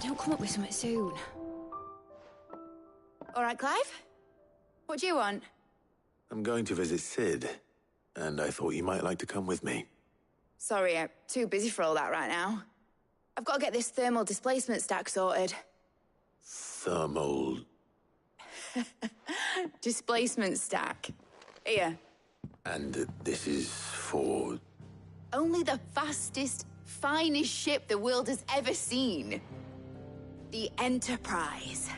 don't come up with something soon. All right, Clive? What do you want? I'm going to visit Sid, and I thought you might like to come with me. Sorry, I'm too busy for all that right now. I've got to get this thermal displacement stack sorted. Thermal... Displacement stack. Here. And this is for... Only the fastest, finest ship the world has ever seen. The Enterprise.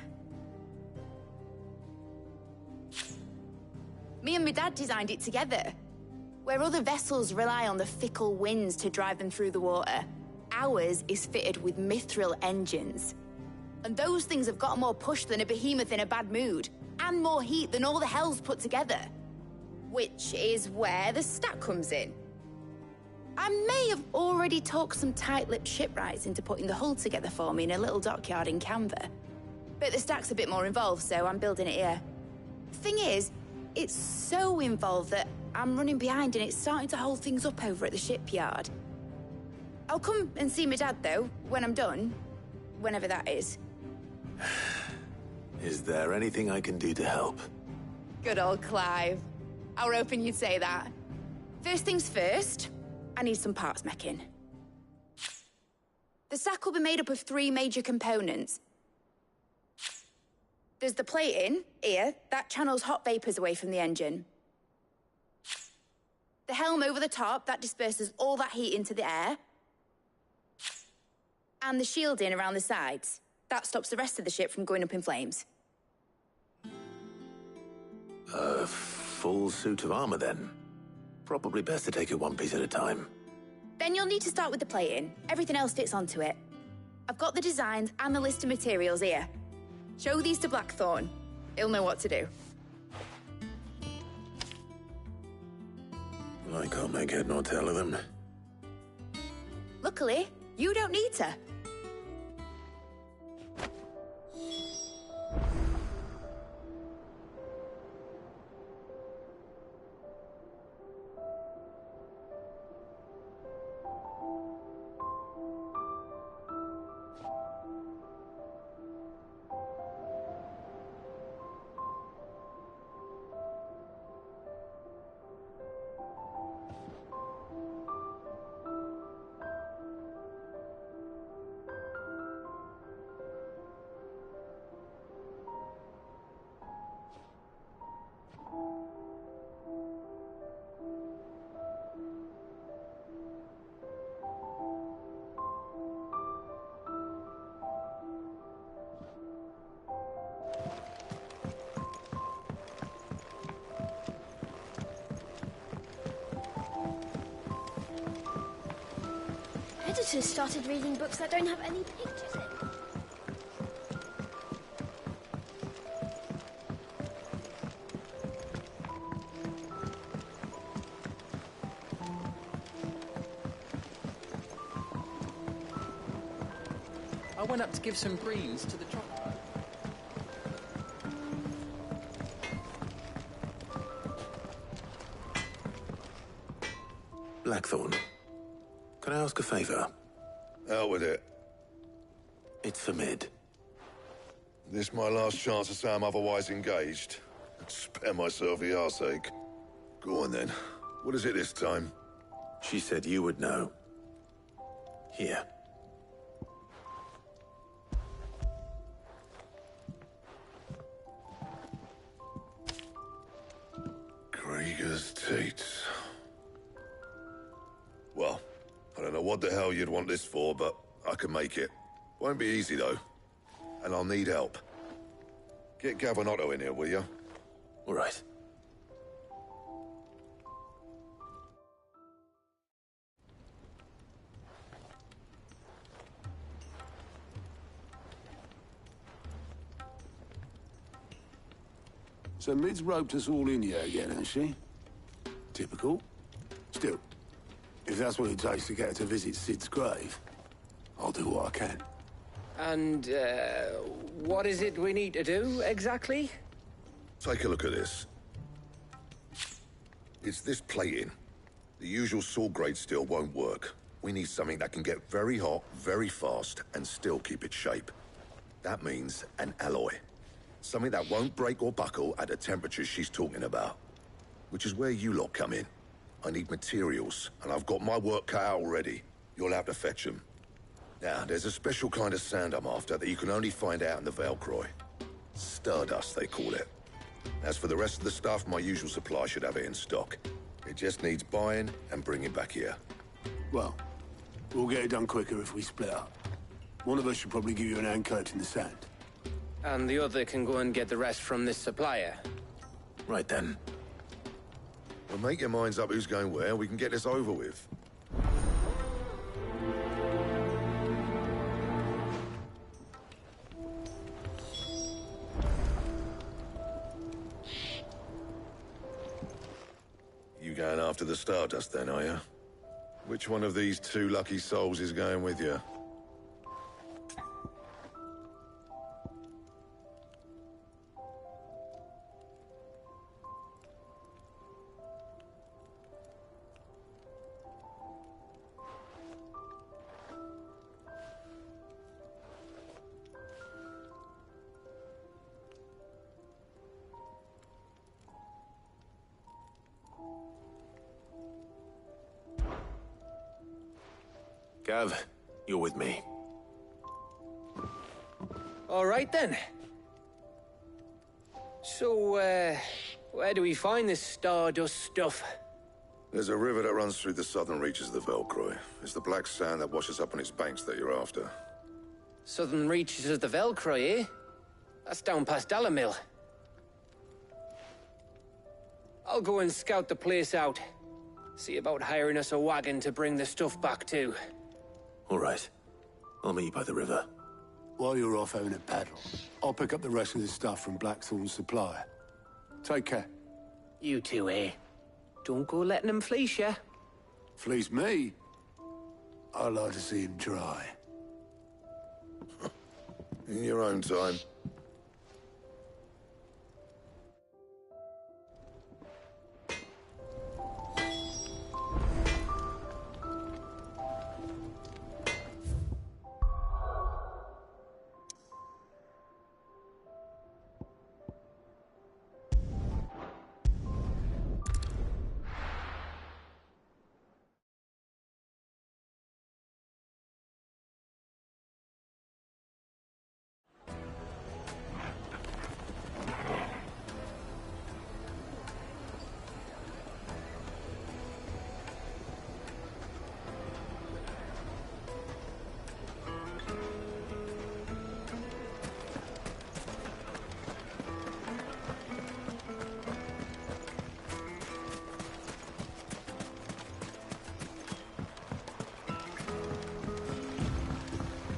Me and my dad designed it together. Where other vessels rely on the fickle winds to drive them through the water, ours is fitted with mithril engines. And those things have got more push than a behemoth in a bad mood, and more heat than all the hells put together. Which is where the stack comes in. I may have already talked some tight-lipped shipwrights into putting the hull together for me in a little dockyard in Canva. But the stack's a bit more involved, so I'm building it here. Thing is, it's so involved that I'm running behind and it's starting to hold things up over at the shipyard. I'll come and see my dad, though, when I'm done. Whenever that is. Is there anything I can do to help? Good old Clive. I were hoping you'd say that. First things first, I need some parts meching. The stack will be made up of 3 major components. There's the plating, here, that channels hot vapors away from the engine. The helm over the top, that disperses all that heat into the air. And the shielding around the sides, that stops the rest of the ship from going up in flames. A full suit of armor, then. Probably best to take it one piece at a time. Then you'll need to start with the plating. Everything else fits onto it. I've got the designs and the list of materials here. Show these to Blackthorn. He'll know what to do. I can't make head nor tail of them. Luckily, you don't need to. Editors started reading books that don't have any pictures in. I went up to give some greens to the chocolate. Blackthorn, can I ask a favor? Out with it. It's for Mid. This my last chance to say I'm otherwise engaged. Spare myself the arseache. Go on then. What is it this time? She said you would know. Here. Krieger's Teats. Well, I don't know what the hell you'd want this for, but I can make it. Won't be easy, though. And I'll need help. Get Gavinotto in here, will you? All right. So Mid's roped us all in here again, hasn't she? Typical. Still, if that's what it takes to get her to visit Sid's grave, I'll do what I can. And, what is it we need to do, exactly? Take a look at this. It's this plating. The usual sword grade steel won't work. We need something that can get very hot, very fast, and still keep its shape. That means an alloy. Something that won't break or buckle at the temperatures she's talking about. Which is where you lot come in. I need materials, and I've got my work cut out already. You'll have to fetch them. Now, there's a special kind of sand I'm after that you can only find out in the Ffxvi. Stardust, they call it. As for the rest of the stuff, my usual supply should have it in stock. It just needs buying and bringing back here. Well, we'll get it done quicker if we split up. One of us should probably give you an hand coat in the sand. And the other can go and get the rest from this supplier. Right then. Well, make your minds up who's going where, we can get this over with. You going after the Stardust then, are you? Which one of these two lucky souls is going with you? Gav, you're with me. All right, then. So, where do we find this Stardust stuff? There's a river that runs through the southern reaches of the Ffxvi. It's the black sand that washes up on its banks that you're after. Southern reaches of the Ffxvi, eh? That's down past Dalamil. I'll go and scout the place out. See about hiring us a wagon to bring the stuff back to. All right. I'll meet you by the river. While you're off having a paddle, I'll pick up the rest of the stuff from Blackthorn's supplier. Take care. You two, eh? Don't go letting them fleece ya. Fleece me? I'd like to see him try. In your own time.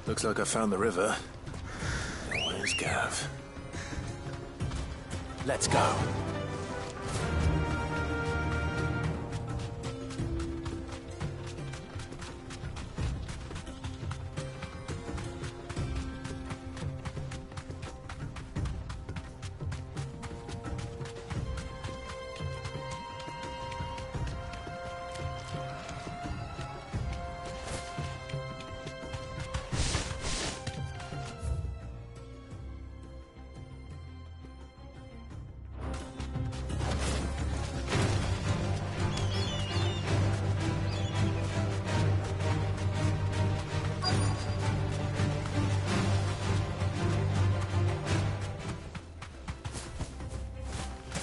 Looks like I found the river. Where's Gav? Let's go.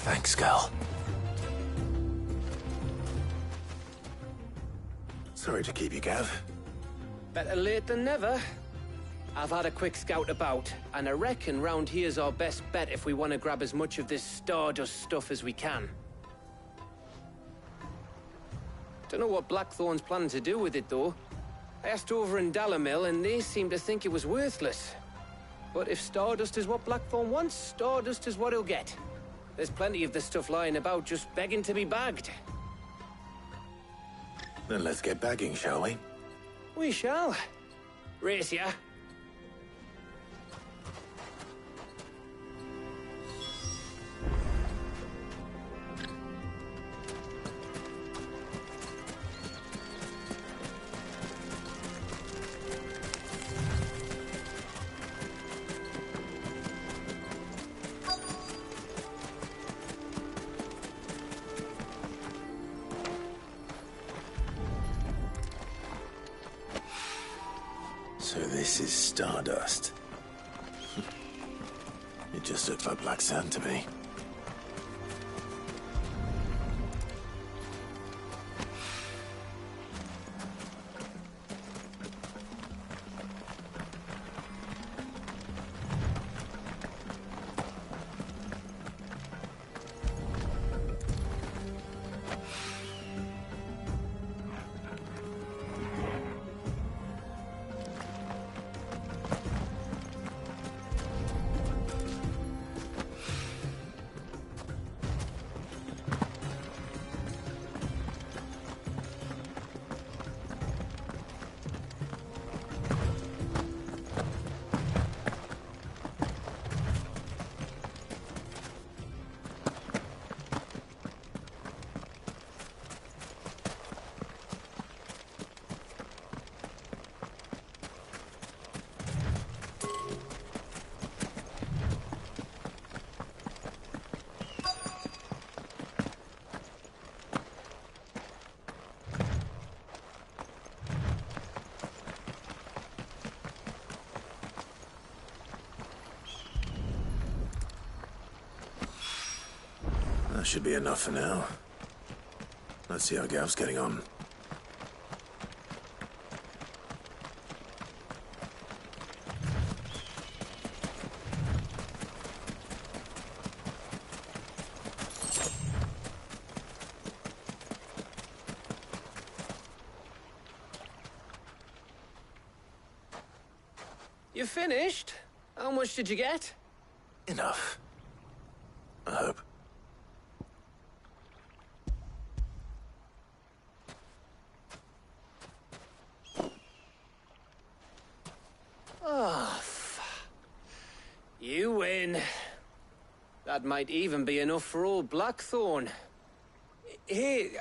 Thanks, Gal. Sorry to keep you, Gav. Better late than never. I've had a quick scout about, and I reckon round here's our best bet if we want to grab as much of this Stardust stuff as we can. Don't know what Blackthorn's planning to do with it, though. I asked over in Dalamil, and they seem to think it was worthless. But if Stardust is what Blackthorn wants, Stardust is what he'll get. There's plenty of this stuff lying about, just begging to be bagged. Then let's get bagging, shall we? We shall. Race ya. So this is stardust. It just looks like black sand to me. That should be enough for now. Let's see how Gav's getting on. You finished? How much did you get? Enough. I hope. You win. That might even be enough for old Blackthorn. Hey,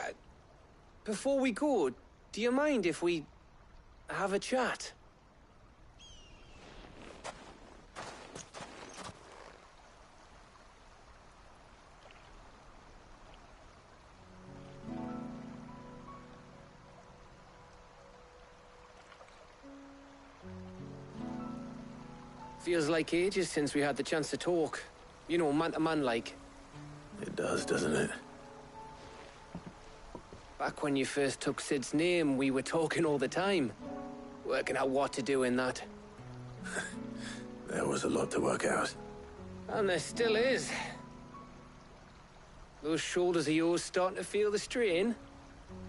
before we go, do you mind if we have a chat? Feels like ages since we had the chance to talk. You know, man to man like. It does, doesn't it? Back when you first took Sid's name, we were talking all the time. Working out what to do in that. There was a lot to work out. And there still is. Those shoulders of yours starting to feel the strain.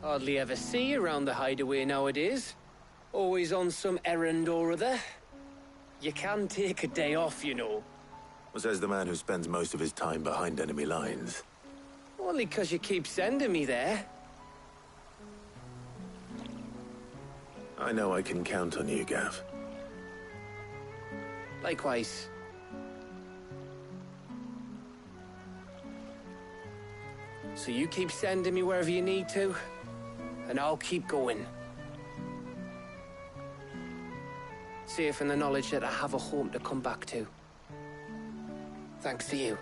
Hardly ever see you around the hideaway nowadays. Always on some errand or other. You can take a day off, you know. Says the man who spends most of his time behind enemy lines. Only 'cause you keep sending me there. I know I can count on you, Gav. Likewise. So you keep sending me wherever you need to, and I'll keep going. Safe in the knowledge that I have a home to come back to. Thanks to you.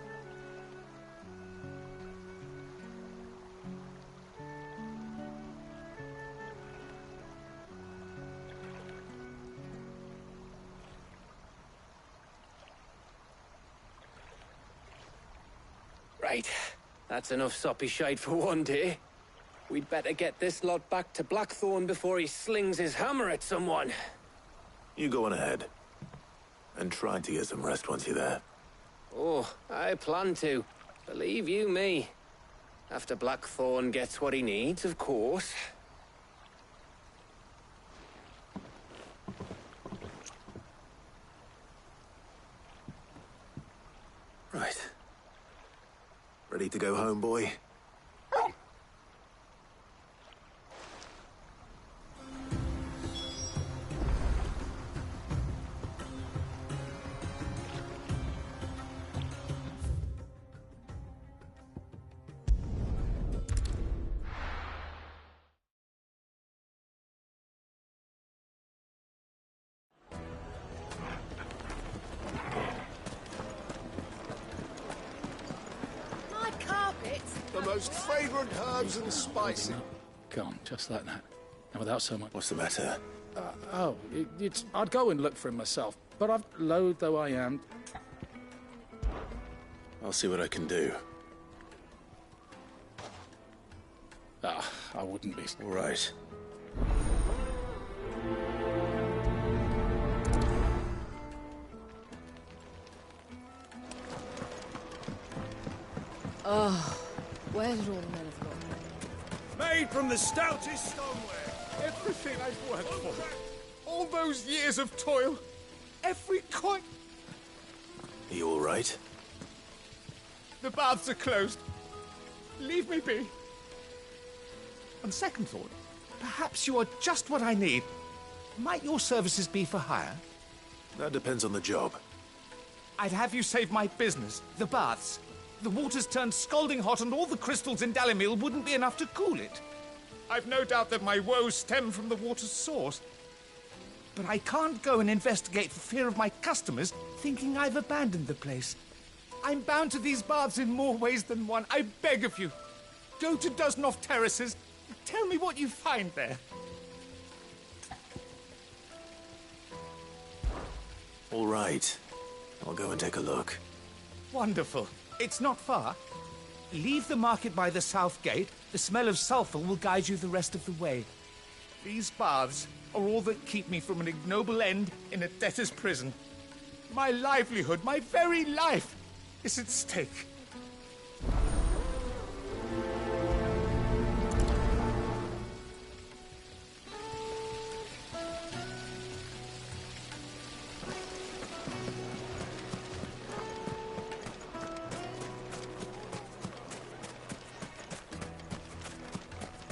Right. That's enough soppy shite for one day. We'd better get this lot back to Blackthorn before he slings his hammer at someone. You go on ahead. And try to get some rest once you're there. Oh, I plan to. Believe you me. After Blackthorn gets what he needs, of course. Right. Ready to go home, boy? The most fragrant herbs and spices. Gone, just like that. And without so much. What's the matter? I'd go and look for him myself, but loath though I am... I'll see what I can do. I wouldn't be... All right. Where did all the men have gone? Made from the stoutest stoneware. Everything I've worked for. All those years of toil. Every coin... Are you all right? The baths are closed. Leave me be. On second thought, perhaps you are just what I need. Might your services be for hire? That depends on the job. I'd have you save my business, the baths. The water's turned scalding hot and all the crystals in Dalimil wouldn't be enough to cool it. I've no doubt that my woes stem from the water's source. But I can't go and investigate for fear of my customers thinking I've abandoned the place. I'm bound to these baths in more ways than one. I beg of you. Go to Dusnoff Terraces. Tell me what you find there. All right. I'll go and take a look. Wonderful. It's not far. Leave the market by the south gate. The smell of sulphur will guide you the rest of the way. These baths are all that keep me from an ignoble end in a debtor's prison. My livelihood, my very life, is at stake.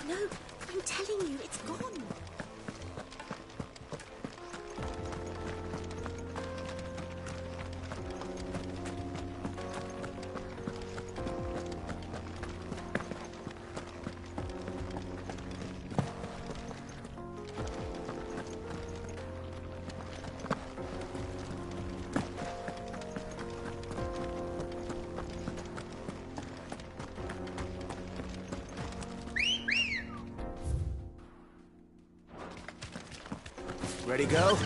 No, I'm telling you, it's gone. Ready, go?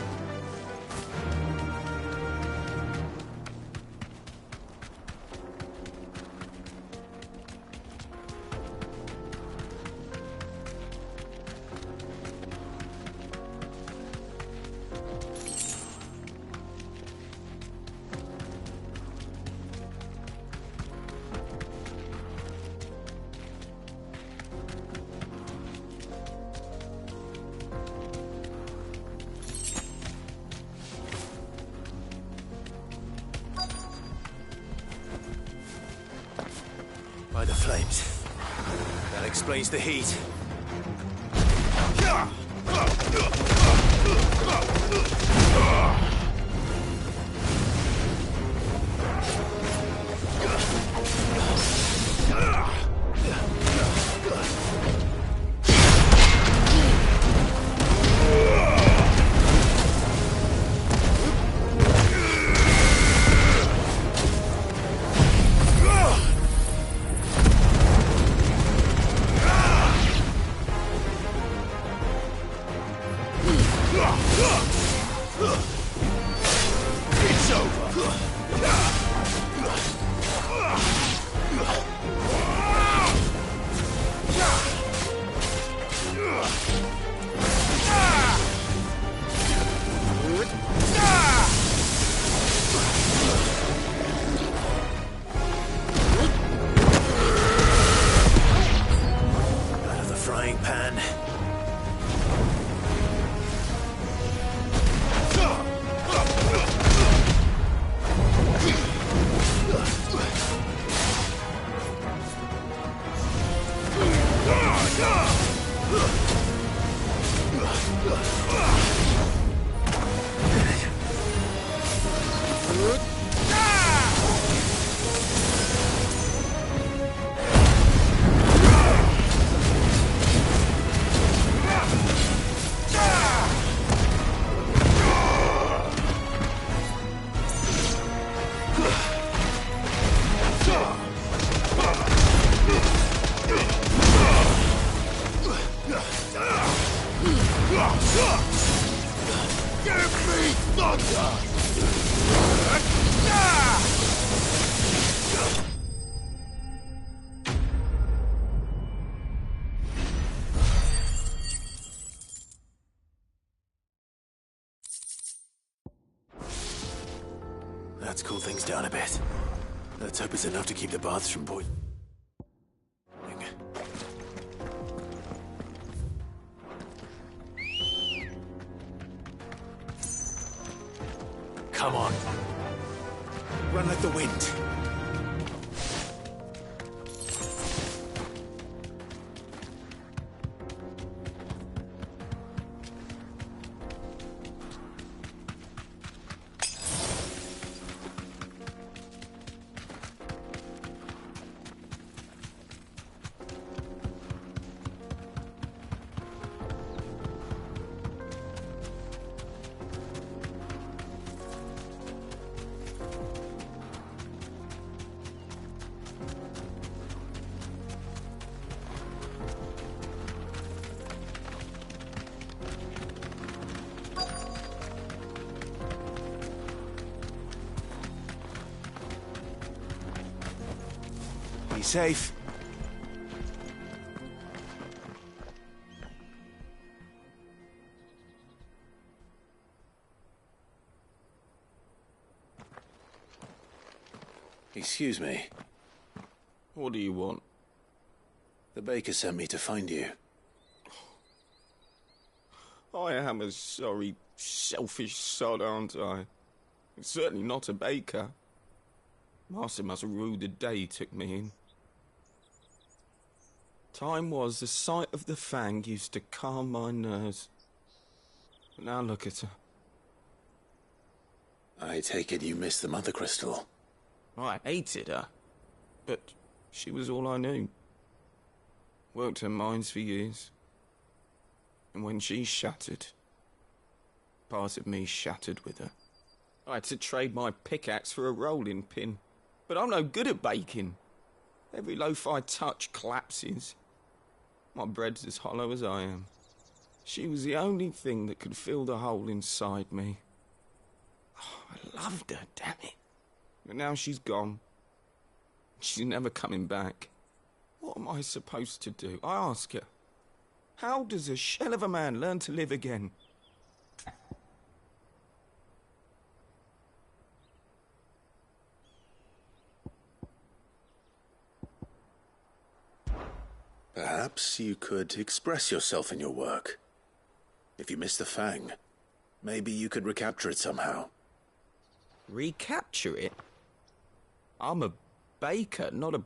By the flames. That explains the heat. Let's cool things down a bit. Let's hope it's enough to keep the baths from boiling. Come on. Run like the wind. Be safe. Excuse me. What do you want? The baker sent me to find you. I am a sorry, selfish sod, aren't I? I'm certainly not a baker. Master must have ruled the day he took me in. Time was the sight of the fang used to calm my nerves. But now look at her. I take it you missed the Mother Crystal. I hated her, but she was all I knew. Worked her mines for years. And when she shattered, part of me shattered with her. I had to trade my pickaxe for a rolling pin. But I'm no good at baking. Every loaf I touch collapses. My bread's as hollow as I am. She was the only thing that could fill the hole inside me. Oh, I loved her, damn it. But now she's gone. She's never coming back. What am I supposed to do? I ask her. How does a shell of a man learn to live again? Perhaps you could express yourself in your work. If you missed the fang, maybe you could recapture it somehow. Recapture it? I'm a baker, not a...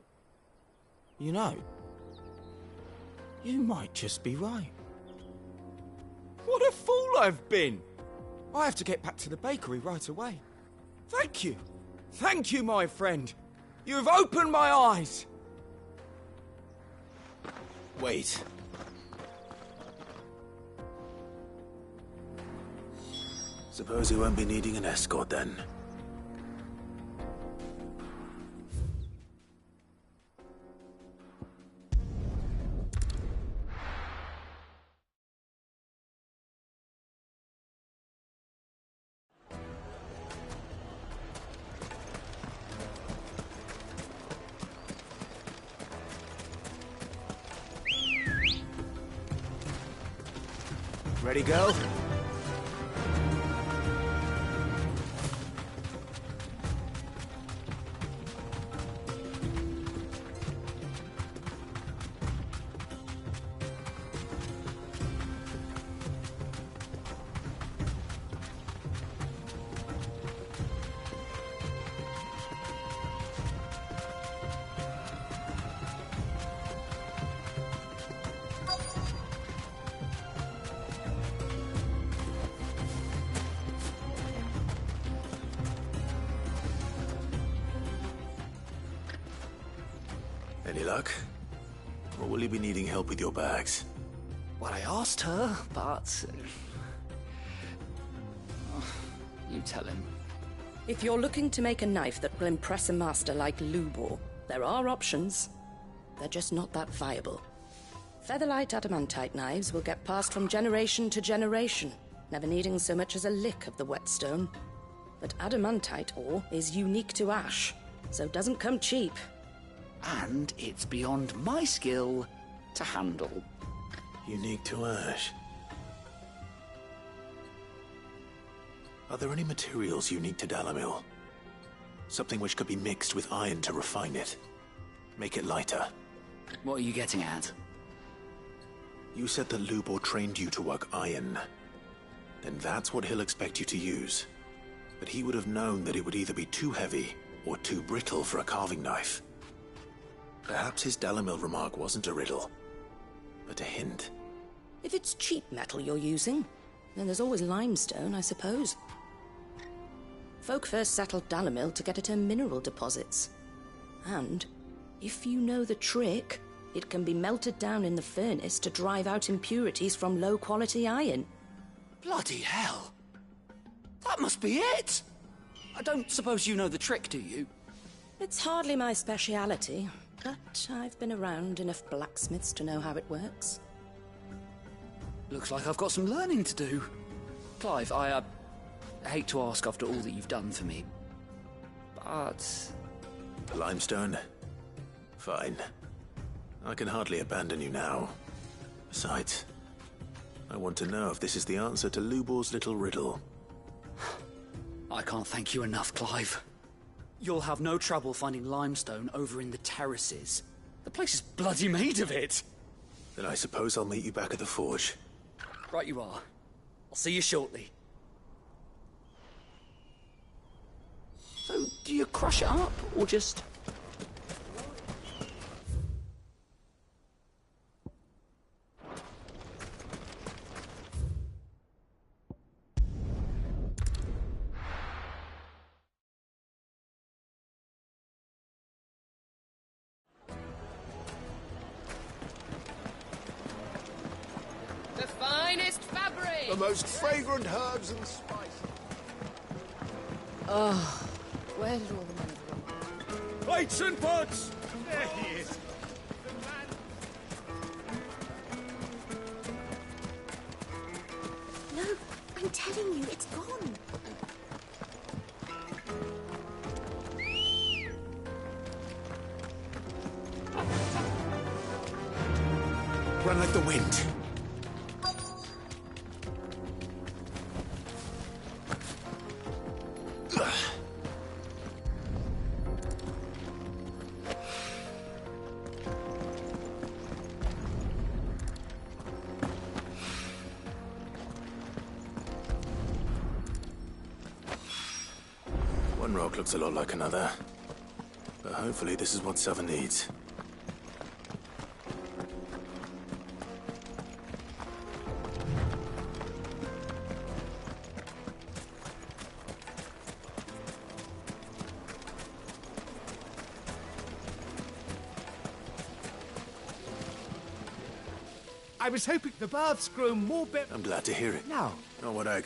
You know, you might just be right. What a fool I've been! I have to get back to the bakery right away. Thank you. Thank you, my friend. You have opened my eyes. Wait. Suppose you won't be needing an escort then. Ready, go? Any luck? Or will you be needing help with your bags? Well, I asked her, but... you tell him. If you're looking to make a knife that will impress a master like Lubor, there are options. They're just not that viable. Featherlight adamantite knives will get passed from generation to generation, never needing so much as a lick of the whetstone. But adamantite ore is unique to ash, so doesn't come cheap. And it's beyond my skill to handle. Unique to ash. Are there any materials unique to Dalamil? Something which could be mixed with iron to refine it. Make it lighter. What are you getting at? You said that Lubor trained you to work iron. Then that's what he'll expect you to use. But he would have known that it would either be too heavy or too brittle for a carving knife. Perhaps his Dalamil remark wasn't a riddle, but a hint. If it's cheap metal you're using, then there's always limestone, I suppose. Folk first settled Dalamil to get at her mineral deposits. And, if you know the trick, it can be melted down in the furnace to drive out impurities from low-quality iron. Bloody hell! That must be it! I don't suppose you know the trick, do you? It's hardly my speciality, but I've been around enough blacksmiths to know how it works. Looks like I've got some learning to do. Clive, I hate to ask after all that you've done for me, but... Limestone? Fine. I can hardly abandon you now. Besides, I want to know if this is the answer to Lubor's little riddle. I can't thank you enough, Clive. You'll have no trouble finding limestone over in the terraces. The place is bloody made of it. Then I suppose I'll meet you back at the forge. Right you are. I'll see you shortly. So, do you crush it up, or just... The finest fabric! The most fragrant herbs and spices. Oh, where did all the money go? Plates and pots! There he is. No, I'm telling you, it's gone. Run like the wind. One rock looks a lot like another, but hopefully this is what Southern needs. I was hoping the baths grow more I'm glad to hear it. now. Not what I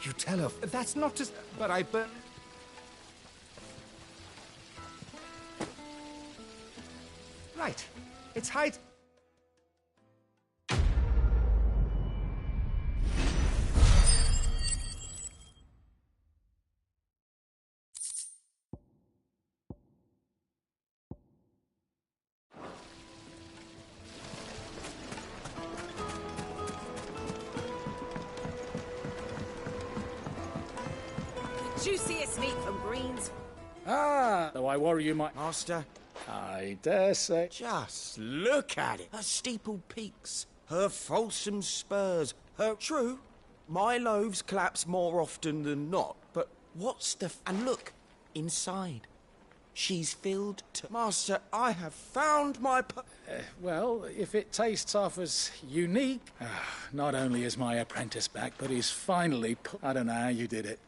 You tell her. That's not just... But I... Right. It's high... Juiciest meat from Greens. Ah, though I worry you might... Master, I dare say... just look at it. Her steepled peaks, her fulsome spurs, her... True, my loaves collapse more often than not, but what's the... And look, inside. She's filled to... Master, I have found my... Well, if it tastes half as unique... not only is my apprentice back, but he's finally... I don't know how you did it.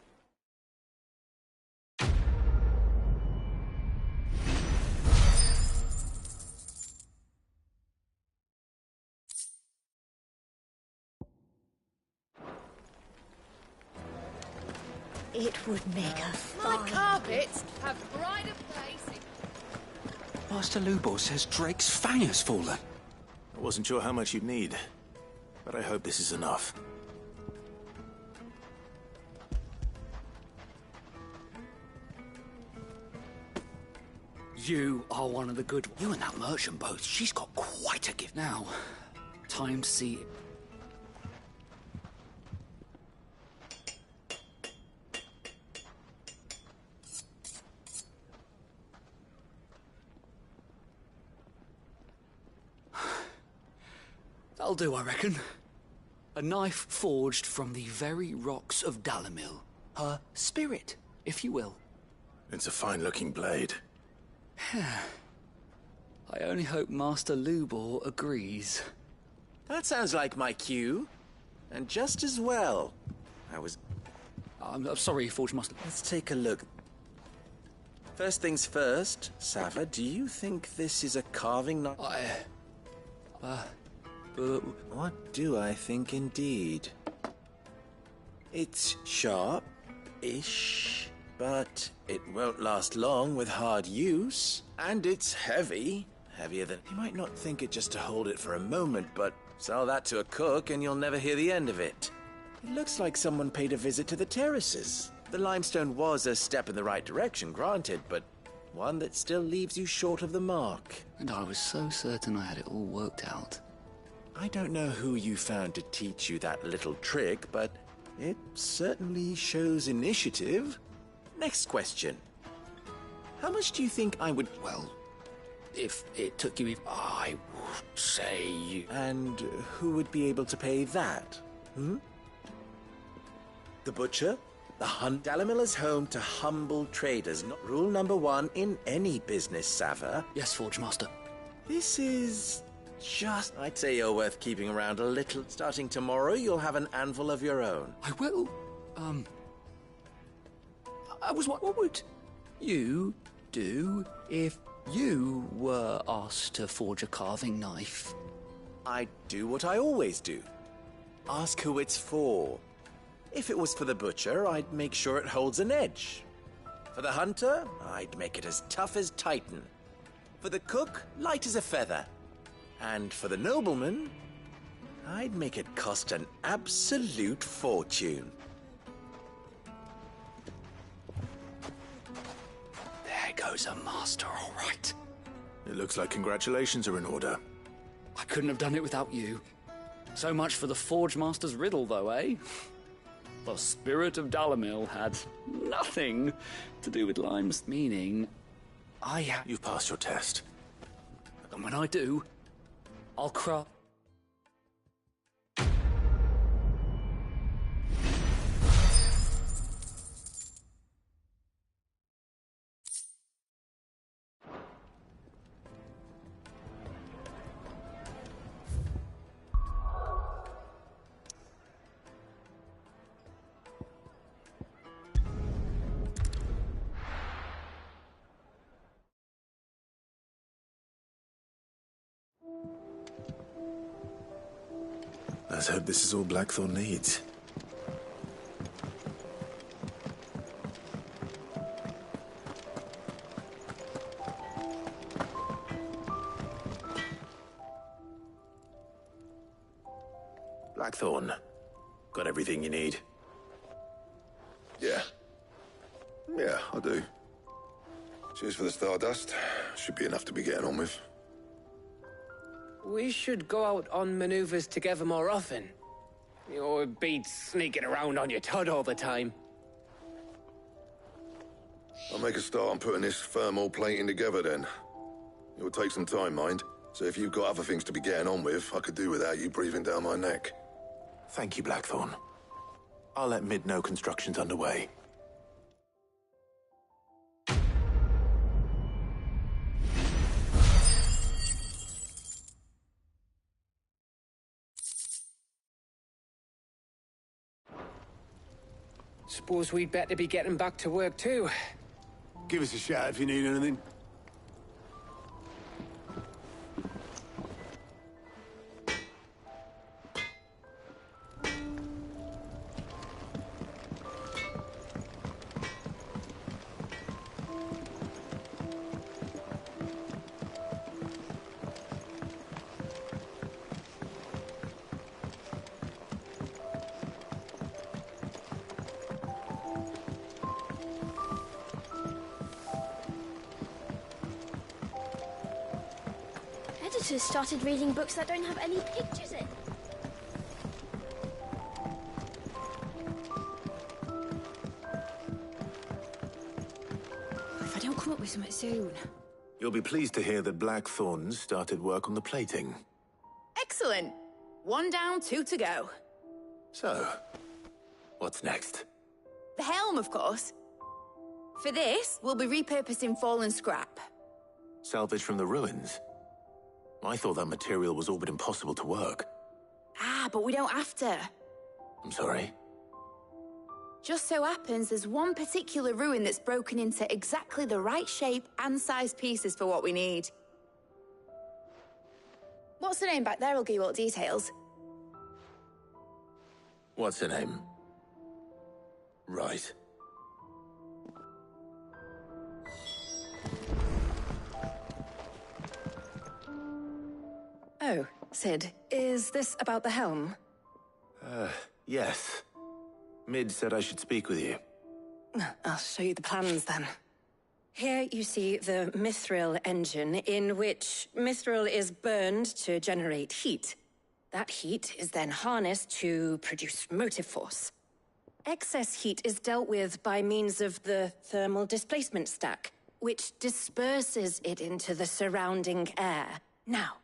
It would make a My fine... carpets have pride of place. Master Lubor says Drake's fang has fallen. I wasn't sure how much you'd need, but I hope this is enough. You are one of the good... You and that merchant both. She's got quite a gift. Now, time to see... That'll do, I reckon. A knife forged from the very rocks of Dalamil. Her spirit, if you will. It's a fine-looking blade. I only hope Master Lubor agrees. That sounds like my cue. And just as well. I'm sorry, Forge Master. Let's take a look. First things first, Sava, do you think this is a carving knife? What do I think indeed? It's sharp-ish, but it won't last long with hard use. And it's heavy. Heavier than... You might not think it just to hold it for a moment, but sell that to a cook and you'll never hear the end of it. It looks like someone paid a visit to the terraces. The limestone was a step in the right direction, granted, but one that still leaves you short of the mark. And I was so certain I had it all worked out. I don't know who you found to teach you that little trick, but it certainly shows initiative. Next question. How much do you think I would... Well, if it took you... I would say... And who would be able to pay that? The butcher? The hunt? Dalamil is home to humble traders. Not rule number one in any business, Sava. Yes, Forge Master. This is... just... I'd say you're worth keeping around a little. Starting tomorrow, you'll have an anvil of your own. I will. What would you do if you were asked to forge a carving knife? I'd do what I always do. Ask who it's for. If it was for the butcher, I'd make sure it holds an edge. For the hunter, I'd make it as tough as Titan. For the cook, light as a feather. And for the nobleman, I'd make it cost an absolute fortune. There goes a master, all right. It looks like congratulations are in order. I couldn't have done it without you. So much for the Forge Master's riddle, though, eh? The spirit of Dalamil had nothing to do with Lime's meaning. You've passed your test. And when I do, I'll cry. Let's hope this is all Blackthorn needs. Blackthorn, got everything you need? Yeah. Yeah, I do. Cheers for the stardust. Should be enough to be getting on with. We should go out on maneuvers together more often. It beats sneaking around on your tud all the time. I'll make a start on putting this thermal plating together then. It will take some time, mind. So if you've got other things to be getting on with, I could do without you breathing down my neck. Thank you, Blackthorn. I'll let Mid know construction's underway. Suppose we'd better be getting back to work too. Give us a shout if you need anything. daughter's started reading books that don't have any pictures in. If I don't come up with something soon. You'll be pleased to hear that Blackthorn started work on the plating. Excellent. 1 down, 2 to go. So, what's next? The helm, of course. For this, we'll be repurposing fallen scrap. Salvage from the ruins? I thought that material was all but impossible to work. Ah, but we don't have to. I'm sorry. Just so happens there's one particular ruin that's broken into exactly the right shape and size pieces for what we need. What's the name back there? I'll give you all the details. What's her name? Right. Oh, Sid, is this about the helm? Yes. Mid said I should speak with you. I'll show you the plans then. Here you see the mithril engine, in which mithril is burned to generate heat. That heat is then harnessed to produce motive force. Excess heat is dealt with by means of the thermal displacement stack, which disperses it into the surrounding air. Now,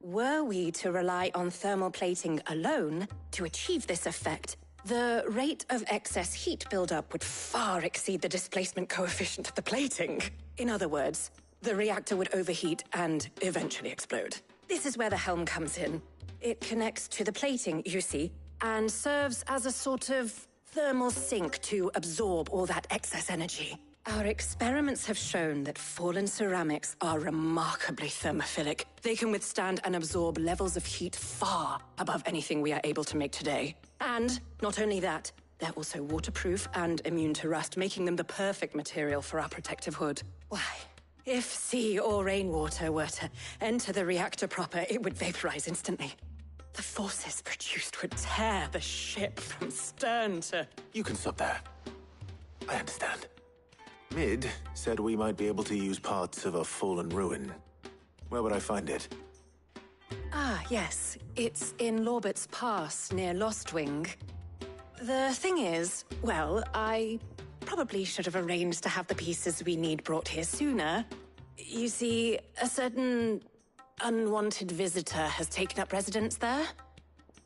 were we to rely on thermal plating alone to achieve this effect, the rate of excess heat buildup would far exceed the displacement coefficient of the plating. In other words, the reactor would overheat and eventually explode. This is where the helm comes in. It connects to the plating, you see, and serves as a sort of thermal sink to absorb all that excess energy. Our experiments have shown that fallen ceramics are remarkably thermophilic. They can withstand and absorb levels of heat far above anything we are able to make today. And not only that, they're also waterproof and immune to rust, making them the perfect material for our protective hood. Why, if sea or rainwater were to enter the reactor proper, it would vaporize instantly. The forces produced would tear the ship from stern to... You can stop there. I understand. Mid said we might be able to use parts of a fallen ruin. Where would I find it? Ah, yes. It's in Lorbert's Pass, near Lostwing. The thing is, well, I probably should have arranged to have the pieces we need brought here sooner. You see, a certain unwanted visitor has taken up residence there.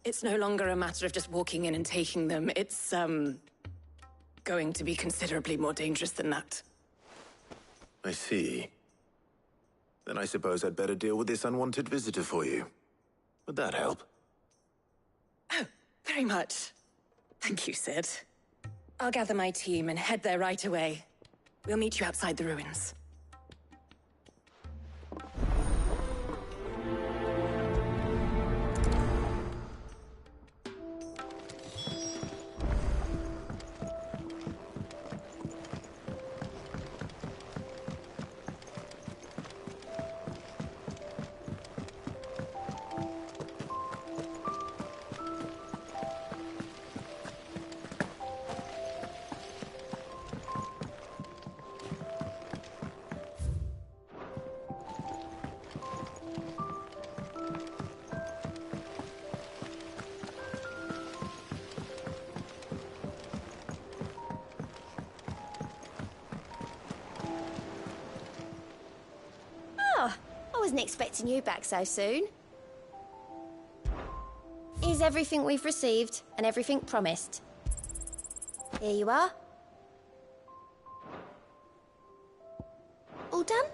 It's no longer a matter of just walking in and taking them. It's, going to be considerably more dangerous than that. I see. Then I suppose I'd better deal with this unwanted visitor for you. Would that help? Oh, very much. Thank you, Sid. I'll gather my team and head there right away. We'll meet you outside the ruins. I wasn't expecting you back so soon. Is everything we've received and everything promised? Here you are. All done?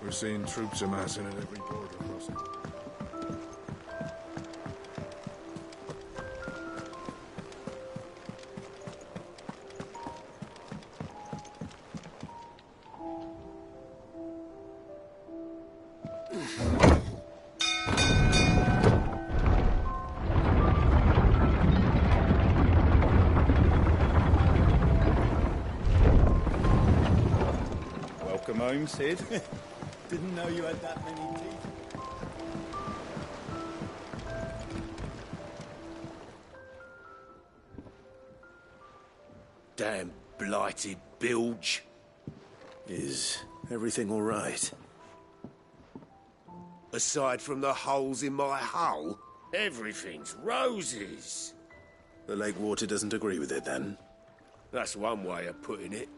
We're seeing troops amassing at every border crossing. Welcome home, Sid. Didn't know you had that many teeth. Damn blighted bilge. Is everything all right? Aside from the holes in my hull, everything's roses. The lake water doesn't agree with it, then? That's one way of putting it.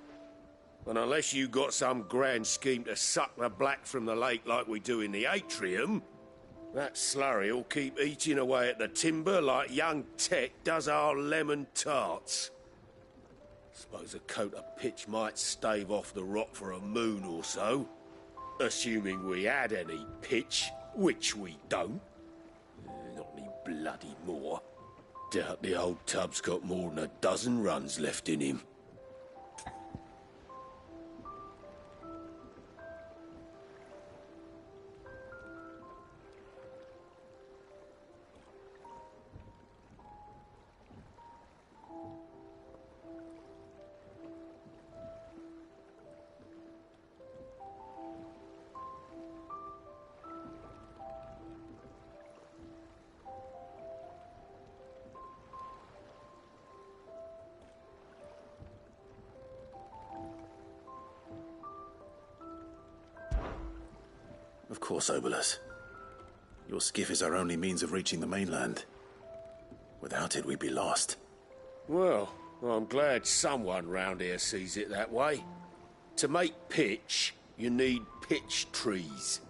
And unless you got some grand scheme to suck the black from the lake like we do in the atrium, that slurry'll keep eating away at the timber like young Tech does our lemon tarts. Suppose a coat of pitch might stave off the rot for a moon or so. Assuming we had any pitch, which we don't. Not any bloody more. Doubt the old tub's got more than a dozen runs left in him. Of course, Obolus. Your skiff is our only means of reaching the mainland. Without it, we'd be lost. Well, I'm glad someone round here sees it that way. To make pitch, you need pitch trees.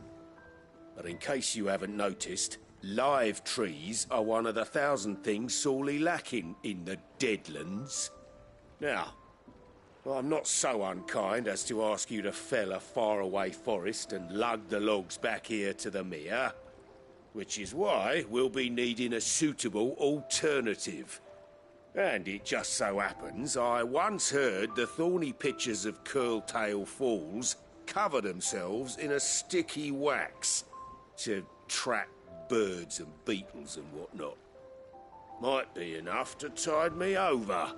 But in case you haven't noticed, live trees are one of the 1,000 things sorely lacking in the Deadlands. Now, I'm not so unkind as to ask you to fell a faraway forest and lug the logs back here to the mere, which is why we'll be needing a suitable alternative. And it just so happens I once heard the thorny pitchers of Curltail Falls cover themselves in a sticky wax to trap birds and beetles and whatnot. Might be enough to tide me over.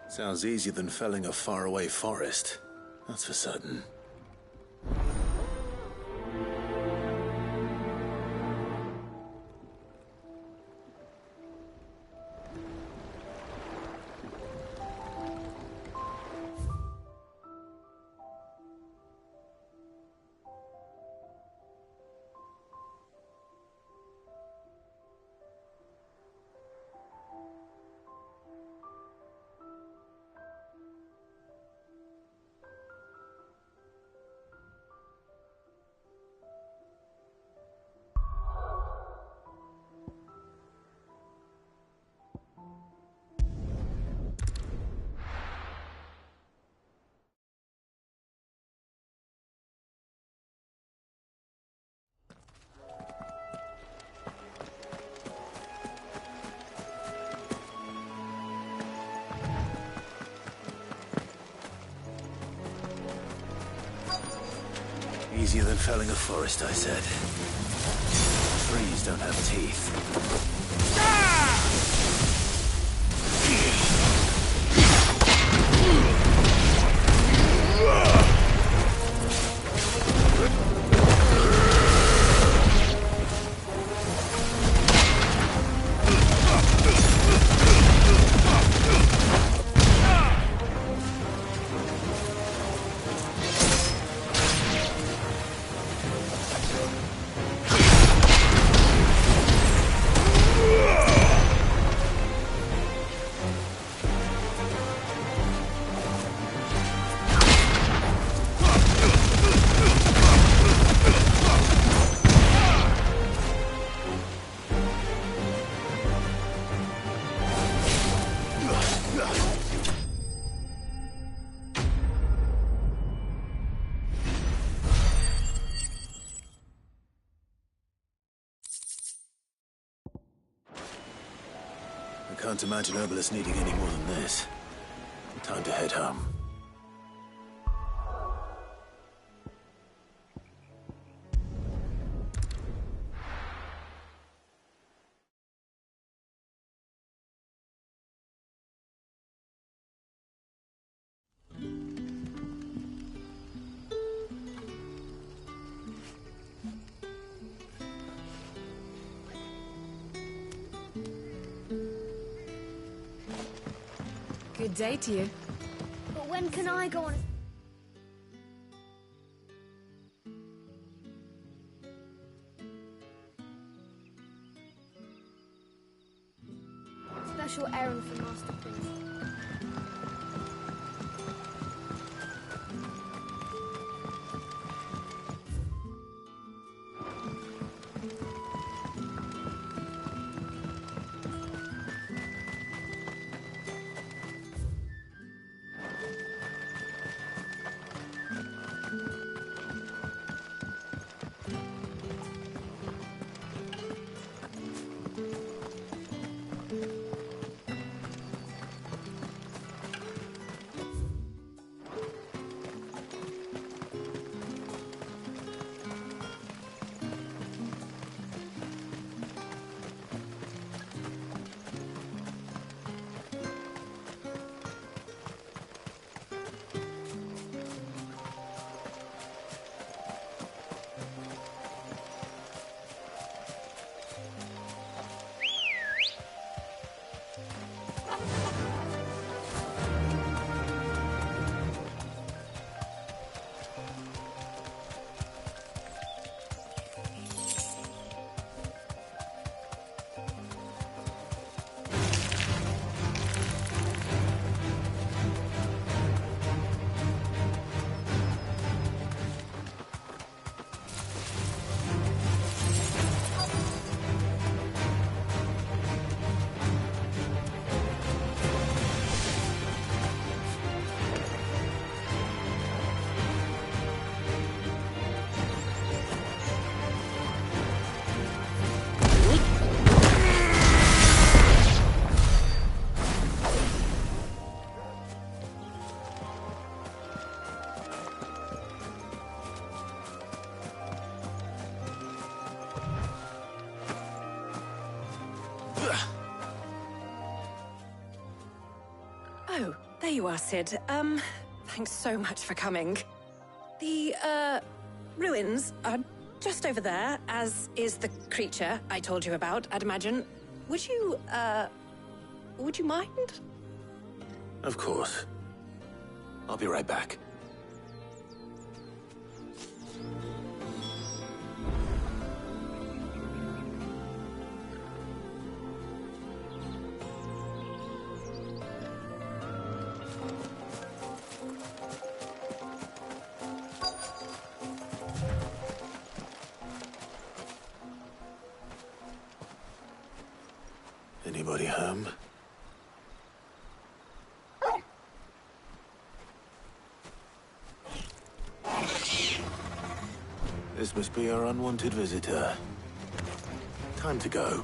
Sounds easier than felling a faraway forest. That's for certain. easier than felling a forest, I said. Trees don't have teeth. I can't imagine Obelisk needing any more than this. Time to head home. Good day to you. But when can I go on? Special errand for Master Prince. Oh, there you are, Sid. Thanks so much for coming. The, ruins are just over there, as is the creature I told you about, I'd imagine. Would you mind? Of course. I'll be right back. Anybody home? This must be our unwanted visitor. Time to go.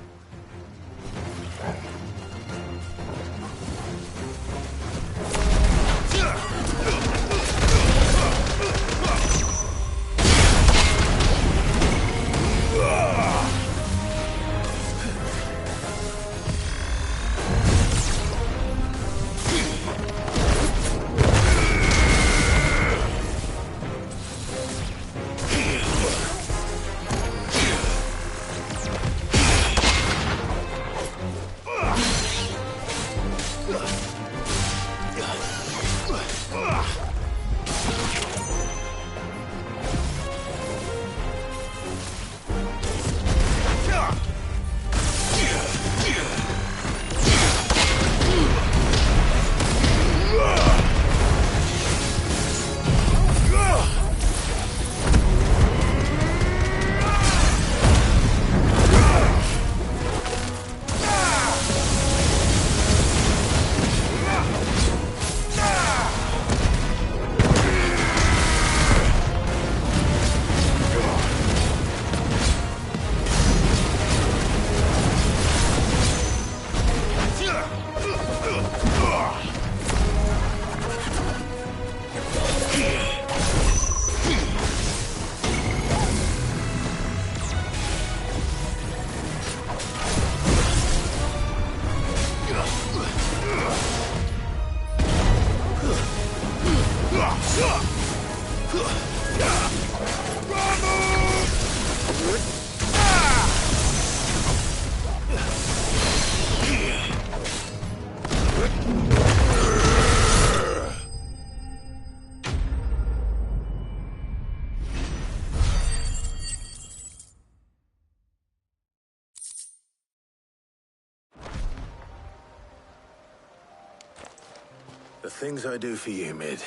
The things I do for you, Mid.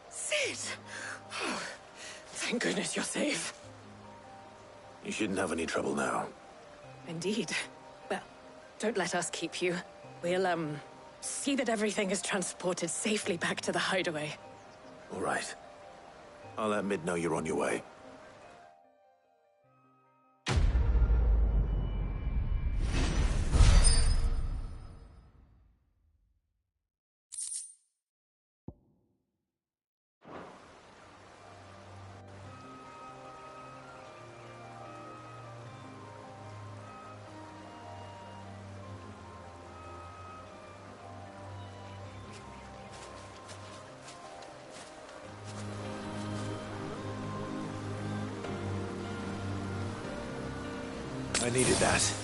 Sid! Oh, thank goodness you're safe. You shouldn't have any trouble now. Indeed. Well, don't let us keep you. We'll, see that everything is transported safely back to the hideaway. All right. I'll let Mid know you're on your way. I needed that.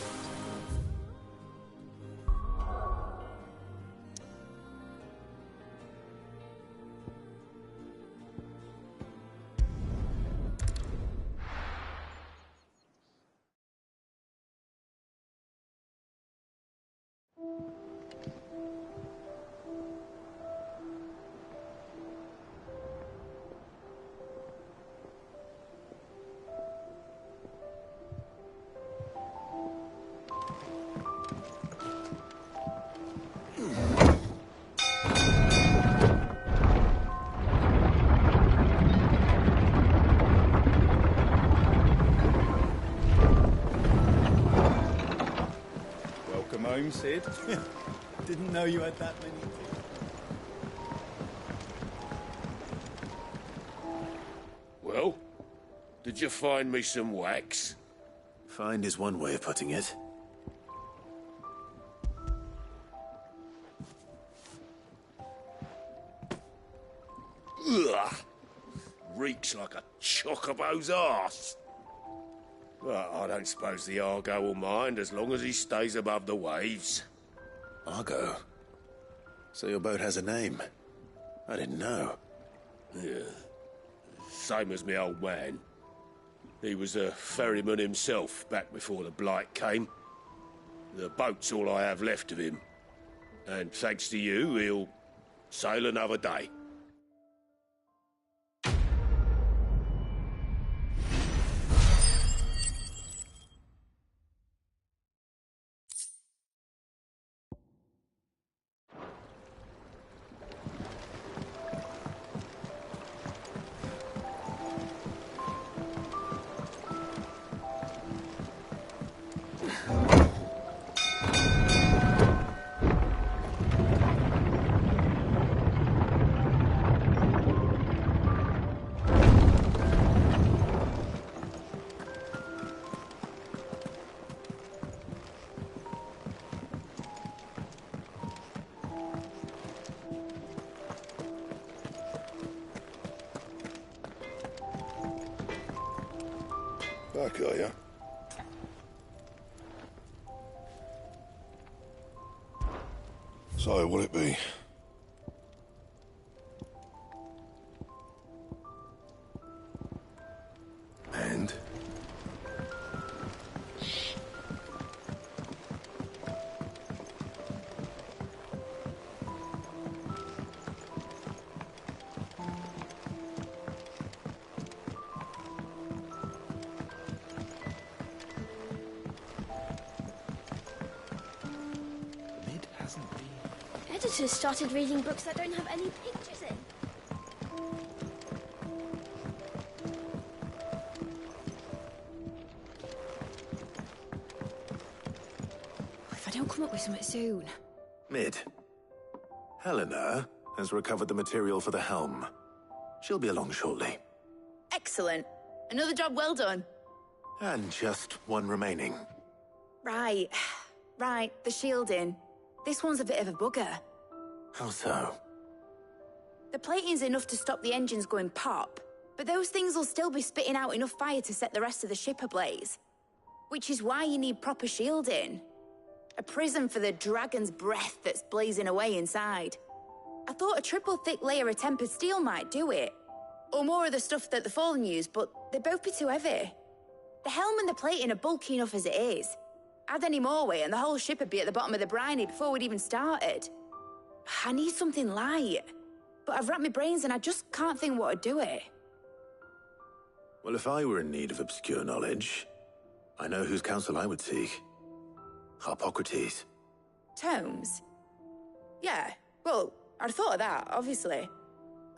Welcome home, Sid. Didn't know you had that many. Well, did you find me some wax? Find is one way of putting it. Ugh! Reeks like a chocobo's arse. Well, I don't suppose the Argo will mind as long as he stays above the waves. Argo? So your boat has a name? I didn't know. Yeah. Same as me old man. He was a ferryman himself back before the Blight came. The boat's all I have left of him. And thanks to you, he'll sail another day. Back, are you? So, what'll it be? And? Editors started reading books that don't have any pictures in. If I don't come up with something soon. Mid. Helena has recovered the material for the helm. She'll be along shortly. Excellent. Another job well done. And just one remaining. Right. Right, the shielding. This one's a bit of a bugger. How so? The plating's enough to stop the engines going pop, but those things will still be spitting out enough fire to set the rest of the ship ablaze. Which is why you need proper shielding. A prison for the dragon's breath that's blazing away inside. I thought a triple thick layer of tempered steel might do it. Or more of the stuff that the Fallen use, but they'd both be too heavy. The helm and the plating are bulky enough as it is. Add any more weight and the whole ship would be at the bottom of the briny before we'd even started. I need something light. But I've racked my brains and I just can't think what to do it. Well, if I were in need of obscure knowledge, I know whose counsel I would seek. Hippocrates. Tomes? Yeah, well, I'd thought of that, obviously.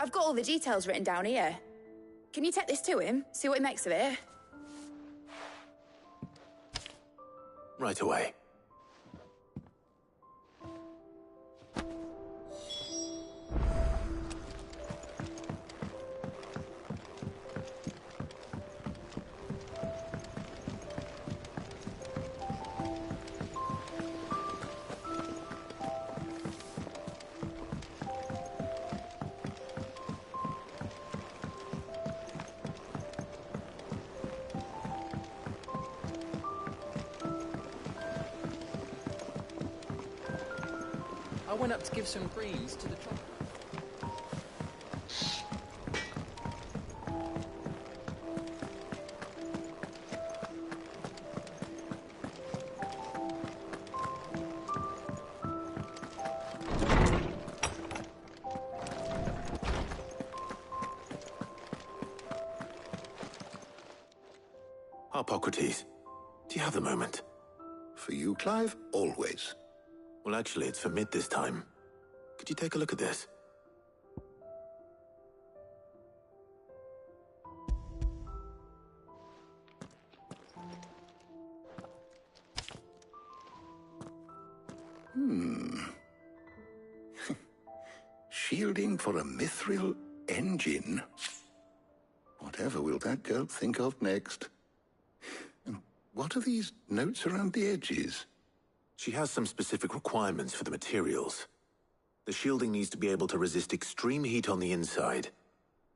I've got all the details written down here. Can you take this to him, see what he makes of it? Right away. I went up to give some greens to the truck. Hippocrates, do you have the moment? For you, Clive, always. Well, actually, it's for mid this time. Could you take a look at this? Shielding for a mithril engine? Whatever will that girl think of next? And what are these notes around the edges? She has some specific requirements for the materials. The shielding needs to be able to resist extreme heat on the inside,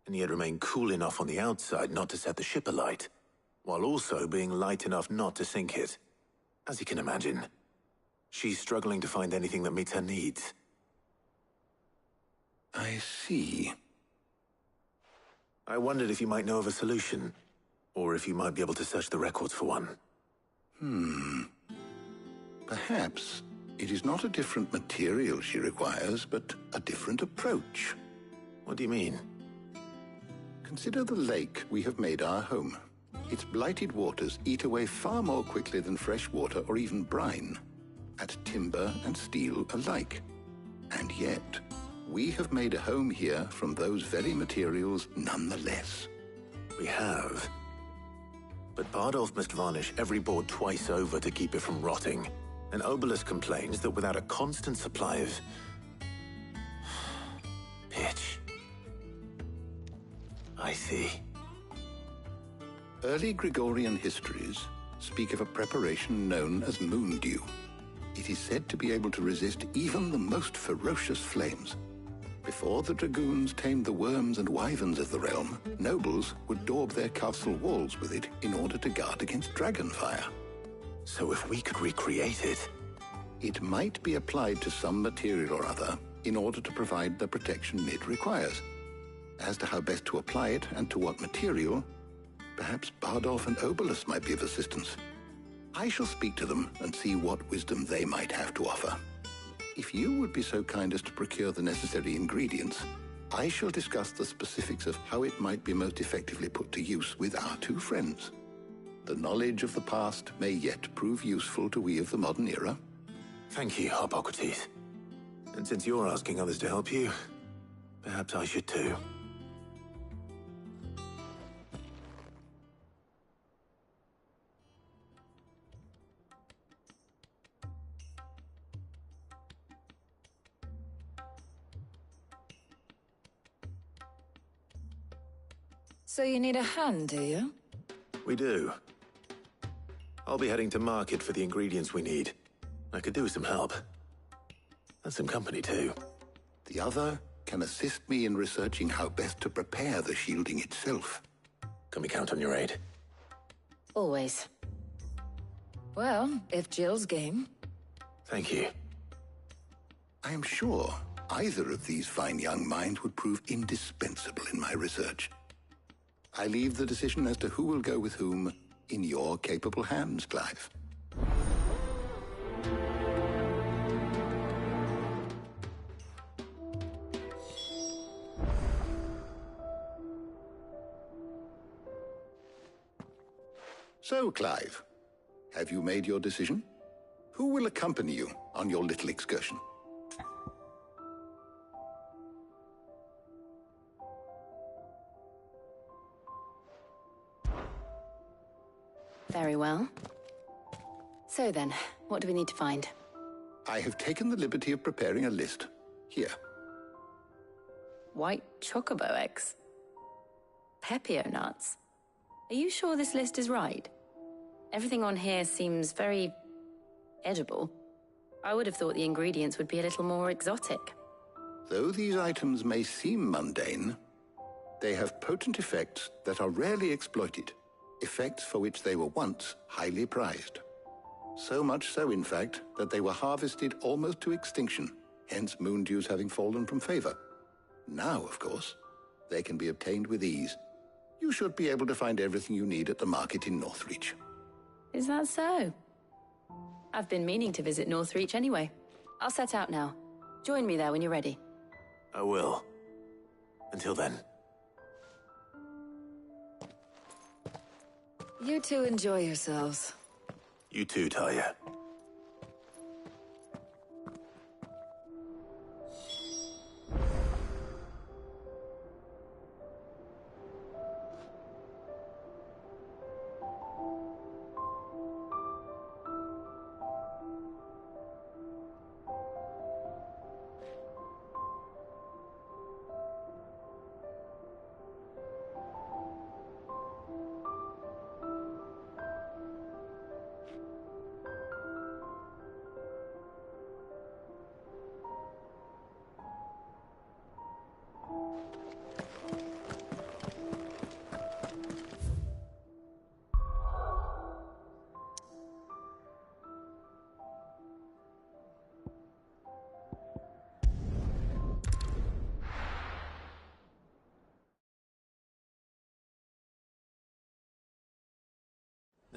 and yet remain cool enough on the outside not to set the ship alight, while also being light enough not to sink it. As you can imagine, she's struggling to find anything that meets her needs. I see. I wondered if you might know of a solution, or if you might be able to search the records for one. Perhaps it is not a different material she requires, but a different approach. What do you mean? Consider the lake we have made our home. Its blighted waters eat away far more quickly than fresh water or even brine, at timber and steel alike. And yet, we have made a home here from those very materials nonetheless. We have. But Bardolph must varnish every board twice over to keep it from rotting. And Obelisk complains that without a constant supply of pitch. I see. Early Gregorian histories speak of a preparation known as moon dew. It is said to be able to resist even the most ferocious flames. Before the dragoons tamed the worms and wyverns of the realm, nobles would daub their castle walls with it in order to guard against dragon fire. So if we could recreate it... It might be applied to some material or other in order to provide the protection it requires. As to how best to apply it and to what material, perhaps Bardolph and Obelisk might be of assistance. I shall speak to them and see what wisdom they might have to offer. If you would be so kind as to procure the necessary ingredients, I shall discuss the specifics of how it might be most effectively put to use with our two friends. The knowledge of the past may yet prove useful to we of the modern era. Thank you, Hippocrates. And since you're asking others to help you, perhaps I should too. So you need a hand, do you? We do. I'll be heading to market for the ingredients we need. I could do with some help. And some company, too. The other can assist me in researching how best to prepare the shielding itself. Can we count on your aid? Always. Well, if Jill's game. Thank you. I am sure either of these fine young minds would prove indispensable in my research. I leave the decision as to who will go with whom in your capable hands, Clive. So, Clive, have you made your decision? Who will accompany you on your little excursion? Very well. So then, what do we need to find? I have taken the liberty of preparing a list. Here. White chocobo eggs. Pepio nuts. Are you sure this list is right? Everything on here seems very edible. I would have thought the ingredients would be a little more exotic. Though these items may seem mundane, they have potent effects that are rarely exploited, effects for which they were once highly prized. So much so, in fact, that they were harvested almost to extinction, hence moon dews having fallen from favor. Now, of course, they can be obtained with ease. You should be able to find everything you need at the market in Northreach. Is that so? I've been meaning to visit Northreach anyway. I'll set out now. Join me there when you're ready. I will. Until then. You two enjoy yourselves. You too, Talia.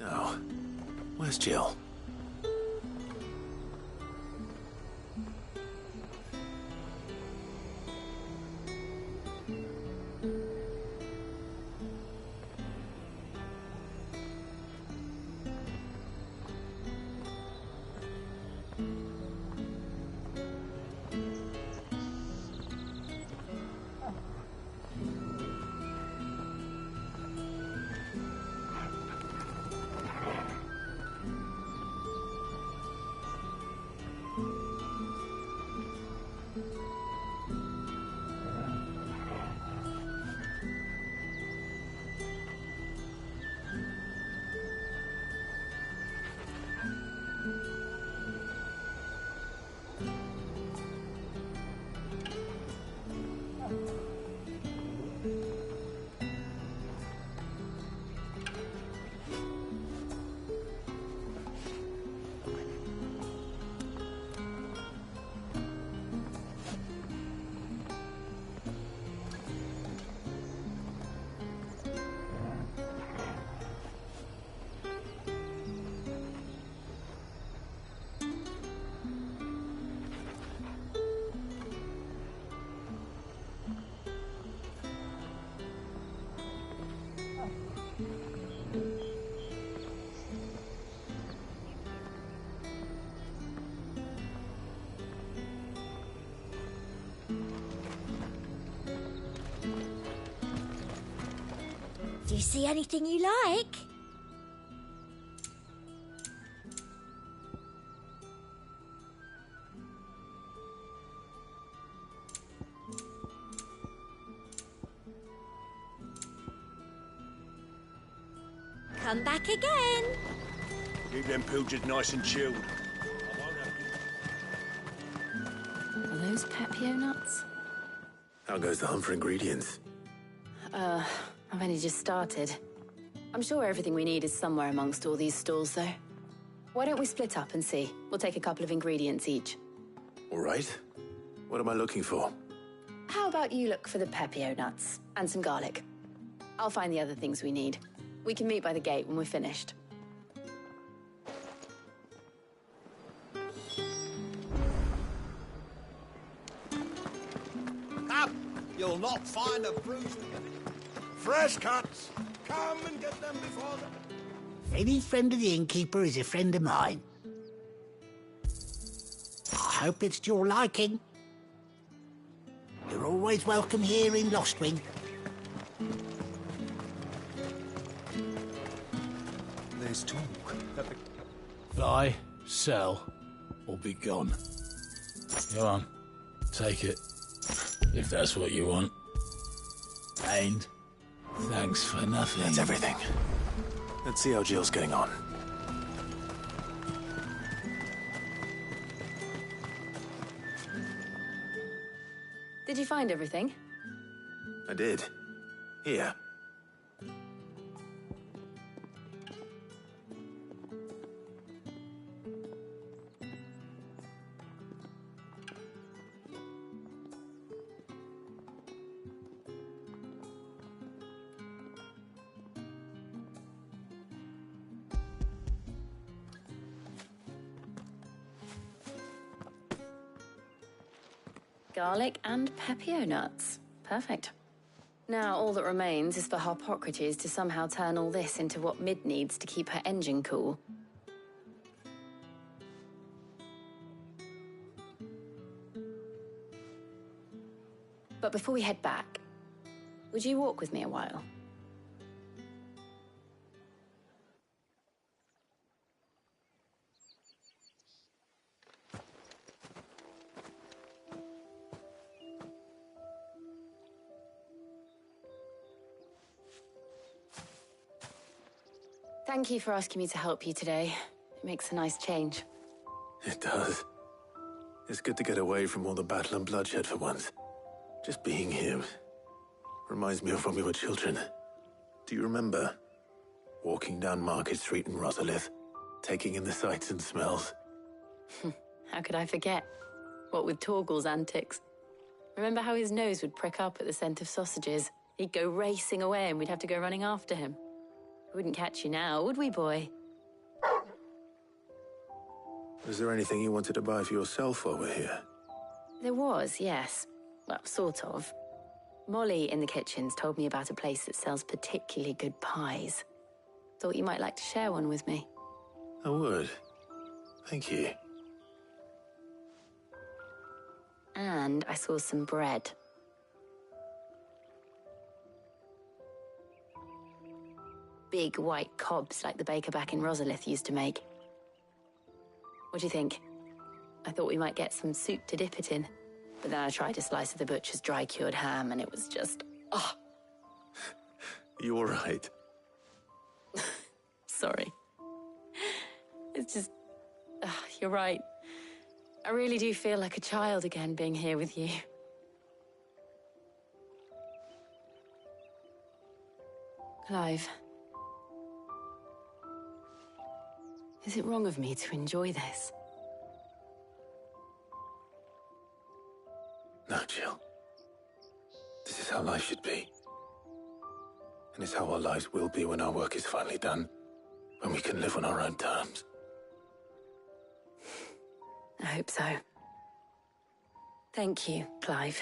Now, where's Jill? Do you see anything you like? Come back again. Keep them pilchards nice and chilled. Are those Pepio nuts? How goes the hunt for ingredients? I've only just started. I'm sure everything we need is somewhere amongst all these stalls, though. Why don't we split up and see? We'll take a couple of ingredients each. All right. What am I looking for? How about you look for the Pepio nuts and some garlic? I'll find the other things we need. We can meet by the gate when we're finished. Up! You'll not find a bruise. Fresh cuts! Come and get them before the... Any friend of the innkeeper is a friend of mine. I hope it's to your liking. You're always welcome here in Lostwing. There's talk that the... Buy, sell, or be gone. Go on, take it. If that's what you want. And thanks for nothing. That's everything. Let's see how Jill's getting on. Did you find everything? I did. Here. Garlic and pepio nuts. Perfect. Now all that remains is for Harpocrates to somehow turn all this into what Mid needs to keep her engine cool. But before we head back, would you walk with me a while? Thank you for asking me to help you today. It makes a nice change. It does. It's good to get away from all the battle and bloodshed for once. Just being here reminds me of when we were children. Do you remember? Walking down Market Street in Rosalith, taking in the sights and smells. How could I forget? What with Torgal's antics. Remember how his nose would prick up at the scent of sausages? He'd go racing away and we'd have to go running after him. We wouldn't catch you now, would we, boy? Is there anything you wanted to buy for yourself while we're here? There was, yes. Well, sort of. Molly in the kitchens told me about a place that sells particularly good pies. Thought you might like to share one with me. I would. Thank you. And I saw some bread. Big white cobs like the baker back in Rosalith used to make. What do you think? I thought we might get some soup to dip it in. But then I tried a slice of the butcher's dry-cured ham and it was just... oh. You all right? Sorry. It's just... you're right. I really do feel like a child again being here with you. Clive. Is it wrong of me to enjoy this? No, Jill. This is how life should be. And it's how our lives will be when our work is finally done. When we can live on our own terms. I hope so. Thank you, Clive.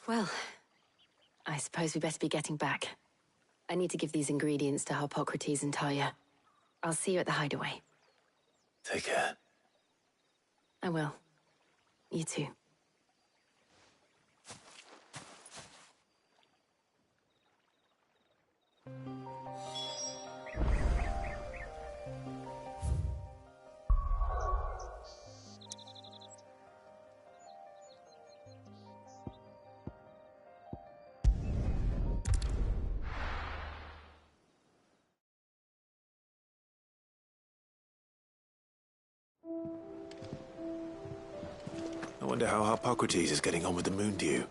Well, I suppose we better be getting back. I need to give these ingredients to Harpocrates and Talia. I'll see you at the hideaway. Take care. I will. You too. I wonder how Harpocrates is getting on with the moon dew.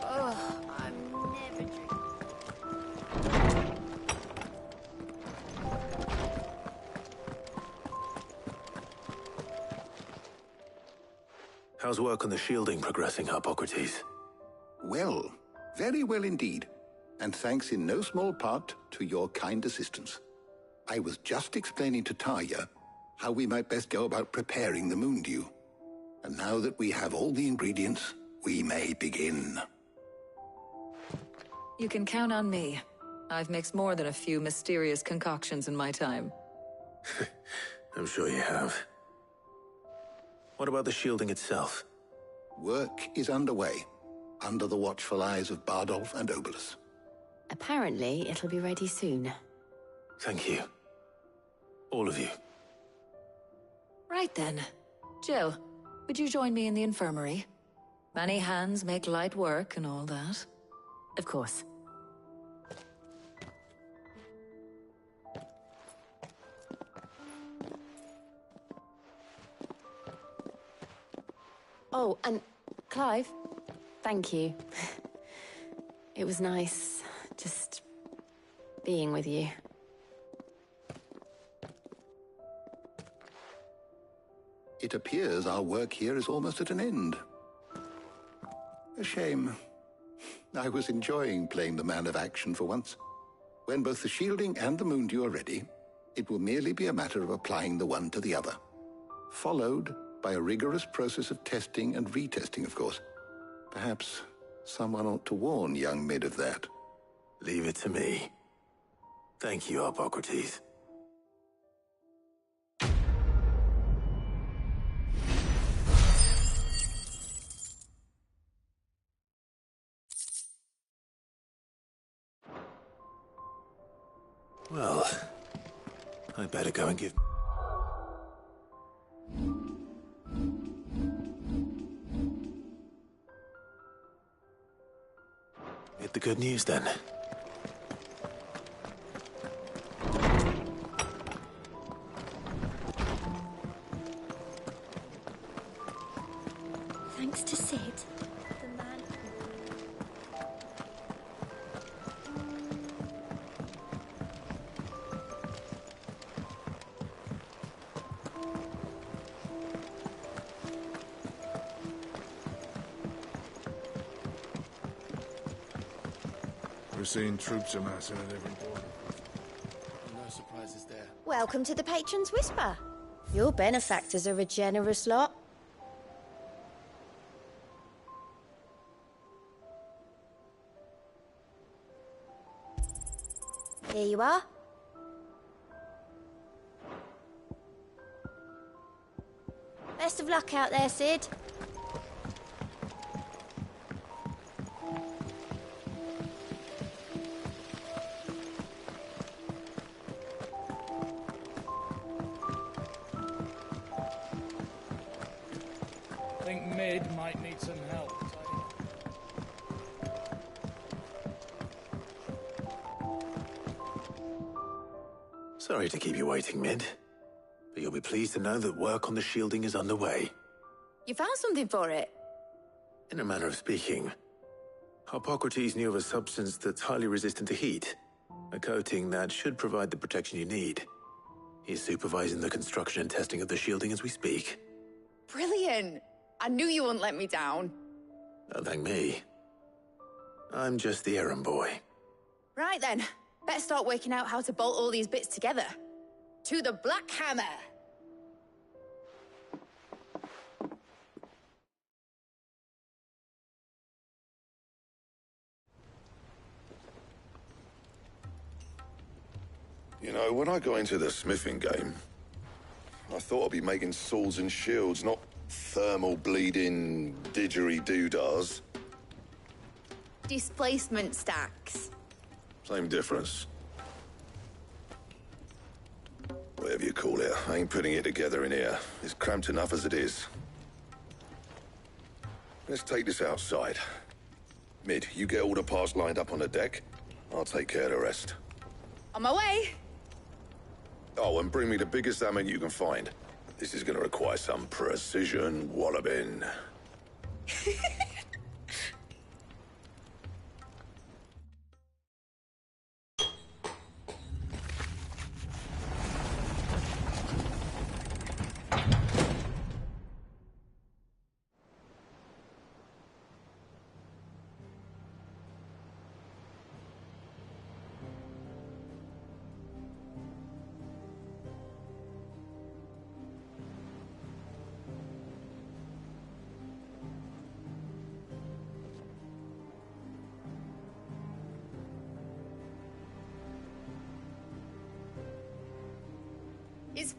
Oh, I'm never drinking. How's work on the shielding progressing, Hippocrates? Well, very well indeed. And thanks in no small part to your kind assistance. I was just explaining to Tarja how we might best go about preparing the moon dew. And now that we have all the ingredients, we may begin. You can count on me. I've mixed more than a few mysterious concoctions in my time. I'm sure you have. What about the shielding itself? Work is underway, under the watchful eyes of Bardolph and Obolus. Apparently, it'll be ready soon. Thank you. All of you. Right then. Jill, would you join me in the infirmary? Many hands make light work and all that. Of course. Oh, and Clive, thank you. It was nice just being with you. It appears our work here is almost at an end. A shame. I was enjoying playing the man of action for once. When both the shielding and the moon dew are ready, it will merely be a matter of applying the one to the other. Followed by a rigorous process of testing and retesting, of course. Perhaps someone ought to warn young Mid of that. Leave it to me. Thank you, Hippocrates. Well, I better go and give... Hit the good news, then. Thanks to Sid, the man... We're seeing troops amassing at every door. No surprises there. Welcome to the Patron's Whisper. Your benefactors are a generous lot. Here you are. Best of luck out there, Sid. I think Mid might need some help. Sorry to keep you waiting, Mid. But you'll be pleased to know that work on the shielding is underway. You found something for it? In a manner of speaking, Hippocrates knew of a substance that's highly resistant to heat. A coating that should provide the protection you need. He's supervising the construction and testing of the shielding as we speak. Brilliant! I knew you wouldn't let me down. Don't thank me. I'm just the errand boy. Right then, better start working out how to bolt all these bits together. To the Black Hammer! You know, when I got into the smithing game, I thought I'd be making swords and shields, not thermal bleeding didgeridoo-dahs. Displacement stacks. Same difference. Whatever you call it, I ain't putting it together in here. It's cramped enough as it is. Let's take this outside. Mid, you get all the parts lined up on the deck. I'll take care of the rest. On my way! Oh, and bring me the biggest hammer you can find. This is gonna require some precision walloping.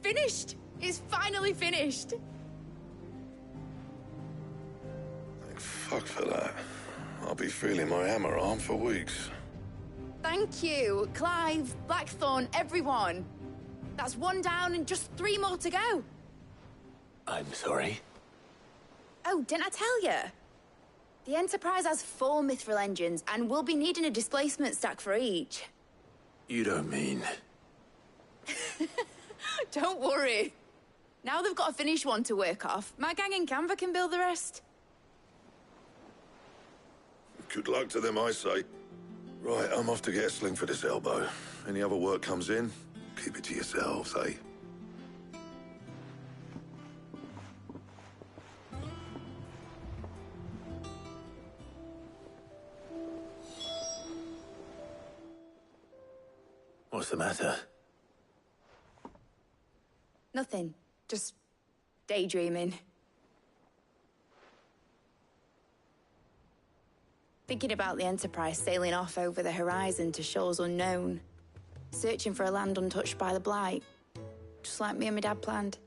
finished! It's finally finished! Thank fuck for that. I'll be feeling my hammer arm for weeks. Thank you, Clive, Blackthorn, everyone. That's one down and just 3 more to go. I'm sorry. Oh, didn't I tell you? The Enterprise has 4 mithril engines, and we'll be needing a displacement stack for each. You don't mean... Don't worry. Now they've got a finished one to work off, my gang in Canva can build the rest. Good luck to them, I say. Right, I'm off to get a sling for this elbow. Any other work comes in, keep it to yourselves, eh? What's the matter? Nothing. Just daydreaming. Thinking about the Enterprise sailing off over the horizon to shores unknown. Searching for a land untouched by the Blight. Just like me and my dad planned.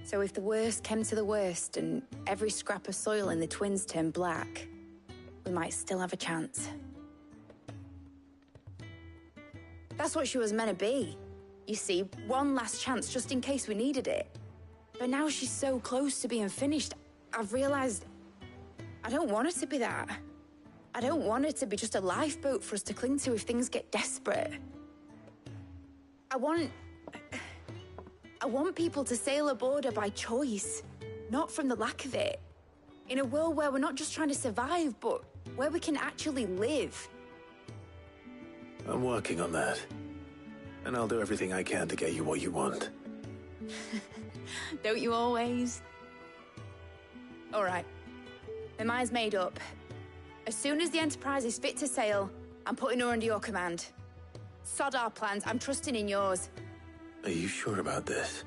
So if the worst came to the worst and every scrap of soil in the Twins turned black, we might still have a chance. That's what she was meant to be. You see, one last chance just in case we needed it. But now she's so close to being finished, I've realized I don't want her to be that. I don't want her to be just a lifeboat for us to cling to if things get desperate. I want people to sail aboard her by choice, not from the lack of it. In a world where we're not just trying to survive, but where we can actually live. I'm working on that. And I'll do everything I can to get you what you want. Don't you always? All right. My mind's made up. As soon as the Enterprise is fit to sail, I'm putting her under your command. Sod our plans, I'm trusting in yours. Are you sure about this?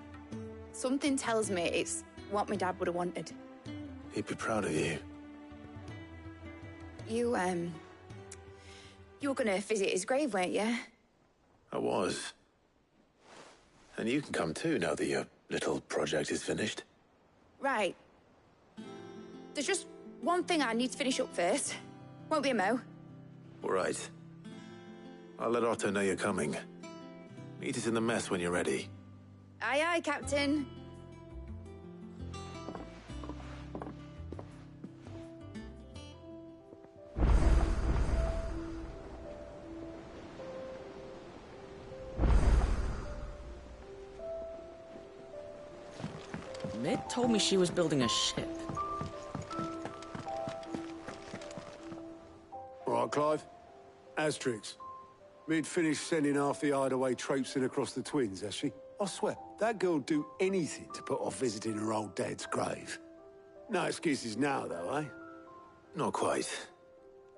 Something tells me it's what my dad would have wanted. He'd be proud of you. You were gonna visit his grave, weren't you? I was. And you can come too now that your little project is finished. Right. There's just one thing I need to finish up first. Won't be a mo. All right. I'll let Otto know you're coming. Meet us in the mess when you're ready. Aye, aye, Captain. Mid told me she was building a ship. All right, Clive. Asterix. Mid finished sending half the hideaway traipsing across the Twins, has she? I swear, that girl'd do anything to put off visiting her old dad's grave. No excuses now, though, eh? Not quite.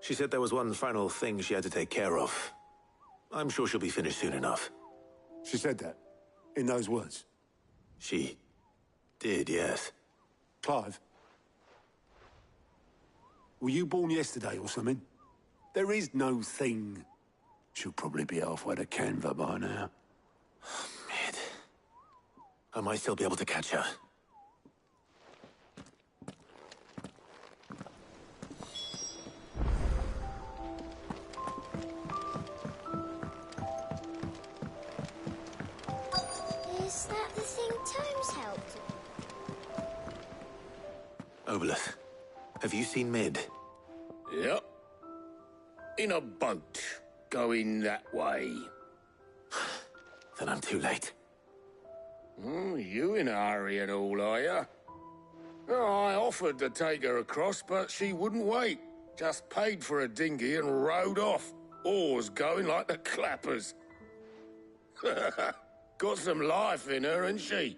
She said there was one final thing she had to take care of. I'm sure she'll be finished soon enough. She said that? In those words? She did, yes. Clive? Were you born yesterday or something? There is no thing. She'll probably be halfway to Canva by now. Mid. I might still be able to catch her. Is that the thing Tomes helped? Obelith, have you seen Mid? Yep. In a boat, going that way. Then I'm too late. You in a hurry and all, are you? Oh, I offered to take her across, but she wouldn't wait. Just paid for a dinghy and rowed off. Oars going like the clappers. Got some life in her, ain't she?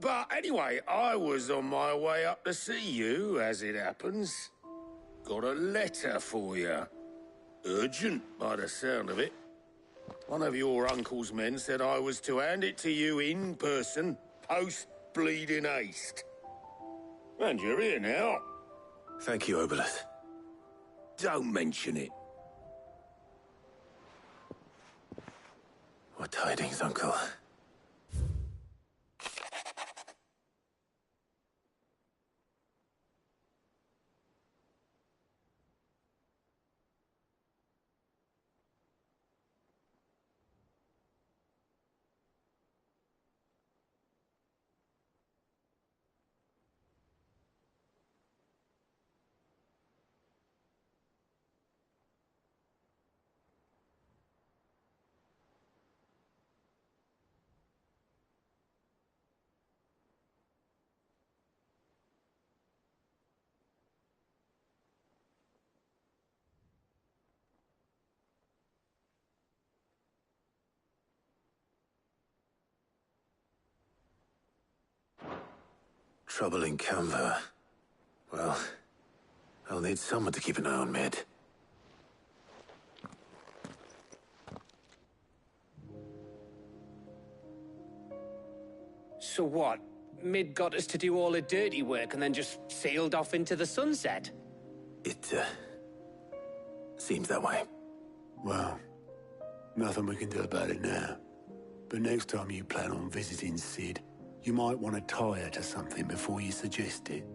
But anyway, I was on my way up to see you, as it happens. Got a letter for you. Urgent, by the sound of it. One of your uncle's men said I was to hand it to you in person, post-bleeding haste. And you're here now. Thank you, Obelith. Don't mention it. What tidings, Uncle? trouble in Canva, well, I'll need someone to keep an eye on Mid. So what? Mid got us to do all the dirty work and then just sailed off into the sunset? It, seems that way. Well, nothing we can do about it now. But next time you plan on visiting Sid, you might want to tie her to something before you suggest it.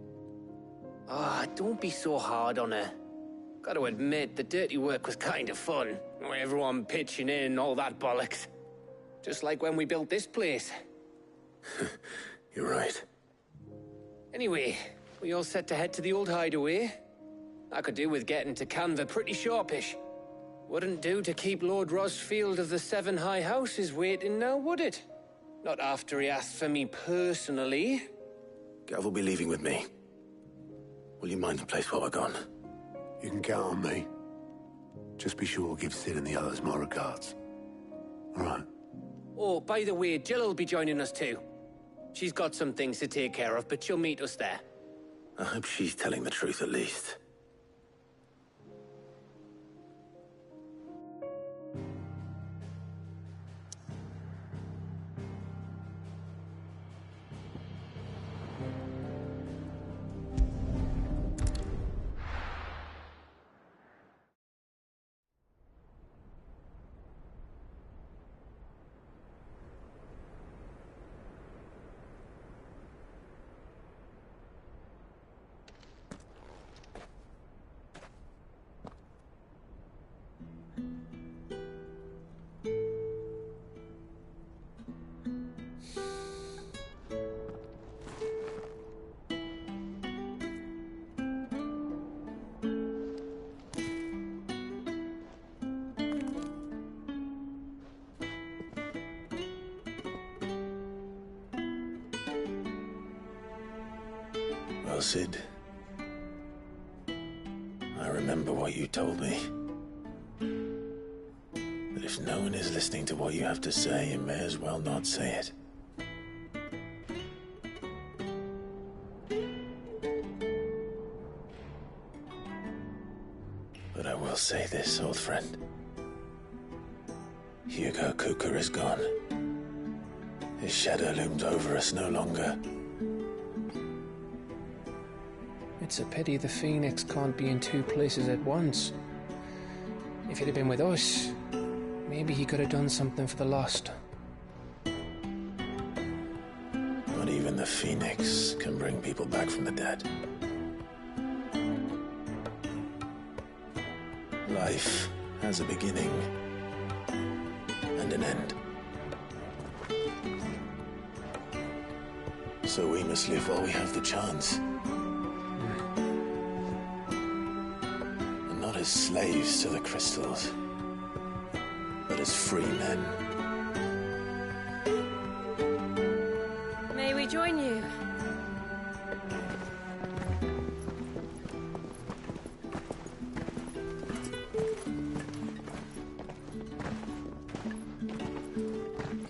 Ah, don't be so hard on her. Gotta admit, the dirty work was kind of fun. Everyone pitching in and all that bollocks. Just like when we built this place. You're right. Anyway, we all set to head to the old hideaway. I could do with getting to Canva pretty sharpish. Wouldn't do to keep Lord Rosfield of the Seven High Houses waiting now, would it? Not after he asked for me personally. Gav will be leaving with me. Will you mind the place while we're gone? You can count on me. Just be sure to give Sid and the others my regards. All right. Oh, by the way, Jill will be joining us too. She's got some things to take care of, but she'll meet us there. I hope she's telling the truth at least. Well, Sid, I remember what you told me. That if no one is listening to what you have to say, you may as well not say it. But I will say this, old friend. Hugo Kuka is gone. His shadow looms over us no longer. It's a pity the Phoenix can't be in two places at once. If he'd have been with us, maybe he could have done something for the lost. Not even the Phoenix can bring people back from the dead. Life has a beginning and an end. So we must live while we have the chance. And not as slaves to the crystals, but as free men. May we join you?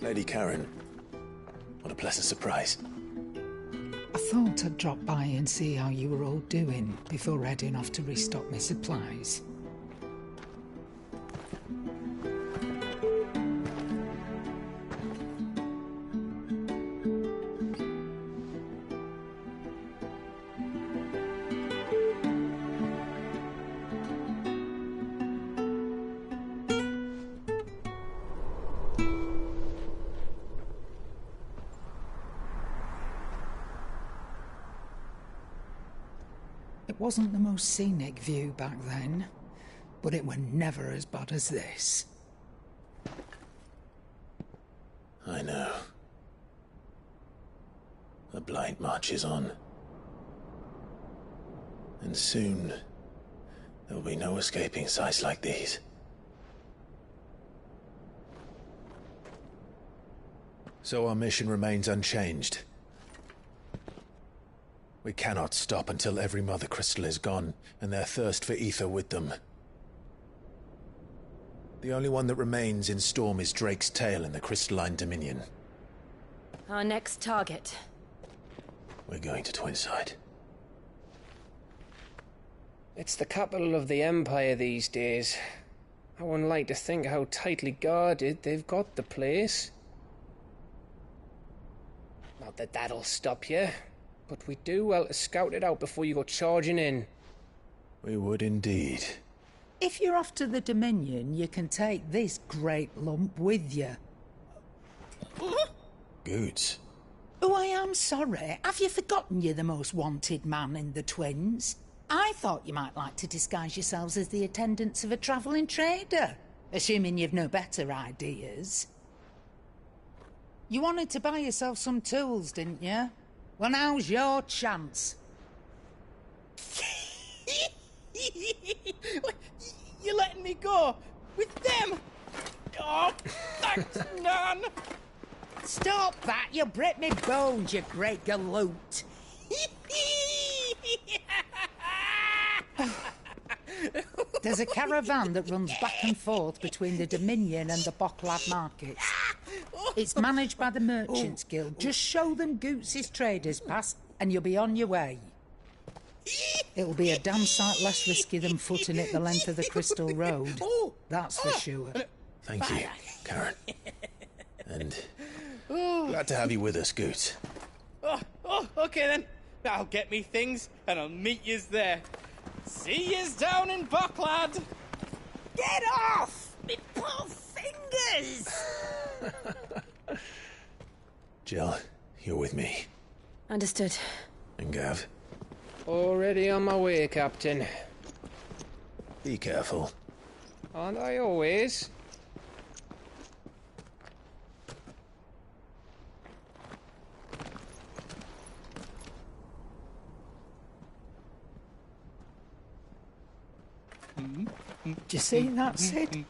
Lady Karen, what a pleasant surprise. I thought I'd drop by and see how you were all doing before heading off to restock my supplies. It wasn't the most scenic view back then, but it were never as bad as this. I know. The blight marches on. And soon, there will be no escaping sights like these. So our mission remains unchanged. We cannot stop until every Mother Crystal is gone, and their thirst for ether with them. The only one that remains in Storm is Drake's tail in the Crystalline Dominion. Our next target. We're going to Twinside. It's the capital of the Empire these days. I wouldn't like to think how tightly guarded they've got the place. Not that that'll stop you, but we do well to scout it out before you go charging in. We would indeed. If you're off to the Dominion, you can take this great lump with you. Goods. Oh, I am sorry. Have you forgotten you're the most wanted man in the Twins? I thought you might like to disguise yourselves as the attendants of a travelling trader, assuming you've no better ideas. You wanted to buy yourself some tools, didn't you? Well, now's your chance. You're letting me go with them? Oh, thanks, Nan. Stop that! You'll break me bones, you great galoot. There's a caravan that runs back and forth between the Dominion and the Bocklad markets. It's managed by the Merchants Guild. Just show them Goots' traders pass and you'll be on your way. It'll be a damn sight less risky than footing it the length of the Crystal Road. That's for sure. Thank you, Karen. And glad to have you with us, Goots. Okay then. I'll get me things and I'll meet yous there. See yous down in Bocklad. Get off! Me poor fingers! Jill, you're with me. Understood. And Gav? Already on my way, Captain. Be careful. Aren't I always? Do you see that, Sid?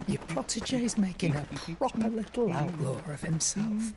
Your protege's making a proper little outlaw of himself.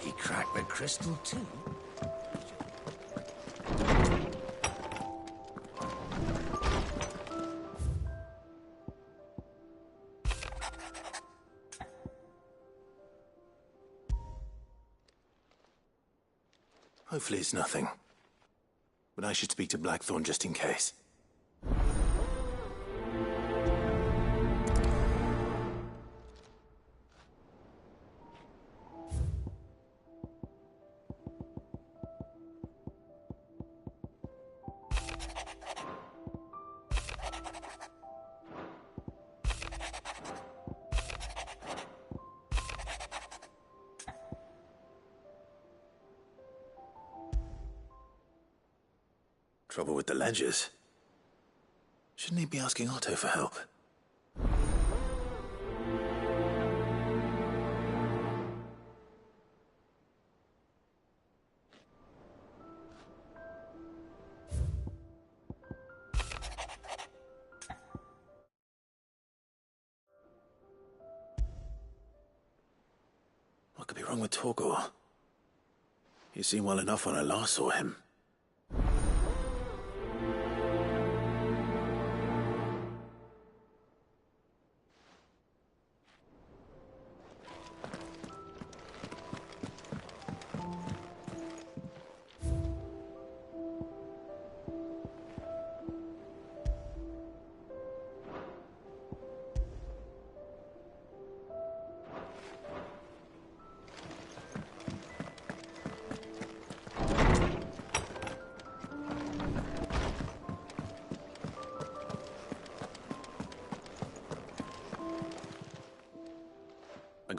He cracked the crystal too. Hopefully it's nothing. But I should speak to Blackthorn just in case. Trouble with the ledgers. Shouldn't he be asking Otto for help? What could be wrong with Torgor? He seemed well enough when I last saw him.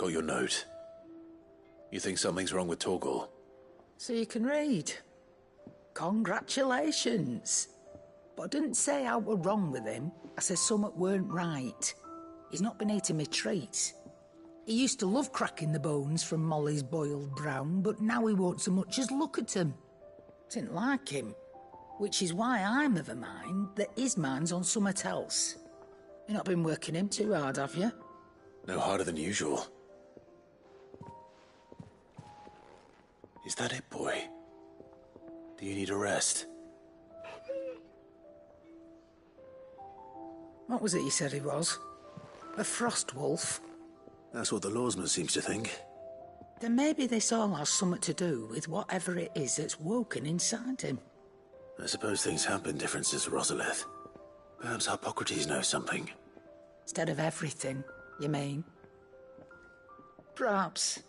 got your note. You think something's wrong with Torgal? So you can read. Congratulations. But I didn't say I were wrong with him. I said something weren't right. He's not been eating me treats. He used to love cracking the bones from Molly's boiled brown, but now he won't so much as look at 'em. Didn't like him. Which is why I'm of a mind that his mind's on something else. You've not been working him too hard, have you? No harder than usual. Is that it, boy? Do you need a rest? What was it you said he was? A frost wolf? That's what the lawsman seems to think. Then maybe this all has something to do with whatever it is that's woken inside him. I suppose things have been different since Rosalith. Perhaps Hippocrates knows something. Instead of everything, you mean? Perhaps.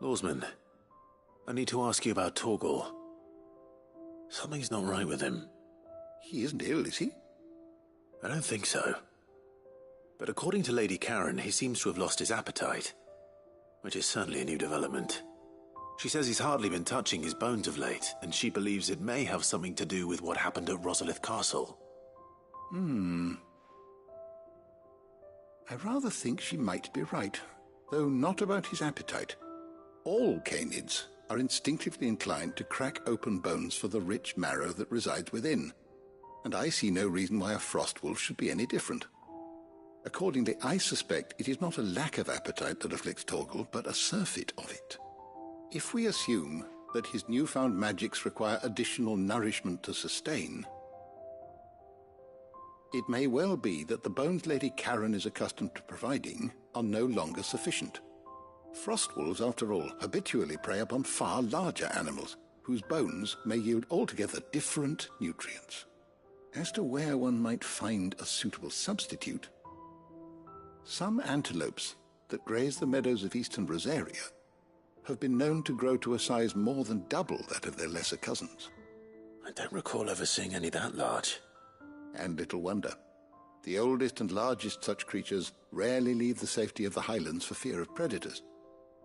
Lawsman, I need to ask you about Torgal. Something's not right with him. He isn't ill, is he? I don't think so. But according to Lady Karen, he seems to have lost his appetite, which is certainly a new development. She says he's hardly been touching his bones of late, and she believes it may have something to do with what happened at Rosalith Castle. I rather think she might be right, though not about his appetite. All canids are instinctively inclined to crack open bones for the rich marrow that resides within, and I see no reason why a frost wolf should be any different. Accordingly, I suspect it is not a lack of appetite that afflicts Torgal, but a surfeit of it. If we assume that his newfound magics require additional nourishment to sustain, it may well be that the bones Lady Karen is accustomed to providing are no longer sufficient. Frost wolves, after all, habitually prey upon far larger animals, whose bones may yield altogether different nutrients. As to where one might find a suitable substitute, some antelopes that graze the meadows of eastern Rosaria have been known to grow to a size more than double that of their lesser cousins. I don't recall ever seeing any that large. And little wonder. The oldest and largest such creatures rarely leave the safety of the highlands for fear of predators.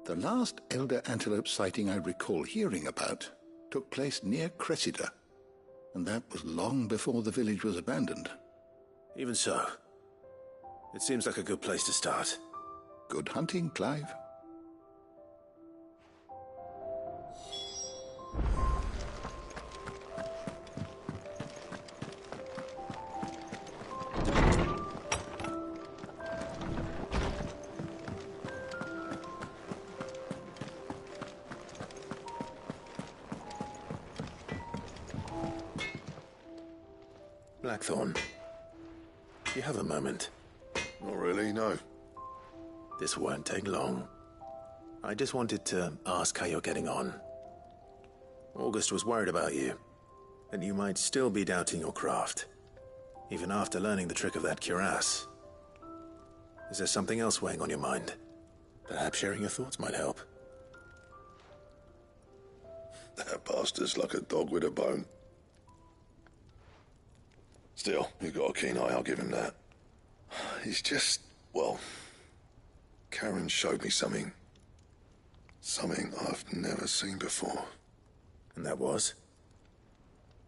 The last elder antelope sighting I recall hearing about took place near Cressida, and that was long before the village was abandoned. Even so, it seems like a good place to start. Good hunting, Clive. Blackthorn, you have a moment? Not really, no. This won't take long. I just wanted to ask how you're getting on. August was worried about you, that you might still be doubting your craft, even after learning the trick of that cuirass. Is there something else weighing on your mind? Perhaps sharing your thoughts might help. That bastard's like a dog with a bone. Still, you've got a keen eye, I'll give him that. He's just, well, Karen showed me something. Something I've never seen before. And that was?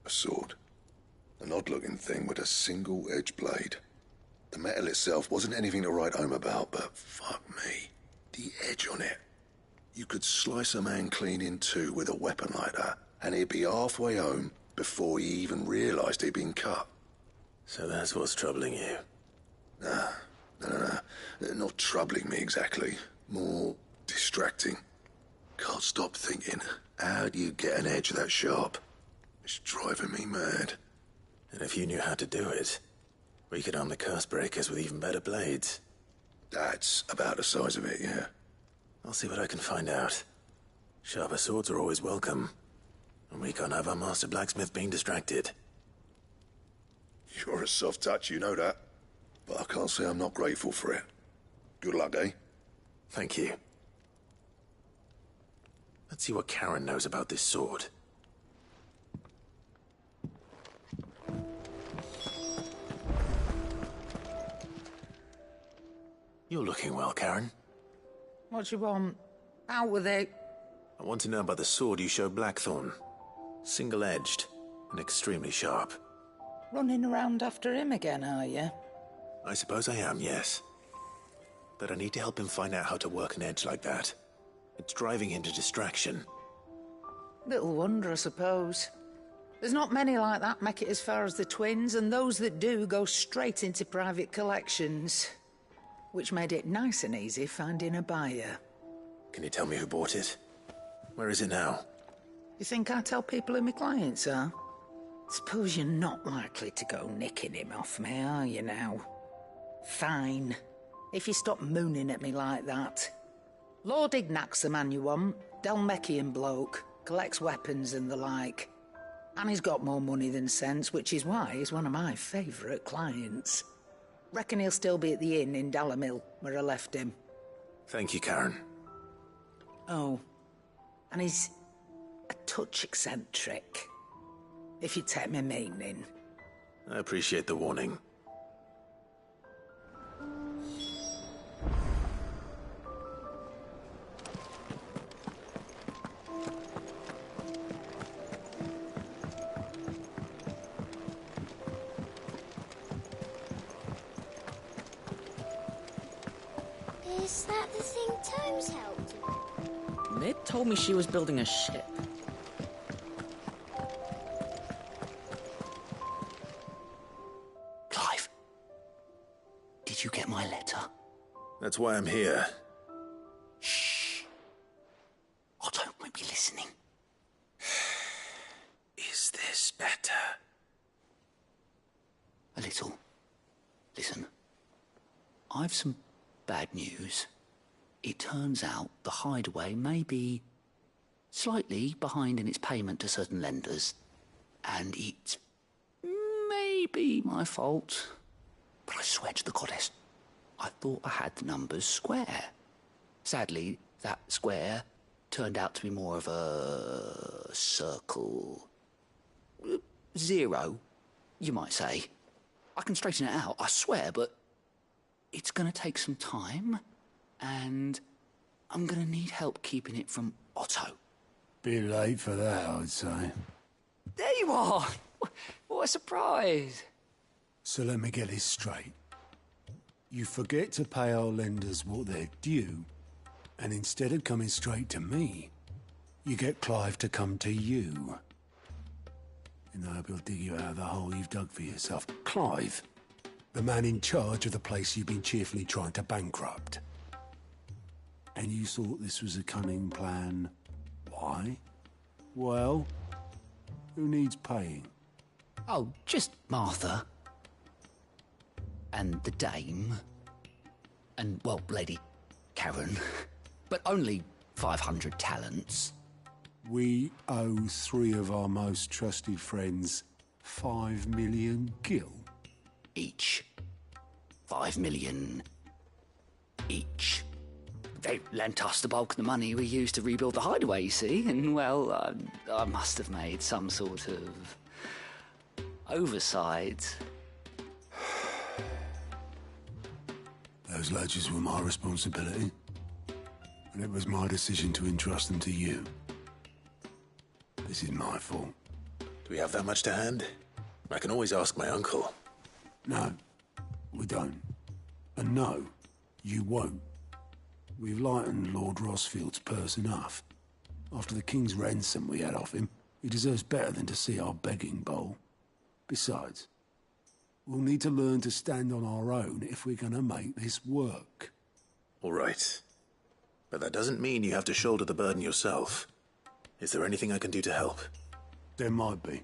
A sword. An odd-looking thing with a single-edged blade. The metal itself wasn't anything to write home about, but fuck me, the edge on it. You could slice a man clean in two with a weapon like that, and he'd be halfway home before he even realised he'd been cut. So that's what's troubling you? No. Not troubling me exactly. More distracting. Can't stop thinking, how do you get an edge that sharp? It's driving me mad. And if you knew how to do it, we could arm the curse breakers with even better blades. That's about the size of it, yeah. I'll see what I can find out. Sharper swords are always welcome. And we can't have our master blacksmith being distracted. You're a soft touch, you know that. but I can't say I'm not grateful for it. Good luck, eh? Thank you. Let's see what Karen knows about this sword. You're looking well, Karen. What do you want? Out with it. I want to know about the sword you showed Blackthorn. Single-edged and extremely sharp. Running around after him again, are you? I suppose I am, yes. But I need to help him find out how to work an edge like that. It's driving him to distraction. Little wonder, I suppose. There's not many like that make it as far as the twins, and those that do go straight into private collections. Which made it nice and easy finding a buyer. Can you tell me who bought it? Where is it now? You think I tell people who my clients are? Suppose you're not likely to go nicking him off me, are you now? Fine. If you stop mooning at me like that. Lord Ignac's the man you want. Dalmekian bloke. Collects weapons and the like. And he's got more money than sense, which is why he's one of my favourite clients. Reckon he'll still be at the inn in Dalamil, where I left him. Thank you, Karen. Oh, and he's a touch eccentric, if you take my meaning. I appreciate the warning. Is that the thing Tomes helped with? Mid told me she was building a ship. Clive, did you get my letter? That's why I'm here. Shh. Otto might be listening. Is this better? A little. Listen, I've some bad news. It turns out the Hideaway may be slightly behind in its payment to certain lenders, and it may be my fault. But I swear to the goddess, I thought I had the numbers square. Sadly, that square turned out to be more of a circle. Zero, you might say. I can straighten it out, I swear, but it's going to take some time, and I'm going to need help keeping it from Otto. Bit late for that, I'd say. There you are! What a surprise! So let me get this straight. You forget to pay our lenders what they're due, and instead of coming straight to me, you get Clive to come to you. And I hope he'll dig you out of the hole you've dug for yourself. Clive, the man in charge of the place you've been cheerfully trying to bankrupt. And you thought this was a cunning plan. Why? Well, who needs paying? Oh, just Martha. And the dame. And, well, Lady Karen. But only 500 talents. We owe 3 of our most trusted friends 5 million gil. Each. 5 million each. They lent us the bulk of the money we used to rebuild the Hideaway, you see, and, well, I must have made some sort of oversight. Those ledgers were my responsibility, and it was my decision to entrust them to you. This is my fault. Do we have that much to hand? I can always ask my uncle. No, we don't. And no, you won't. We've lightened Lord Rosfield's purse enough. After the king's ransom we had off him, he deserves better than to see our begging bowl. Besides, we'll need to learn to stand on our own if we're gonna make this work. All right. But that doesn't mean you have to shoulder the burden yourself. Is there anything I can do to help? There might be.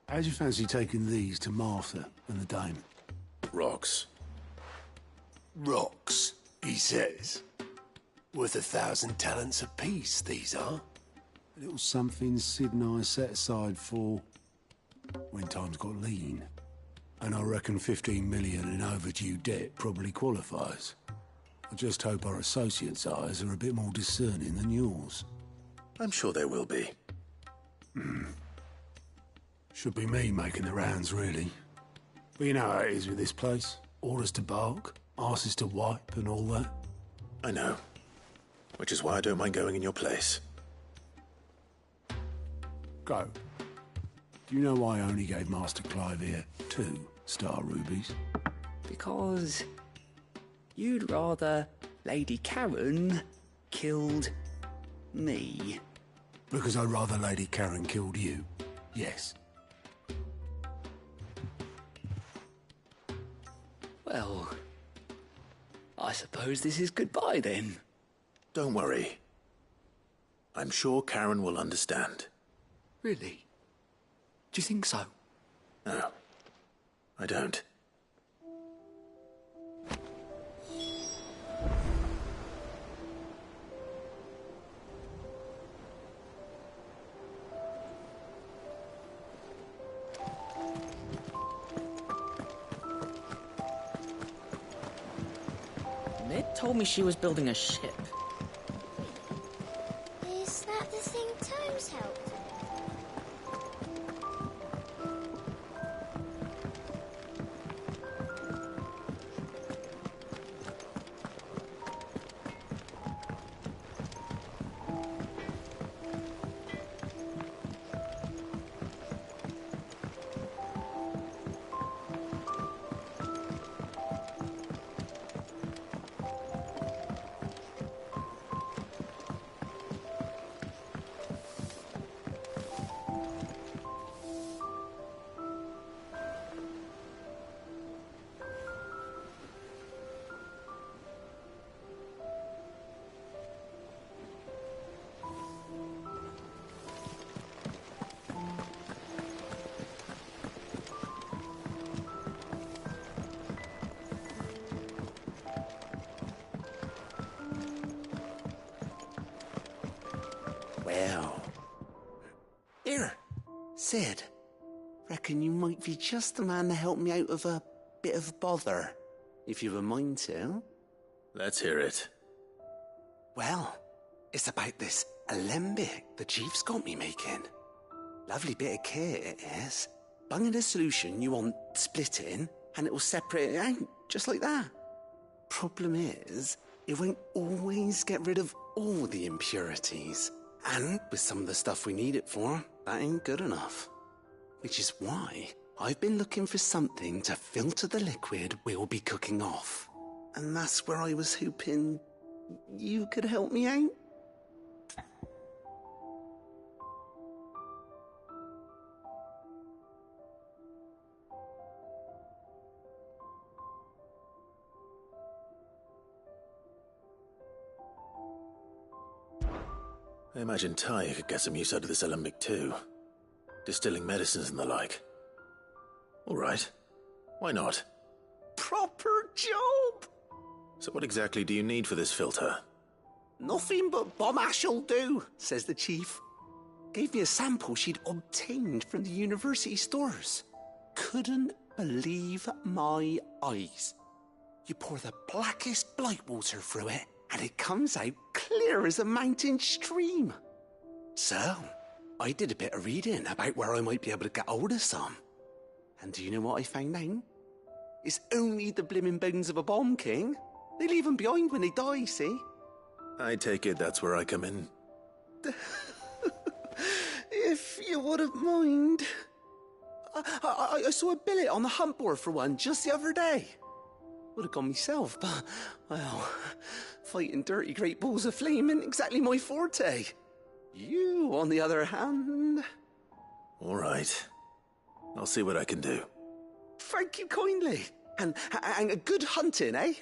How'd you fancy taking these to Martha and the dame? Rocks. Rocks, he says. Worth 1,000 talents apiece, these are. A little something Sid and I set aside for when times got lean. And I reckon 15 million in overdue debt probably qualifies. I just hope our associates' eyes are a bit more discerning than yours. I'm sure they will be. Should be me making the rounds, really. But you know how it is with this place. Orders to bark, arses to wipe, and all that. I know. Which is why I don't mind going in your place. Go. Do you know why I only gave Master Clive here 2 star rubies? Because you'd rather Lady Karen killed me. Because I'd rather Lady Karen killed you. Yes. Well, I suppose this is goodbye then. Don't worry. I'm sure Karen will understand. Really? Do you think so? No, I don't. Mid told me she was building a ship. Is that the thing Tomes helped with? Well. Here, Sid. Reckon you might be just the man to help me out of a bit of bother, if you've a mind to. Let's hear it. Well, it's about this alembic the chief's got me making. Lovely bit of kit it is. Bung in a solution you want splitting, and it will separate it out, just like that. Problem is, it won't always get rid of all the impurities. And with some of the stuff we need it for, that ain't good enough. Which is why I've been looking for something to filter the liquid we'll be cooking off. And that's where I was hoping you could help me out. I imagine Ty could get some use out of this alembic too. Distilling medicines and the like. All right. Why not? Proper job! So what exactly do you need for this filter? Nothing but bomb ash'll do, says the chief. Gave me a sample she'd obtained from the university stores. Couldn't believe my eyes. You pour the blackest blight water through it, and it comes out clear as a mountain stream. So, I did a bit of reading about where I might be able to get hold of some. And do you know what I found out? It's only the blimmin' bones of a bomb king. They leave them behind when they die, see? I take it that's where I come in. If you wouldn't mind. I saw a billet on the hunt board for one just the other day. Would have gone myself, but, well, fighting dirty great balls of flame isn't exactly my forte. You, on the other hand... All right. I'll see what I can do. Thank you kindly. And a good hunting, eh?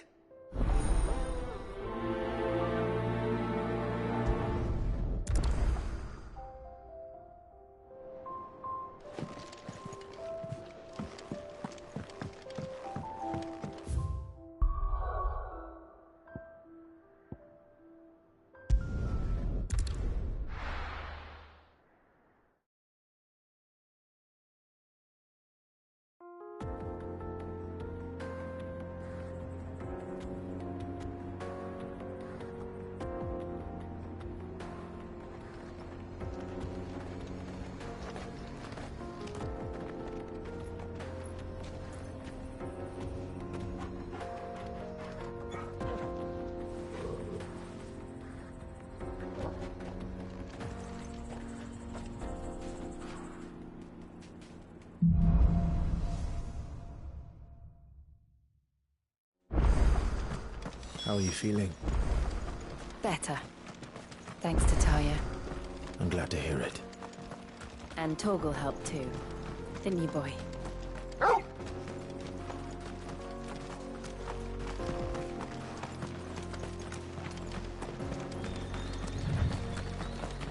How are you feeling? Better. Thanks to Talia. I'm glad to hear it. And Torgal helped too. Didn't you, boy?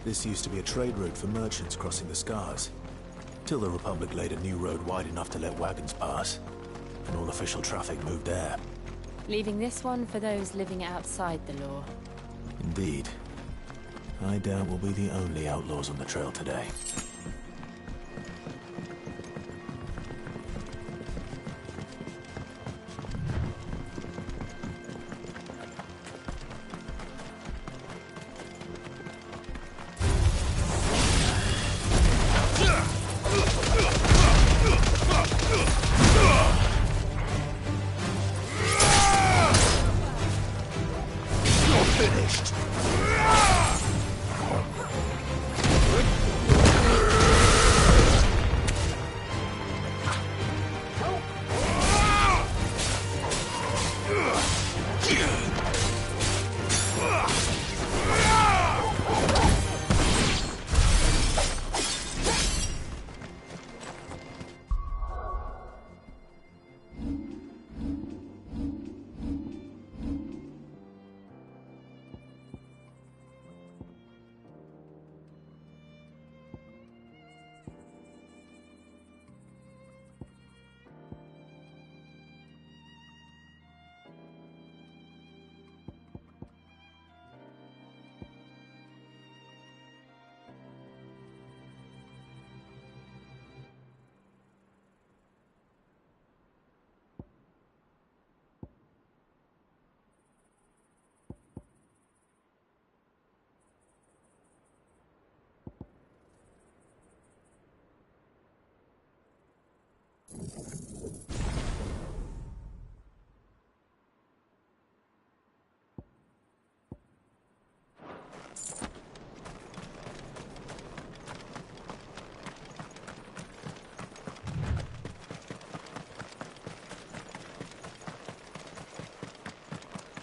This used to be a trade route for merchants crossing the Scars. Till the Republic laid a new road wide enough to let wagons pass. And all official traffic moved there. Leaving this one for those living outside the law. Indeed. I doubt we'll be the only outlaws on the trail today.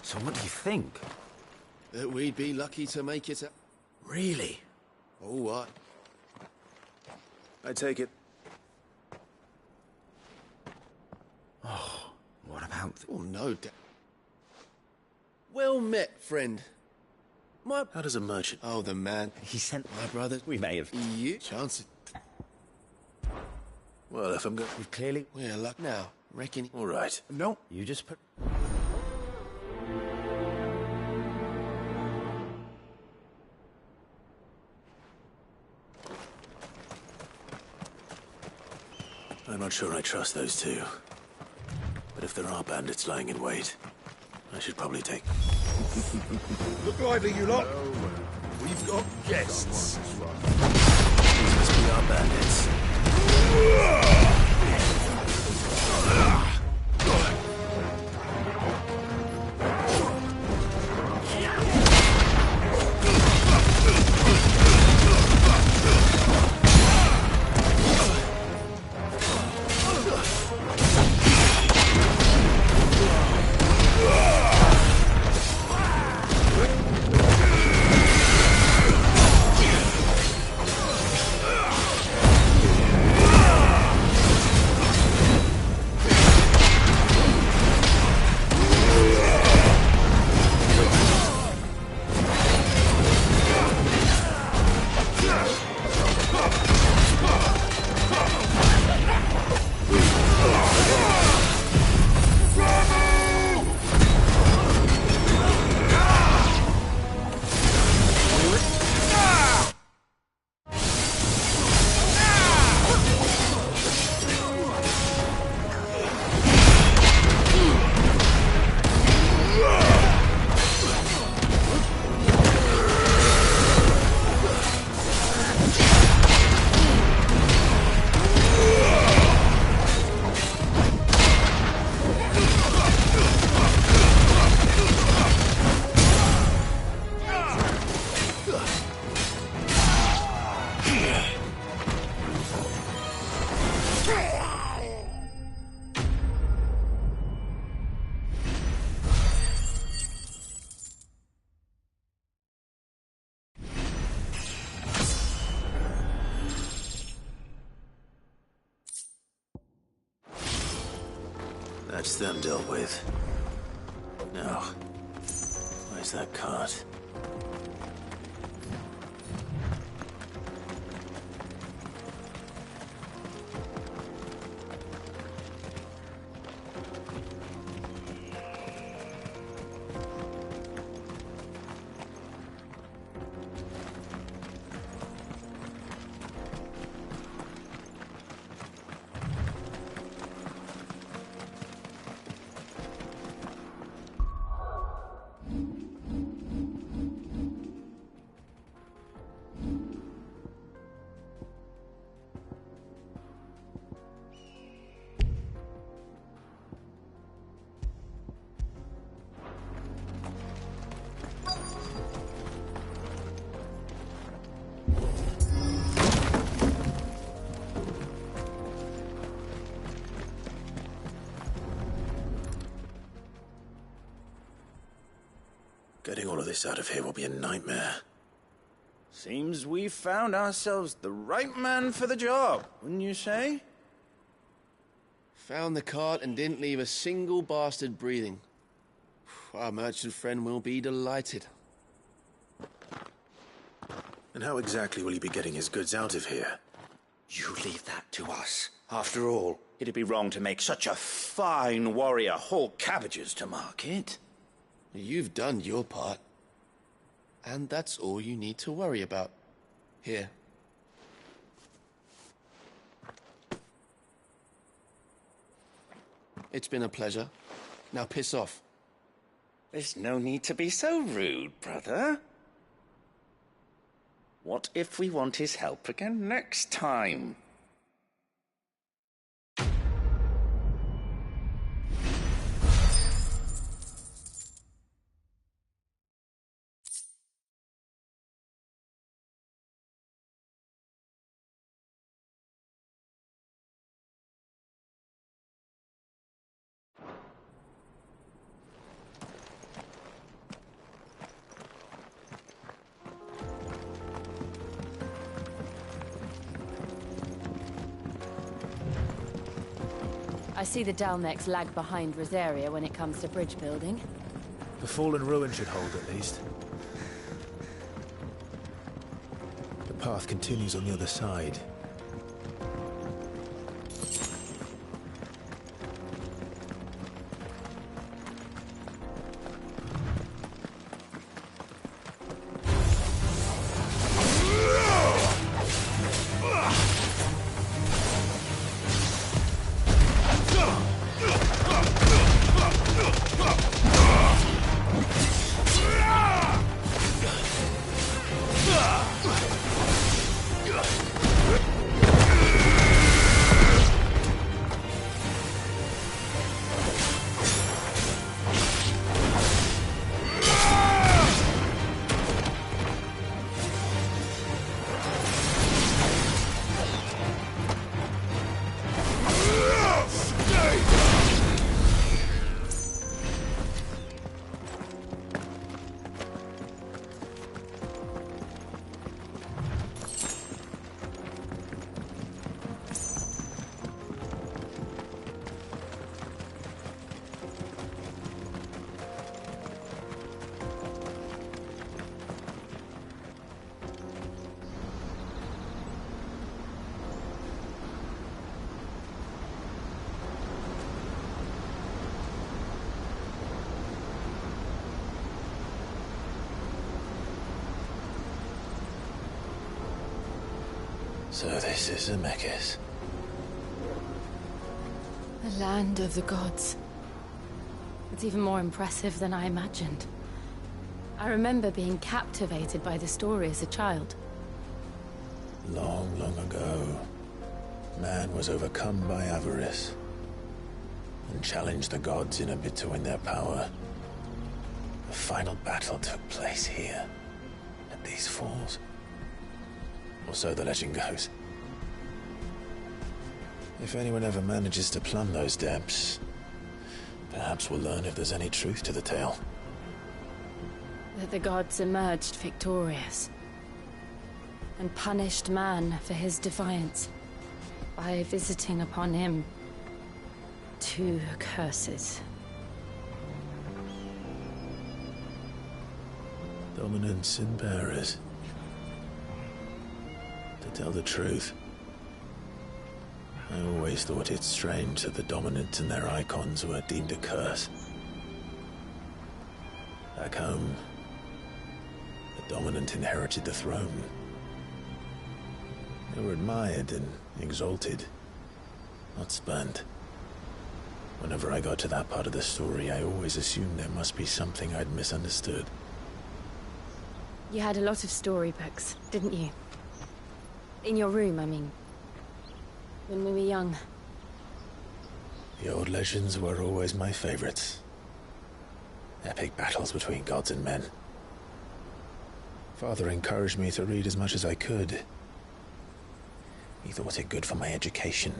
So what do you think? That we'd be lucky to make it. Really? Oh, what? I take it. Oh, what about... Oh, no. Well met, friend. How does a merchant... Oh, the man. He sent... My brother. We may have... You? Chance it. Well, if I'm good... We've clearly... We're luck now. Reckon... All right. No, you just put... I'm not sure I trust those two. But if there are bandits lying in wait, I should probably take... Look lively, you lot! We've got guests. These must be our bandits. That's them dealt with. Now, where's that cart? Getting all of this out of here will be a nightmare. Seems we've found ourselves the right man for the job, wouldn't you say? Found the cart and didn't leave a single bastard breathing. Our merchant friend will be delighted. And how exactly will he be getting his goods out of here? You leave that to us. After all, it'd be wrong to make such a fine warrior haul cabbages to market. You've done your part. And that's all you need to worry about. Here. It's been a pleasure. Now piss off. There's no need to be so rude, brother. What if we want his help again next time? I see the Dalnecs lag behind Rosaria when it comes to bridge building. The fallen ruin should hold, at least. The path continues on the other side. So this is Zemeckis. The land of the gods. It's even more impressive than I imagined. I remember being captivated by the story as a child. Long, long ago, man was overcome by avarice and challenged the gods in a bid to win their power. The final battle took place here, at these falls. Or so the legend goes. If anyone ever manages to plumb those depths, perhaps we'll learn if there's any truth to the tale. That the gods emerged victorious and punished man for his defiance by visiting upon him 2 curses. Dominants and bearers. To tell the truth, I always thought it strange that the dominant and their icons were deemed a curse. Back home, the dominant inherited the throne. They were admired and exalted, not spurned. Whenever I got to that part of the story, I always assumed there must be something I'd misunderstood. You had a lot of storybooks, didn't you? In your room, I mean. When we were young. The old legends were always my favorites. Epic battles between gods and men. Father encouraged me to read as much as I could. He thought it good for my education.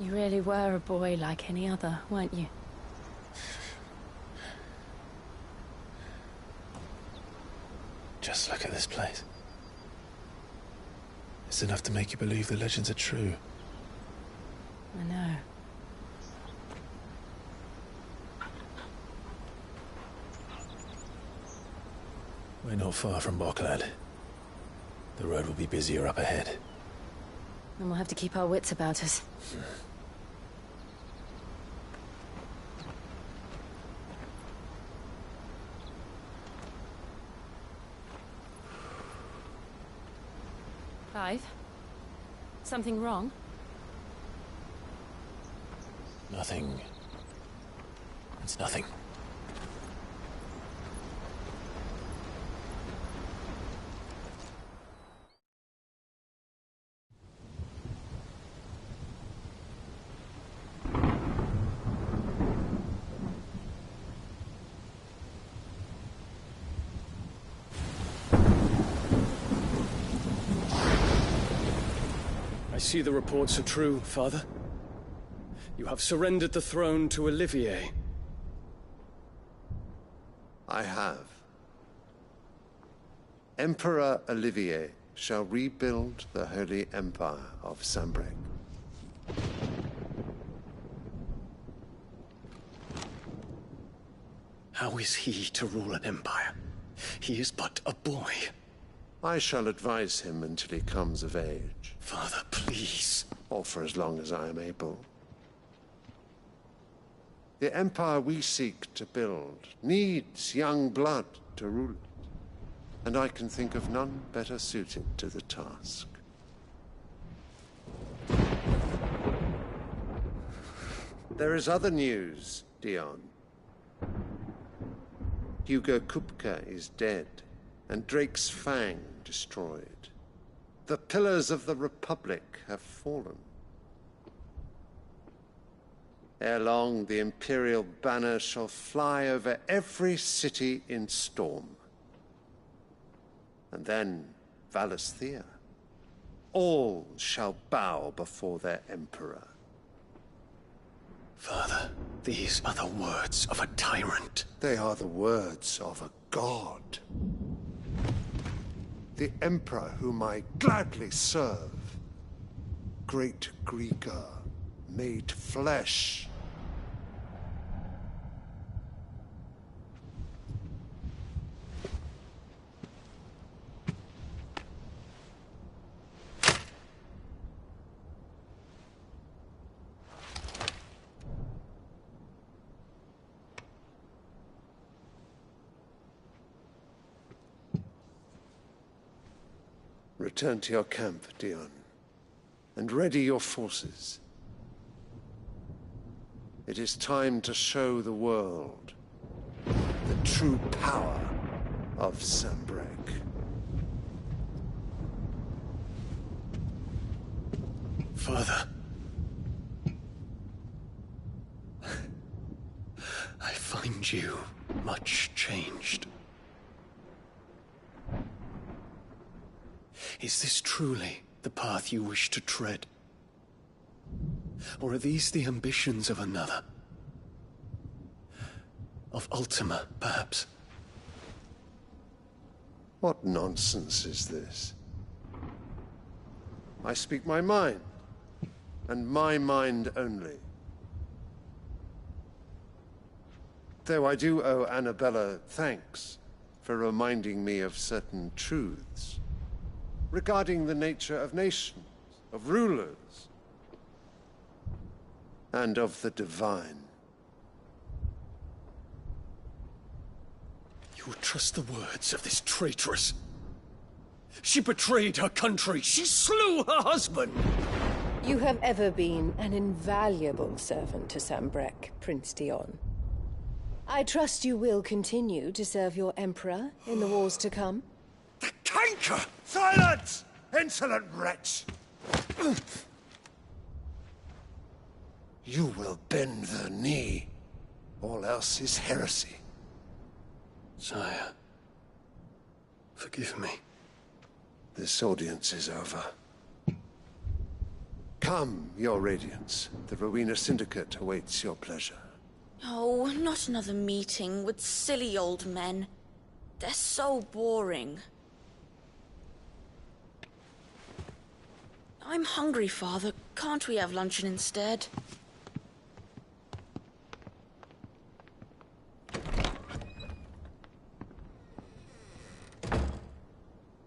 You really were a boy like any other, weren't you? Just look at this place. It's enough to make you believe the legends are true. I know. We're not far from Boklad. The road will be busier up ahead. And we'll have to keep our wits about us. Clive? Something wrong? Nothing. It's nothing. I see the reports are true, Father. You have surrendered the throne to Olivier. I have. Emperor Olivier shall rebuild the Holy Empire of Sanbreque. How is he to rule an empire? He is but a boy. I shall advise him until he comes of age. Father, please. Or for as long as I am able. The empire we seek to build needs young blood to rule it. And I can think of none better suited to the task. There is other news, Dion. Hugo Kupka is dead, and Drake's Fang destroyed. The pillars of the Republic have fallen. Ere long, the Imperial banner shall fly over every city in Storm. And then, Valisthea. All shall bow before their Emperor. Father, these are the words of a tyrant. They are the words of a god. The Emperor whom I gladly serve. Great Greeker, made flesh. Return to your camp, Dion, and ready your forces. It is time to show the world the true power of Sanbreque. Father. I find you much changed. Is this truly the path you wish to tread? Or are these the ambitions of another? Of Ultima, perhaps? What nonsense is this? I speak my mind, and my mind only. Though I do owe Annabella thanks for reminding me of certain truths regarding the nature of nations, of rulers, and of the divine. You would trust the words of this traitress? She betrayed her country. She slew her husband. You have ever been an invaluable servant to Sambrek, Prince Dion. I trust you will continue to serve your Emperor in the wars to come. The canker! Silence! Insolent wretch! You will bend the knee. All else is heresy. Sire, forgive me. This audience is over. Come, your Radiance. The Rowena Syndicate awaits your pleasure. Oh, not another meeting with silly old men. They're so boring. I'm hungry, Father. Can't we have luncheon instead?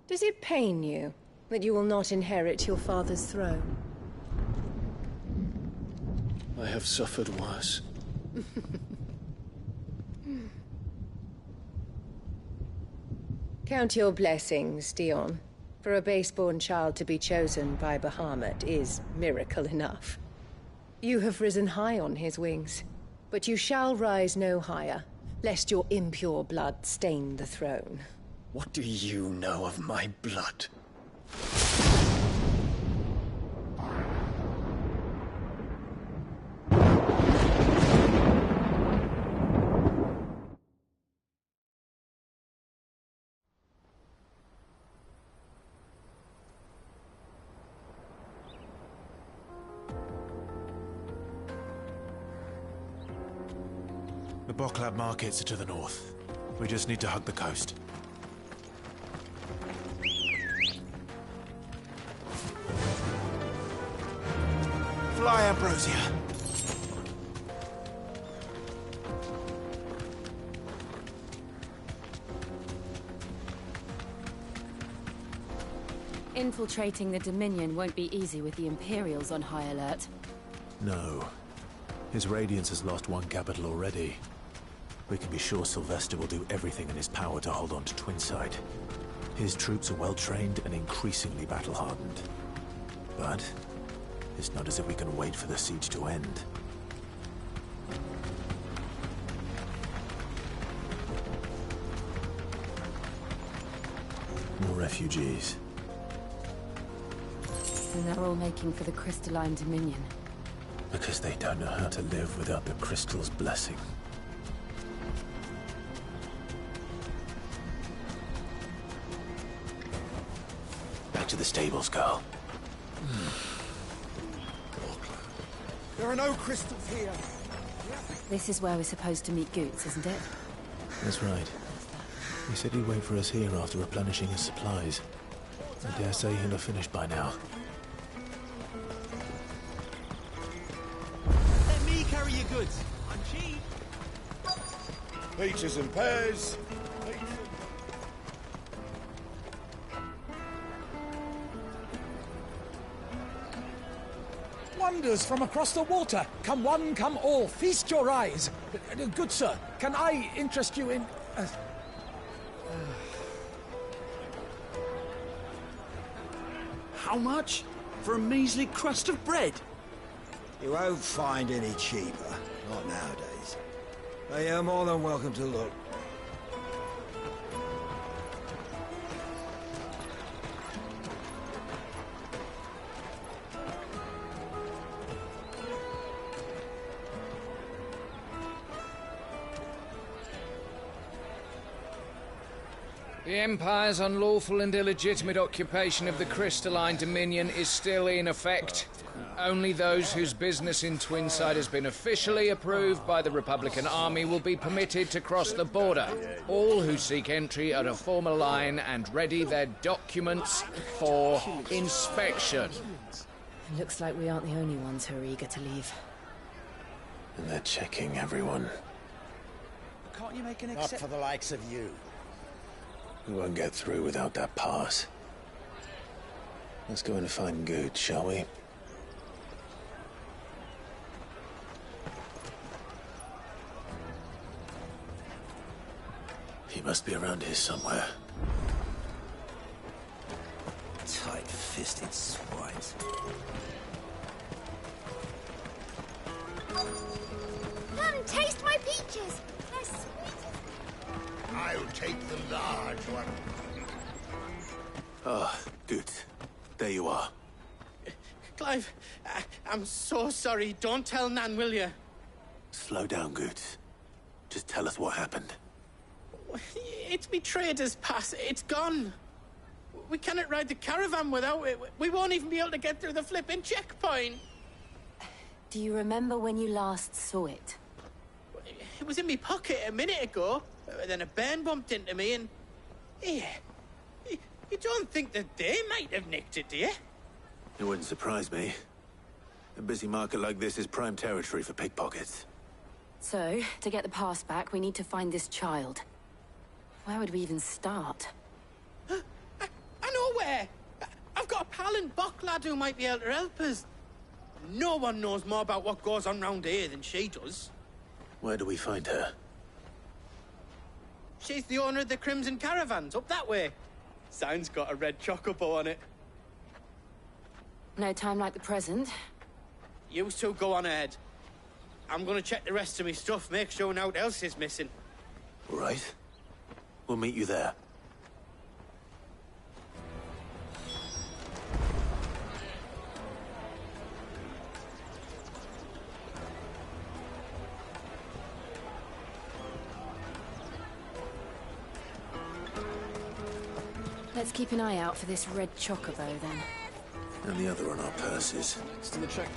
Does it pain you that you will not inherit your father's throne? I have suffered worse. Count your blessings, Dion. For a base-born child to be chosen by Bahamut is miracle enough. You have risen high on his wings, but you shall rise no higher, lest your impure blood stain the throne. What do you know of my blood? The Boklab markets are to the north. We just need to hug the coast. Fly, Ambrosia! Infiltrating the Dominion won't be easy with the Imperials on high alert. No. His Radiance has lost one capital already. We can be sure Sylvester will do everything in his power to hold on to Twinside. His troops are well-trained and increasingly battle-hardened. But it's not as if we can wait for the siege to end. More refugees. And they're all making for the Crystalline Dominion. Because they don't know how to live without the Crystal's blessing. Back to the stables, girl. There are no crystals here. This is where we're supposed to meet Goots, isn't it? That's right. He said he'd wait for us here after replenishing his supplies. I dare say he'll have finished by now. Let me carry your goods. I'm cheap. Peaches and pears. Wonders from across the water. Come one, come all. Feast your eyes. Good sir, can I interest you in... How much? For a measly crust of bread? You won't find any cheaper. Not nowadays. But you're more than welcome to look. The Empire's unlawful and illegitimate occupation of the Crystalline Dominion is still in effect. Only those whose business in Twinside has been officially approved by the Republican Army will be permitted to cross the border. All who seek entry are to form a line and ready their documents for inspection. It looks like we aren't the only ones who are eager to leave. And they're checking everyone. Can't you make an Not for the likes of you. We won't get through without that pass. Let's go in and find Good, shall we? He must be around here somewhere. Tight-fisted swines. Come, taste my peaches. They're sweet. I'll take the large one. Ah, Good. There you are. Clive, I'm so sorry. Don't tell Nan, will you? Slow down, Good. Just tell us what happened. It's me trader's pass. It's gone. We cannot ride the caravan without it. We won't even be able to get through the flipping checkpoint. Do you remember when you last saw it? It was in my pocket a minute ago. Then a bairn bumped into me and... Yeah. You don't think that they might have nicked it, do you? It wouldn't surprise me. A busy market like this is prime territory for pickpockets. So, to get the pass back, we need to find this child. Where would we even start? I know where! I've got a pal in Bock lad who might be able to help us. No one knows more about what goes on round here than she does. Where do we find her? She's the owner of the Crimson Caravans, up that way. Sign's got a red chocobo on it. No time like the present. You two go on ahead. I'm gonna check the rest of my stuff, make sure naught else is missing. All right. We'll meet you there. Let's keep an eye out for this red chocobo, then. And the other on our purses. It's to the check.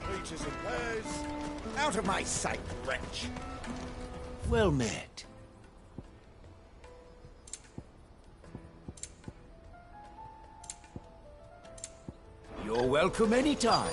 Peaches and pears. Out of my sight, wretch. Well met. You're welcome anytime.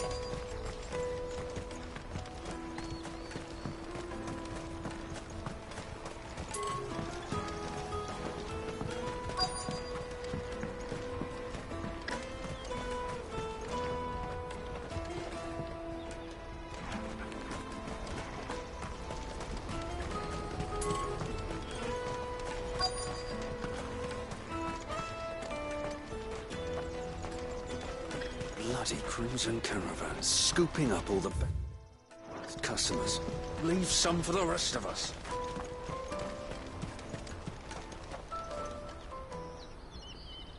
Bloody Crimson Caravans, scooping up all the customers. Leave some for the rest of us.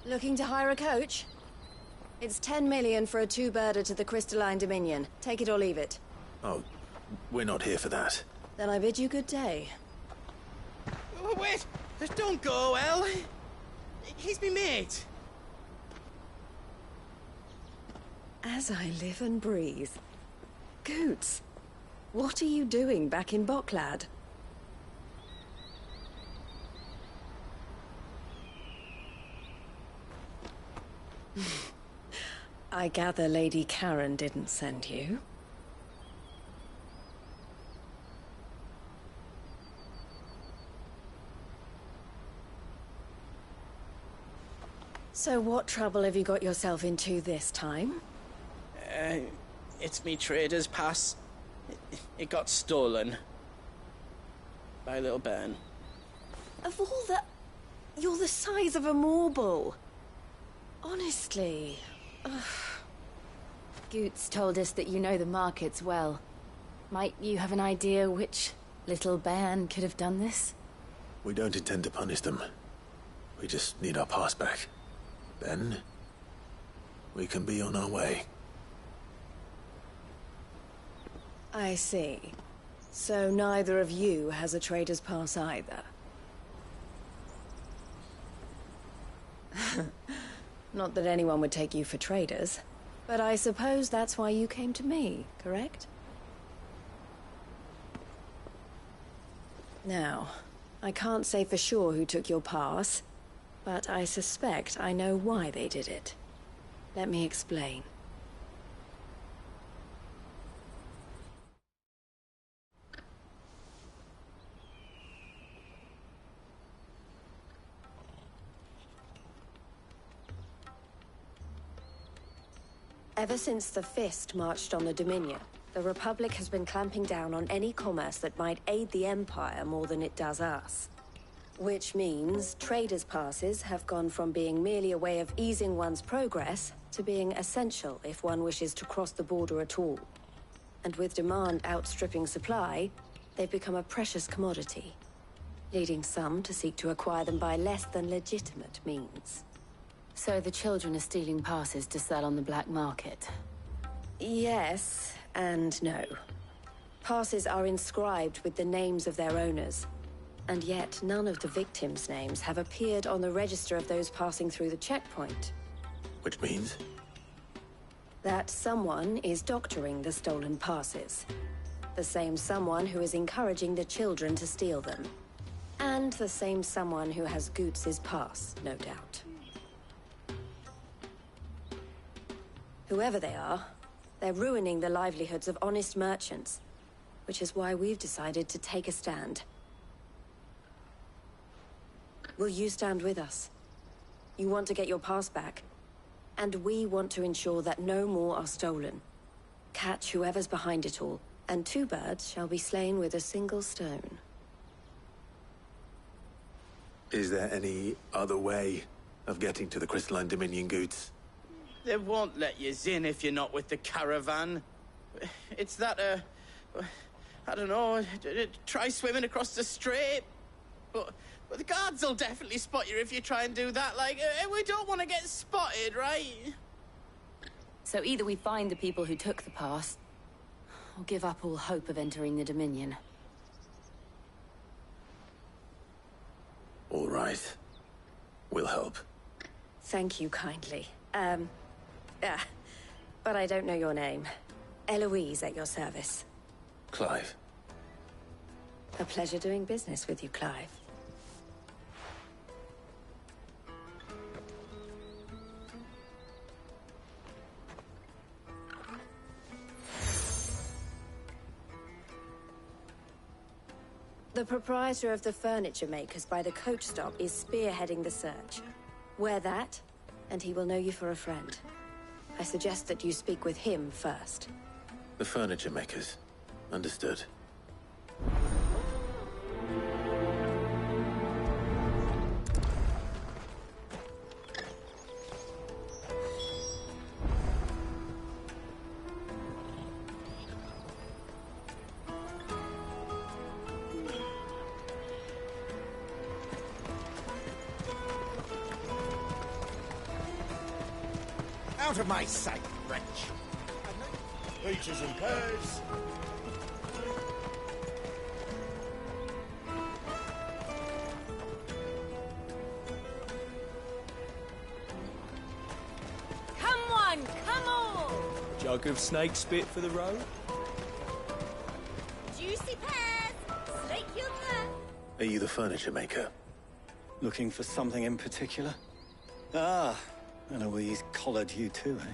Looking to hire a coach? It's 10 million for a two-birder to the Crystalline Dominion. Take it or leave it. Oh, we're not here for that. Then I bid you good day. Oh, wait! Don't go, El. He's me mate. As I live and breathe. Goots, what are you doing back in Bocklad? I gather Lady Karen didn't send you. So what trouble have you got yourself into this time? It's me trader's pass. It got stolen. By a little bairn. Of all the... You're the size of a marble. Honestly. Ugh. Goots told us that you know the markets well. Might you have an idea which little bairn could have done this? We don't intend to punish them. We just need our pass back. Then, we can be on our way. I see. So neither of you has a trader's pass either. Not that anyone would take you for traders, but I suppose that's why you came to me, correct? Now, I can't say for sure who took your pass, But I suspect I know why they did it. Let me explain. Ever since the Fist marched on the Dominion, the Republic has been clamping down on any commerce that might aid the Empire more than it does us. Which means traders' passes have gone from being merely a way of easing one's progress to being essential if one wishes to cross the border at all. And with demand outstripping supply, they've become a precious commodity, leading some to seek to acquire them by less than legitimate means. So the children are stealing passes to sell on the black market? Yes, and no. Passes are inscribed with the names of their owners, and yet none of the victims' names have appeared on the register of those passing through the checkpoint. Which means? That someone is doctoring the stolen passes. The same someone who is encouraging the children to steal them. And the same someone who has Goots's pass, no doubt. Whoever they are, they're ruining the livelihoods of honest merchants, which is why we've decided to take a stand. Will you stand with us? You want to get your pass back, and we want to ensure that no more are stolen. Catch whoever's behind it all, and 2 birds shall be slain with a single stone. Is there any other way of getting to the Crystalline Dominion Goods? They won't let you in if you're not with the caravan. It's that, I don't know, try swimming across the strait. But the guards will definitely spot you if you try and do that. Like, we don't want to get spotted, right? So either we find the people who took the pass, or give up all hope of entering the Dominion. All right. We'll help. Thank you kindly. But I don't know your name. Eloise at your service. Clive. A pleasure doing business with you, Clive. The proprietor of the furniture makers by the coach stop is spearheading the search. Wear that, and he will know you for a friend. I suggest that you speak with him first. The furniture makers. Understood. Out of my sight, wretch! Peaches and pears! Come on, come on! Jug of snake spit for the road? Juicy pears! Snake your thirst! Are you the furniture maker? Looking for something in particular? Ah, Eloise collared you too, eh?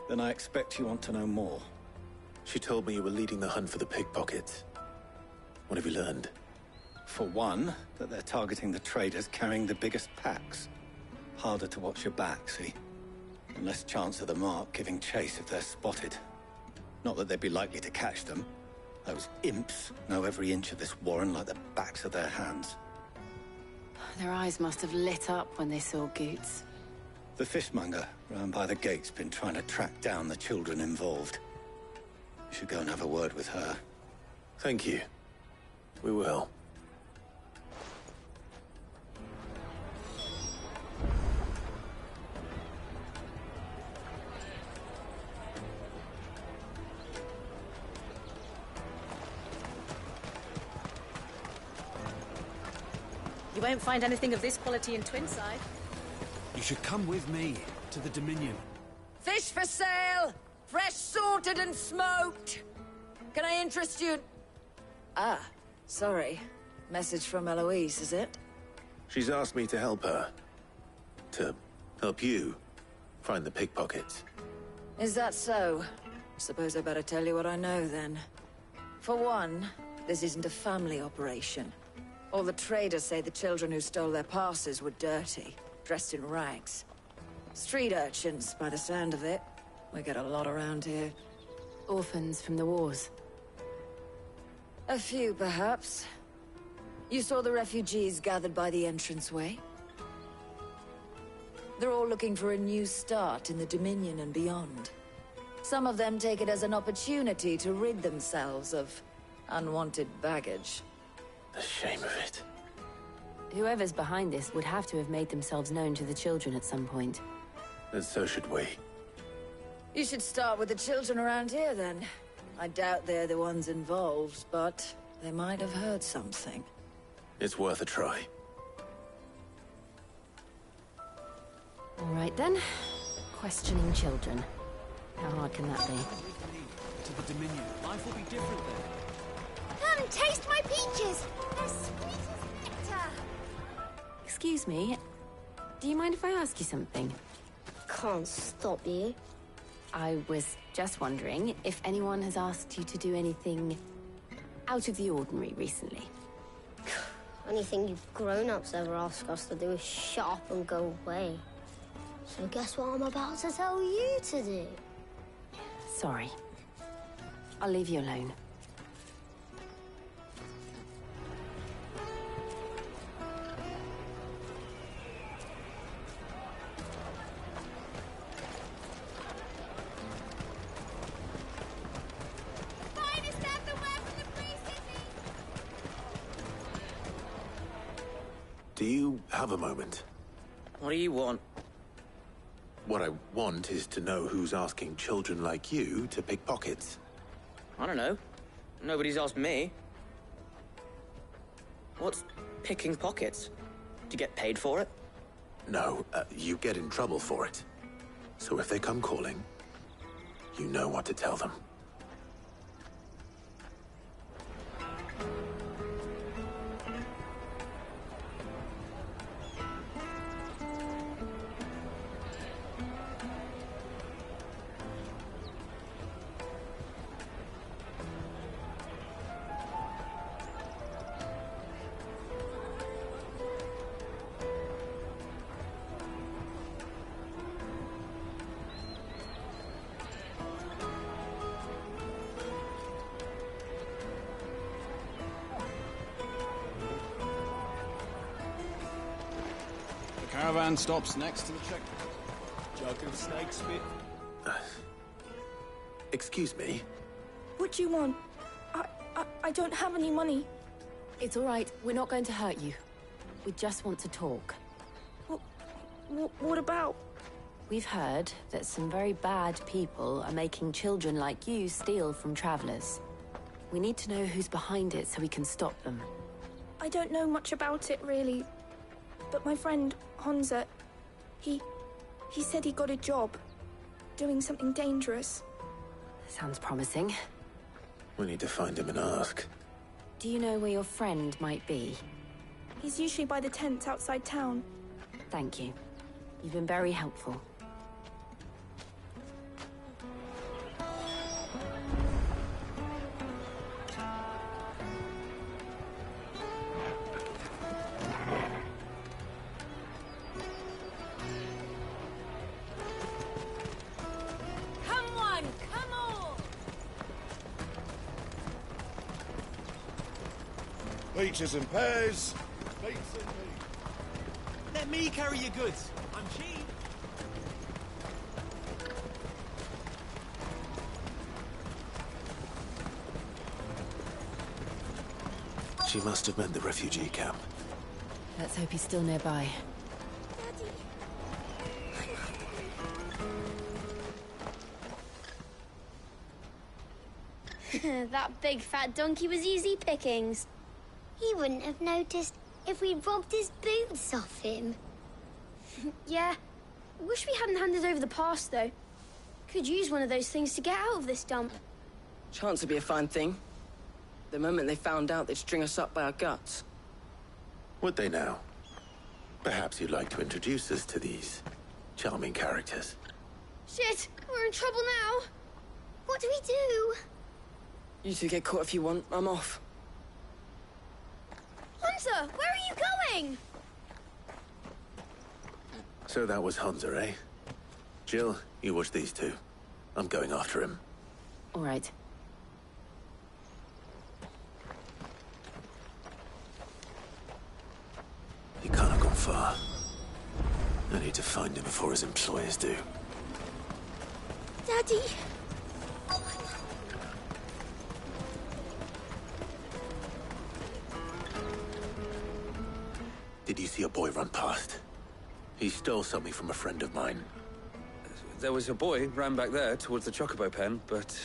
Then I expect you want to know more. She told me you were leading the hunt for the pickpockets. What have you learned? For one, that they're targeting the traders carrying the biggest packs. Harder to watch your back, see? And less chance of the mark giving chase if they're spotted. Not that they'd be likely to catch them. Those imps know every inch of this warren like the backs of their hands. Their eyes must have lit up when they saw Goots. The fishmonger round by the gate's been trying to track down the children involved. You should go and have a word with her. Thank you. We will. You won't find anything of this quality in Twinside. You should come with me to the Dominion. Fish for sale! Fresh sorted and smoked! Can I interest you? Ah, sorry. Message from Eloise, is it? She's asked me to help her. To help you find the pickpockets. Is that so? Suppose I better tell you what I know, then. For one, this isn't a family operation. All the traders say the children who stole their passes were dirty, dressed in rags. Street urchins, by the sound of it. We get a lot around here. Orphans from the wars. A few, perhaps. You saw the refugees gathered by the entranceway? They're all looking for a new start in the Dominion and beyond. Some of them take it as an opportunity to rid themselves of unwanted baggage. The shame of it. Whoever's behind this would have to have made themselves known to the children at some point. And so should we. You should start with the children around here, then. I doubt they're the ones involved, but they might have heard something. It's worth a try. All right, then. Questioning children. How hard can that be? To the Dominion, life will be different then. Come, taste my peaches! They're sweet as nectar! Excuse me. Do you mind if I ask you something? Can't stop you. I was just wondering if anyone has asked you to do anything out of the ordinary recently. Anything you grown-ups ever ask us to do is shut up and go away. So guess what I'm about to tell you to do? Sorry. I'll leave you alone. Do you have a moment? What do you want? What I want is to know who's asking children like you to pick pockets. I don't know. Nobody's asked me. What's picking pockets? Do you get paid for it? No, you get in trouble for it. So if they come calling, you know what to tell them. Caravan stops next to the checkpoint. Jug of snake spit. Excuse me? What do you want? I don't have any money. It's all right. We're not going to hurt you. We just want to talk. What about? We've heard that some very bad people are making children like you steal from travelers. We need to know who's behind it so we can stop them. I don't know much about it, really. But my friend, Honza, he said he got a job. Doing something dangerous. Sounds promising. We need to find him and ask. Do you know where your friend might be? He's usually by the tents outside town. Thank you. You've been very helpful. Peaches and pears. Peaches and peas. Let me carry your goods. I'm cheap. She must have meant the refugee camp. Let's hope he's still nearby. That big fat donkey was easy pickings. He wouldn't have noticed if we'd robbed his boots off him. Yeah. Wish we hadn't handed over the pass, though. Could use one of those things to get out of this dump. Chance would be a fine thing. The moment they found out, they'd string us up by our guts. Would they now? Perhaps you'd like to introduce us to these charming characters. Shit, we're in trouble now. What do we do? You two get caught if you want. I'm off. Hunter, where are you going? So that was Hunter, eh? Jill, you watch these two. I'm going after him. All right. He can't have gone far. I need to find him before his employers do. Daddy. Did you see a boy run past? He stole something from a friend of mine. There was a boy ran back there towards the chocobo pen, but...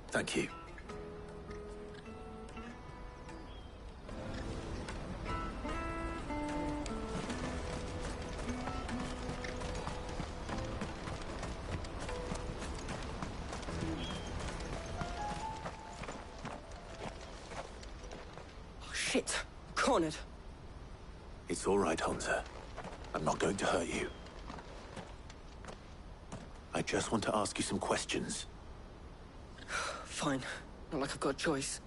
Thank you. Oh, shit. Cornered. It's all right, Hunter. I'm not going to hurt you. I just want to ask you some questions. Fine. Not like I've got a choice.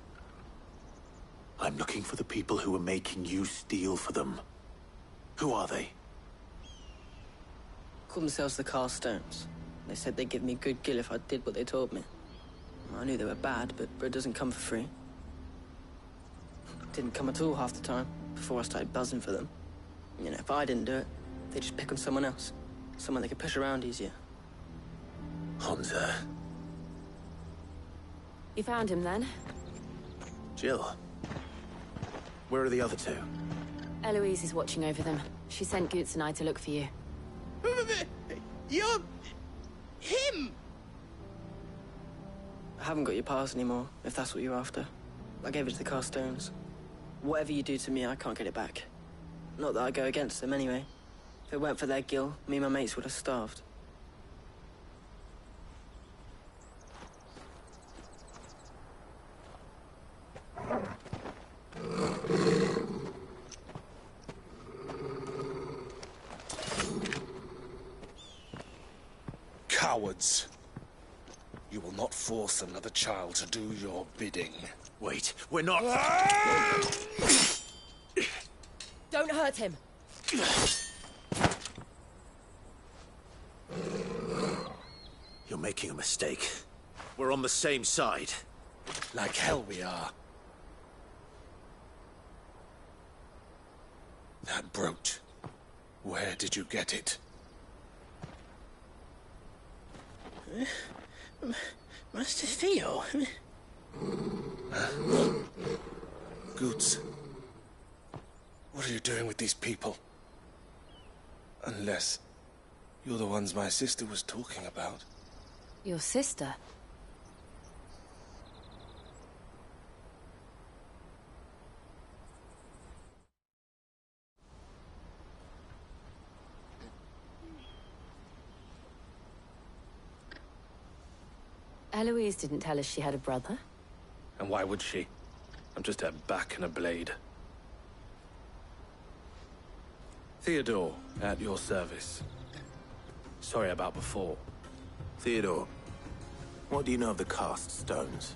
I'm looking for the people who are making you steal for them. Who are they? Call themselves the Carstones. They said they'd give me good gill if I did what they told me. I knew they were bad, but bread doesn't come for free. Didn't come at all half the time, before I started buzzing for them. You know, if I didn't do it, they'd just pick on someone else. Someone they could push around easier. Hunter. You found him then? Jill. Where are the other two? Eloise is watching over them. She sent Goots and I to look for you. You're... him! I haven't got your pass anymore, if that's what you're after. I gave it to the Carstones. Whatever you do to me, I can't get it back. Not that I go against them anyway. If it weren't for their gill, me and my mates would have starved. Cowards. You will not force another child to do your bidding. Wait, we're not... Don't hurt him. You're making a mistake. We're on the same side. Like hell we are. That brooch. Where did you get it? Master Theo. Goots. What are you doing with these people? Unless you're the ones my sister was talking about. Your sister? Eloise didn't tell us she had a brother. And why would she? I'm just her back and a blade. Theodore, at your service. Sorry about before. Theodore, what do you know of the Cast Stones?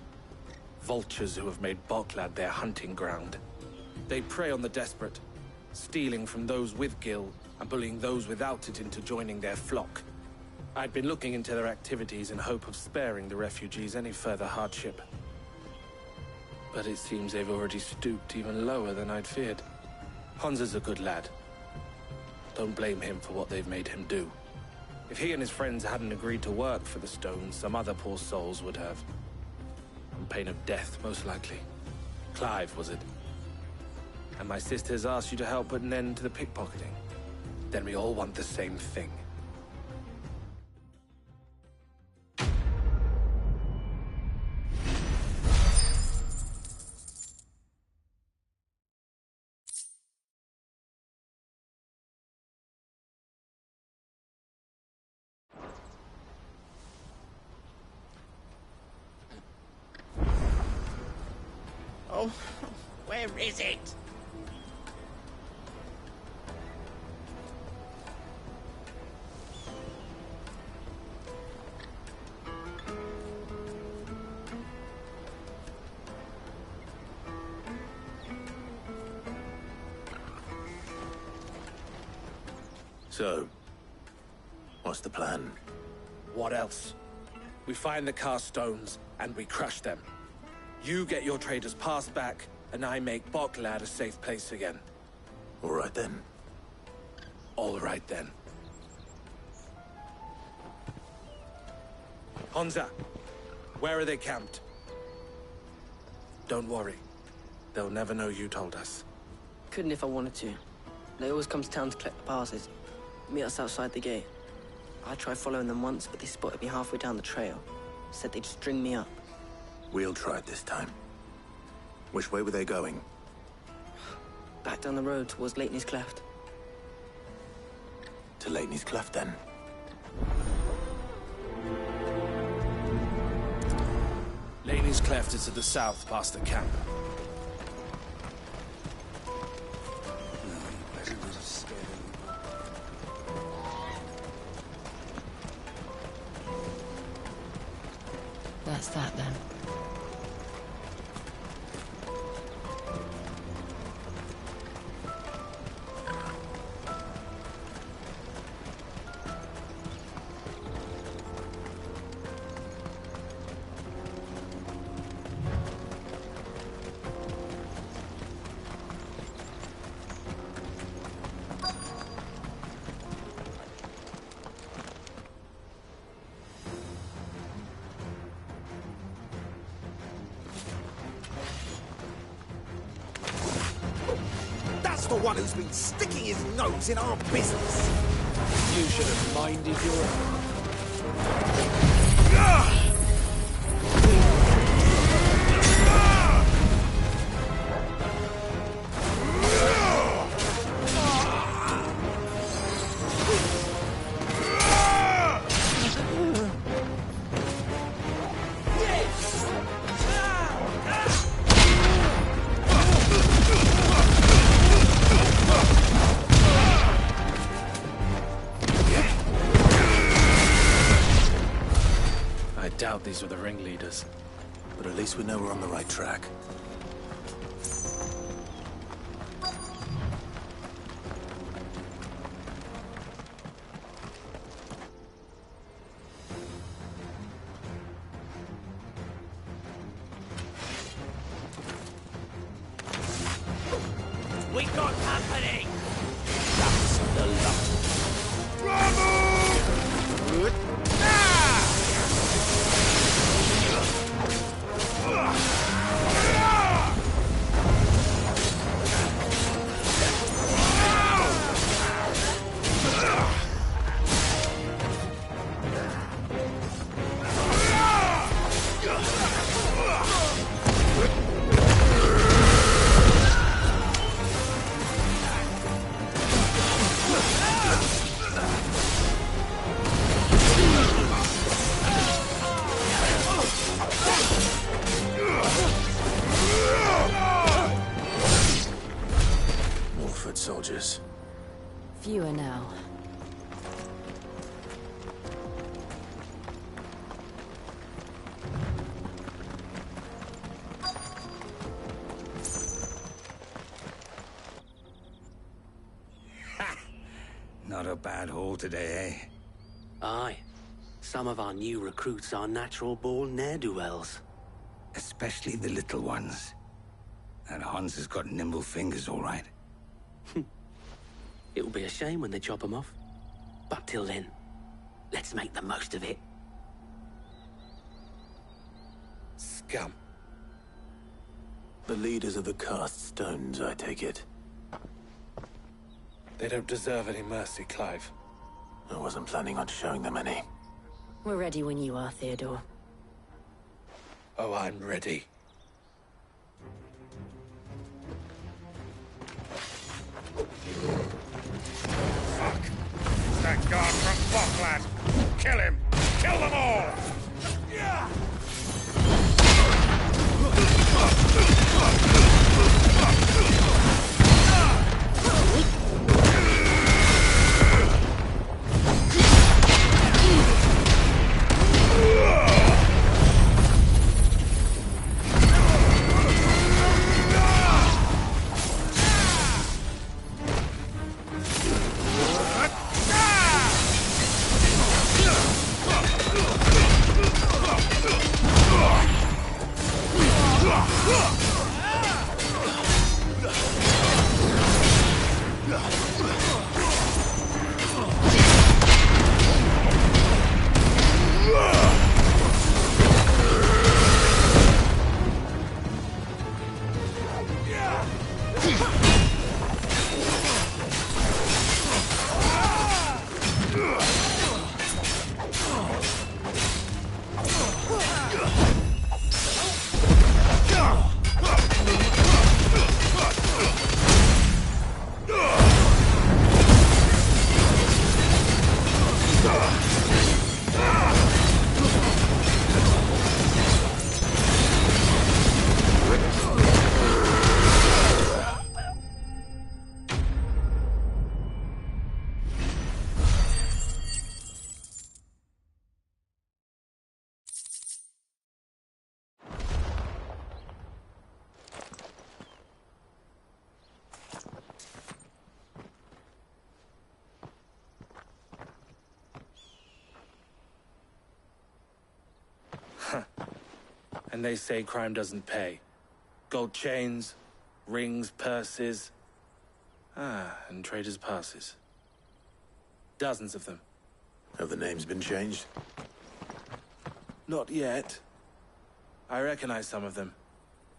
Vultures who have made Boklad their hunting ground. They prey on the desperate, stealing from those with gil and bullying those without it into joining their flock. I'd been looking into their activities in hope of sparing the refugees any further hardship. But it seems they've already stooped even lower than I'd feared. Hansa's a good lad. Don't blame him for what they've made him do. If he and his friends hadn't agreed to work for the Stones, some other poor souls would have. On pain of death, most likely. Clive, was it? And my sisters asked you to help put an end to the pickpocketing. Then we all want the same thing. Oh, where is it? So, what's the plan? What else? We find the cast stones, and we crush them. You get your trader's pass back, and I make Boklad a safe place again. All right then. All right then. Honza, where are they camped? Don't worry. They'll never know you told us. Couldn't if I wanted to. They always come to town to collect the passes. Meet us outside the gate. I tried following them once, but they spotted me halfway down the trail. Said they'd string me up. We'll try it this time. Which way were they going? Back down the road towards Lateney's Cleft. To Lateney's Cleft, then. Laney's Cleft is to the south, past the camp. That's that, then. The one who's been sticking his nose in our business. You should have minded your own. These were the ringleaders. But at least we know we're on the right track. We got company! That's the lot. Bravo! Good. Soldiers. Fewer now. Not a bad haul today, eh? Aye. Some of our new recruits are natural-born ne'er-do-wells. Especially the little ones. And Hans has got nimble fingers, all right. It'll be a shame when they chop them off. But till then, let's make the most of it. Scum. The leaders of the cast stones, I take it. They don't deserve any mercy, Clive. I wasn't planning on showing them any. We're ready when you are, Theodore. Oh, I'm ready. Fuck! It's that guard from Boklad! Kill him! Kill them all! Yeah! And they say crime doesn't pay. Gold chains, rings, purses. And traders' passes. Dozens of them. Have the names been changed? Not yet. I recognize some of them.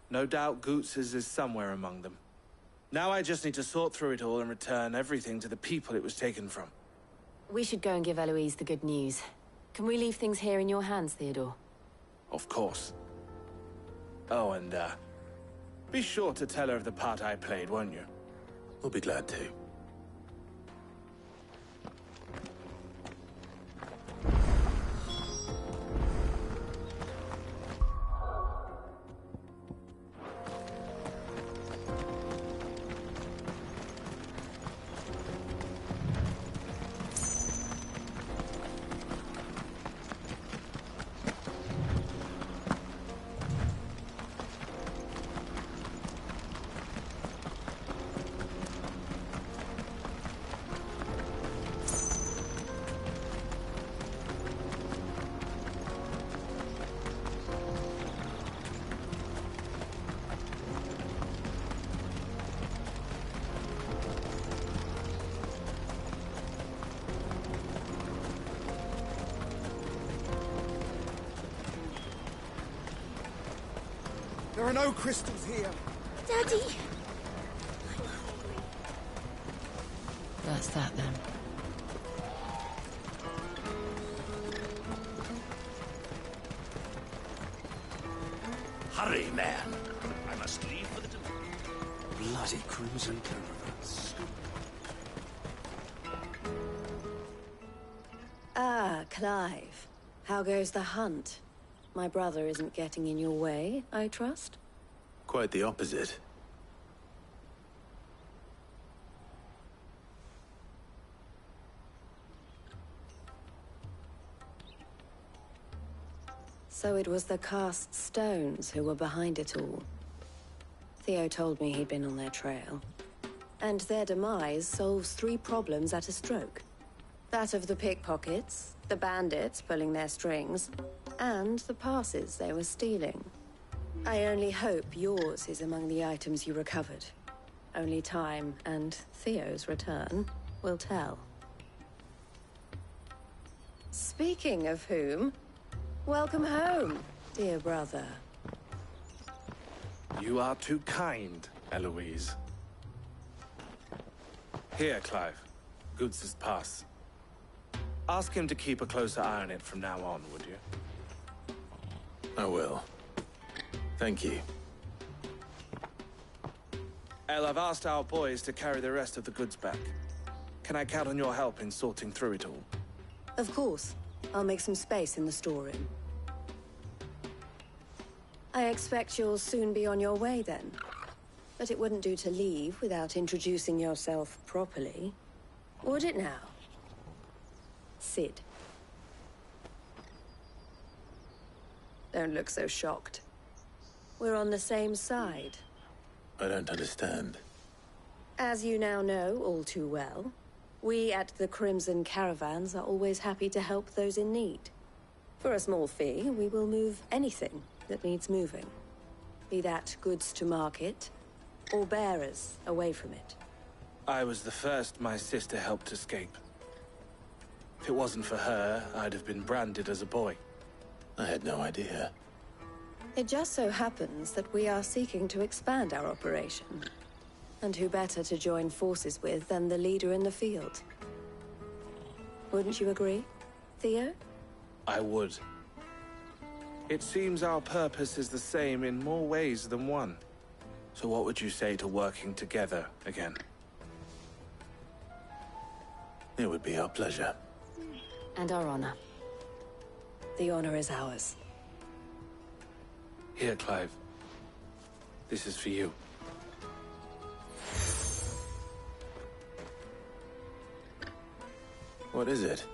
No doubt Goots's is somewhere among them. Now I just need to sort through it all and return everything to the people it was taken from. We should go and give Eloise the good news. Can we leave things here in your hands, Theodore? Of course. Oh, and, be sure to tell her of the part I played, won't you? We'll be glad to. There are no crystals here. Daddy! That's that, then. Hurry, man. I must leave for the bloody crimson caravans. Ah, Clive. How goes the hunt? My brother isn't getting in your way, I trust? Quite the opposite. So it was the cast stones who were behind it all. Theo told me he'd been on their trail. And their demise solves 3 problems at a stroke. That of the pickpockets, the bandits pulling their strings, and the passes they were stealing. I only hope yours is among the items you recovered. Only time and Theo's return will tell. Speaking of whom, welcome home, dear brother. You are too kind, Eloise. Here, Clive. Goods' pass. Ask him to keep a closer eye on it from now on, would you? I will. Thank you. El, I've asked our boys to carry the rest of the goods back. Can I count on your help in sorting through it all? Of course. I'll make some space in the storeroom. I expect you'll soon be on your way then. But it wouldn't do to leave without introducing yourself properly. Would it now? Sid. Don't look so shocked. We're on the same side. I don't understand. As you now know all too well, we at the Crimson Caravans are always happy to help those in need. For a small fee, we will move anything that needs moving. Be that goods to market, or bearers away from it. I was the first my sister helped escape. If it wasn't for her, I'd have been branded as a boy. I had no idea. It just so happens that we are seeking to expand our operation. And who better to join forces with than the leader in the field? Wouldn't you agree, Theo? I would. It seems our purpose is the same in more ways than one. So what would you say to working together again? It would be our pleasure. And our honor. The honor is ours. Here, Clive. This is for you. What is it?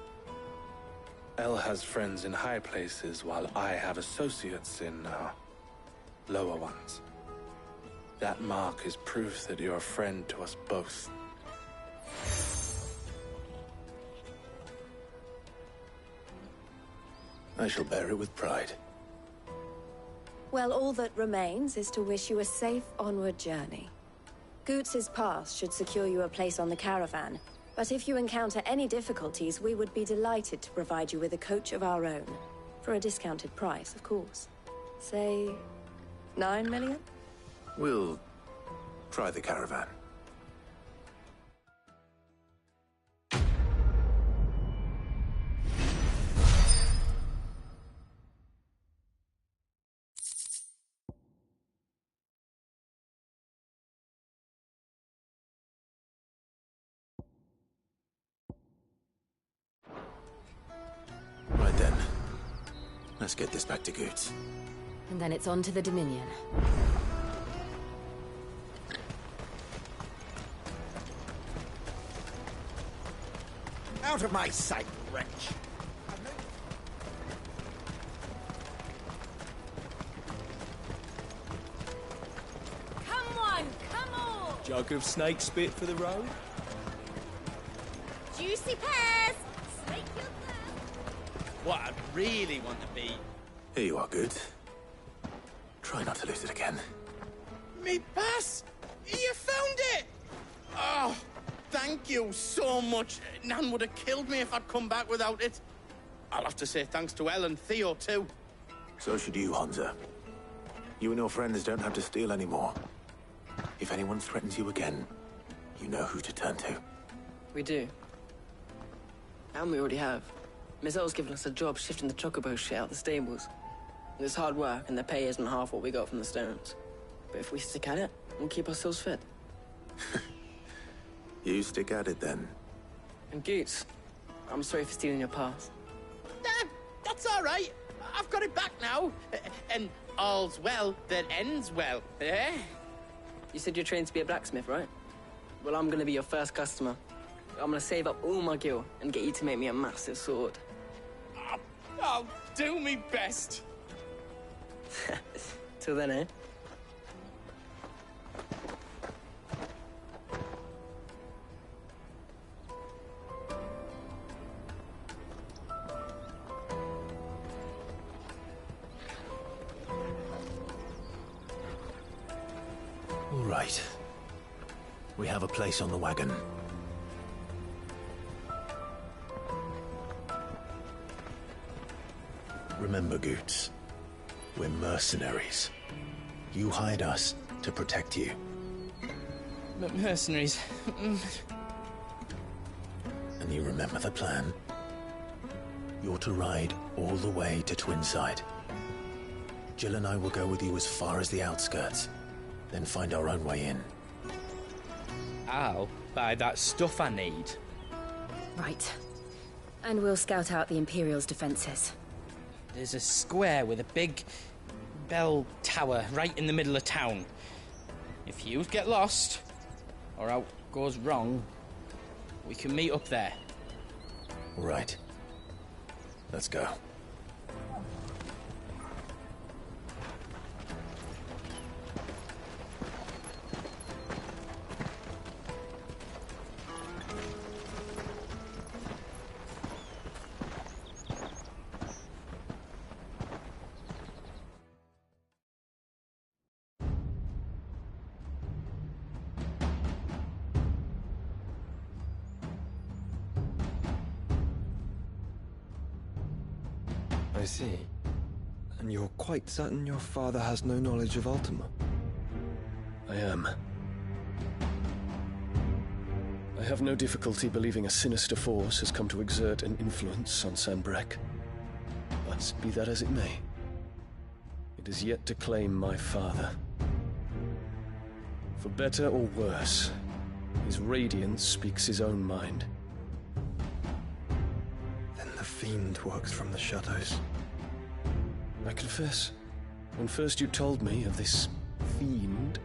El has friends in high places, while I have associates in, lower ones. That mark is proof that you're a friend to us both. I shall bear it with pride. Well, all that remains is to wish you a safe onward journey. Goots's pass should secure you a place on the caravan, but if you encounter any difficulties, we would be delighted to provide you with a coach of our own. For a discounted price, of course. Say, 9 million? We'll try the caravan. Right then. Let's get this back to Goots. And then it's on to the Dominion. Out of my sight, wretch! Come on, come on! Jug of snake spit for the road? Juicy pears! Snake your thirst! What I really want to be... Here you are, Goots. Try not to lose it again. Me pass! You found it! Oh, thank you so much. Nan would have killed me if I'd come back without it. I'll have to say thanks to Elle and Theo, too. So should you, Honza. You and your friends don't have to steal anymore. If anyone threatens you again, you know who to turn to. We do. And we already have. Miss Elle's given us a job shifting the chocobo shit out the stables. It's hard work, and the pay isn't half what we got from the Stones. But if we stick at it, we'll keep ourselves fed. You stick at it, then. And Goots, I'm sorry for stealing your pass. That's all right. I've got it back now. And all's well that ends well, eh? You said you're trained to be a blacksmith, right? Well, I'm gonna be your first customer. I'm gonna save up all my gil and get you to make me a massive sword. I'll do me best. Till then, eh? All right. We have a place on the wagon. Remember, Goots, we're mercenaries. You hired us to protect you. But mercenaries... And you remember the plan? You're to ride all the way to Twinside. Jill and I will go with you as far as the outskirts, then find our own way in. I'll buy that stuff I need. Right. And we'll scout out the Imperial's defenses. There's a square with a big bell tower right in the middle of town. If you get lost, or out goes wrong, we can meet up there. Right. Let's go. I see. And you're quite certain your father has no knowledge of Ultima? I am. I have no difficulty believing a sinister force has come to exert an influence on Sanbreque. But be that as it may, it is yet to claim my father. For better or worse, his radiance speaks his own mind. Then the fiend works from the shadows. I confess, when first you told me of this fiend,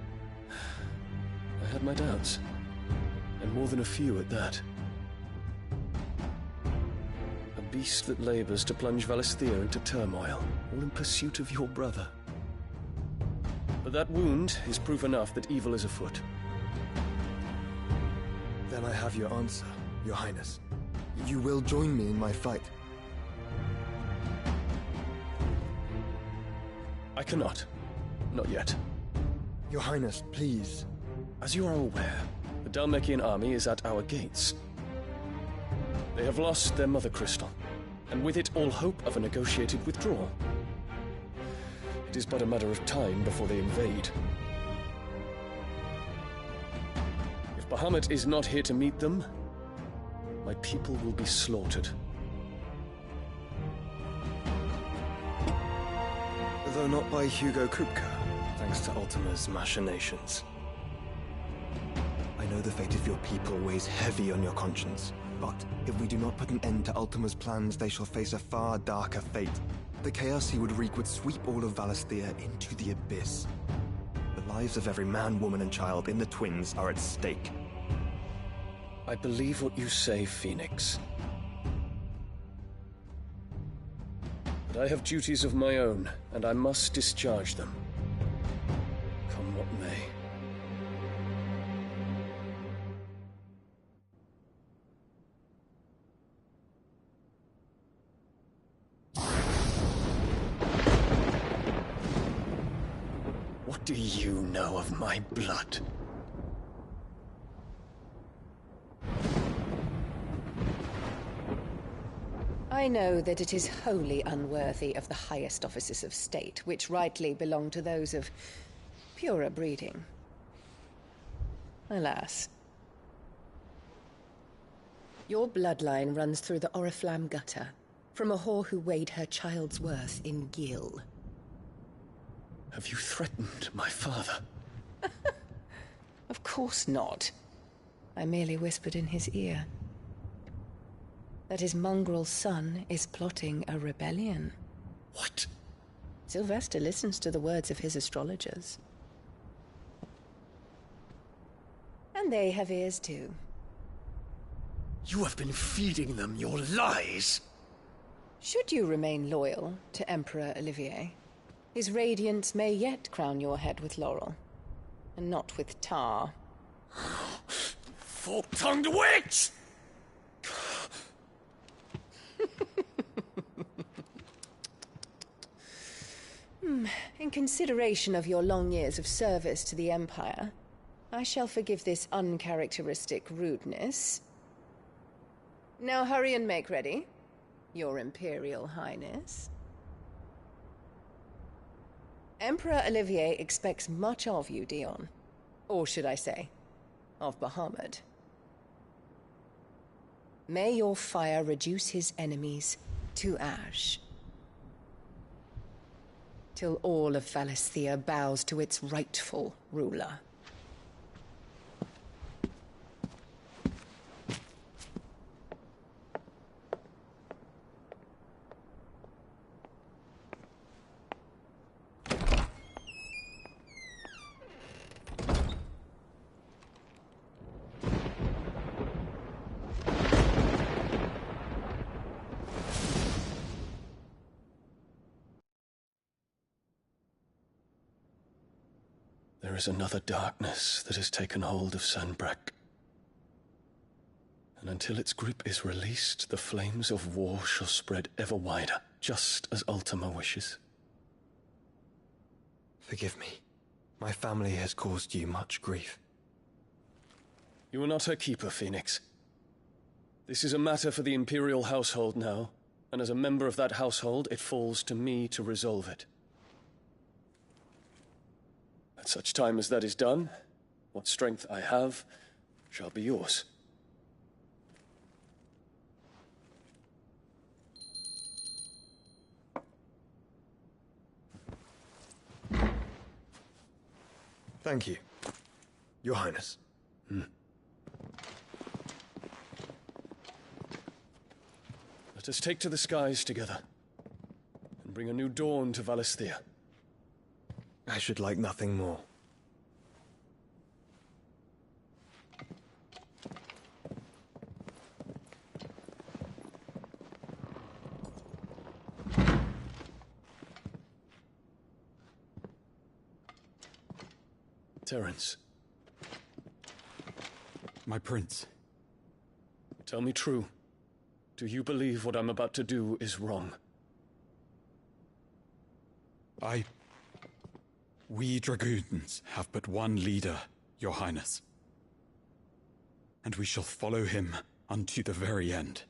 I had my doubts, and more than a few at that. A beast that labors to plunge Valisthea into turmoil, all in pursuit of your brother. But that wound is proof enough that evil is afoot. Then I have your answer, Your Highness. You will join me in my fight. I cannot. Not yet. Your Highness, please. As you are aware, the Dalmekian army is at our gates. They have lost their mother crystal, and with it all hope of a negotiated withdrawal. It is but a matter of time before they invade. If Bahamut is not here to meet them, my people will be slaughtered. Though not by Hugo Kupka, thanks to Ultima's machinations. I know the fate of your people weighs heavy on your conscience, but if we do not put an end to Ultima's plans, they shall face a far darker fate. The chaos he would wreak would sweep all of Valisthea into the abyss. The lives of every man, woman, and child in the Twins are at stake. I believe what you say, Phoenix. But I have duties of my own, and I must discharge them. Come what may. What do you know of my blood? I know that it is wholly unworthy of the highest offices of state, which rightly belong to those of purer breeding. Alas. Your bloodline runs through the Oriflamme gutter, from a whore who weighed her child's worth in gil. Have you threatened my father? Of course not. I merely whispered in his ear that his mongrel son is plotting a rebellion. What? Sylvester listens to the words of his astrologers. And they have ears too. You have been feeding them your lies! Should you remain loyal to Emperor Olivier, his radiance may yet crown your head with laurel, and not with tar. Fork-tongued witch! In consideration of your long years of service to the Empire, I shall forgive this uncharacteristic rudeness. Now hurry and make ready, Your Imperial Highness. Emperor Olivier expects much of you, Dion. Or should I say, of Bahamut. May your fire reduce his enemies to ash, till all of Valisthea bows to its rightful ruler. There is another darkness that has taken hold of Sanbreque. And until its grip is released, the flames of war shall spread ever wider, just as Ultima wishes. Forgive me. My family has caused you much grief. You are not her keeper, Phoenix. This is a matter for the Imperial household now, and as a member of that household, it falls to me to resolve it. At such time as that is done, what strength I have shall be yours. Thank you, Your Highness. Let us take to the skies together, and bring a new dawn to Valisthea. I should like nothing more. Terence. My prince. Tell me true. Do you believe what I'm about to do is wrong? I We dragoons have but one leader, Your Highness. And we shall follow him unto the very end.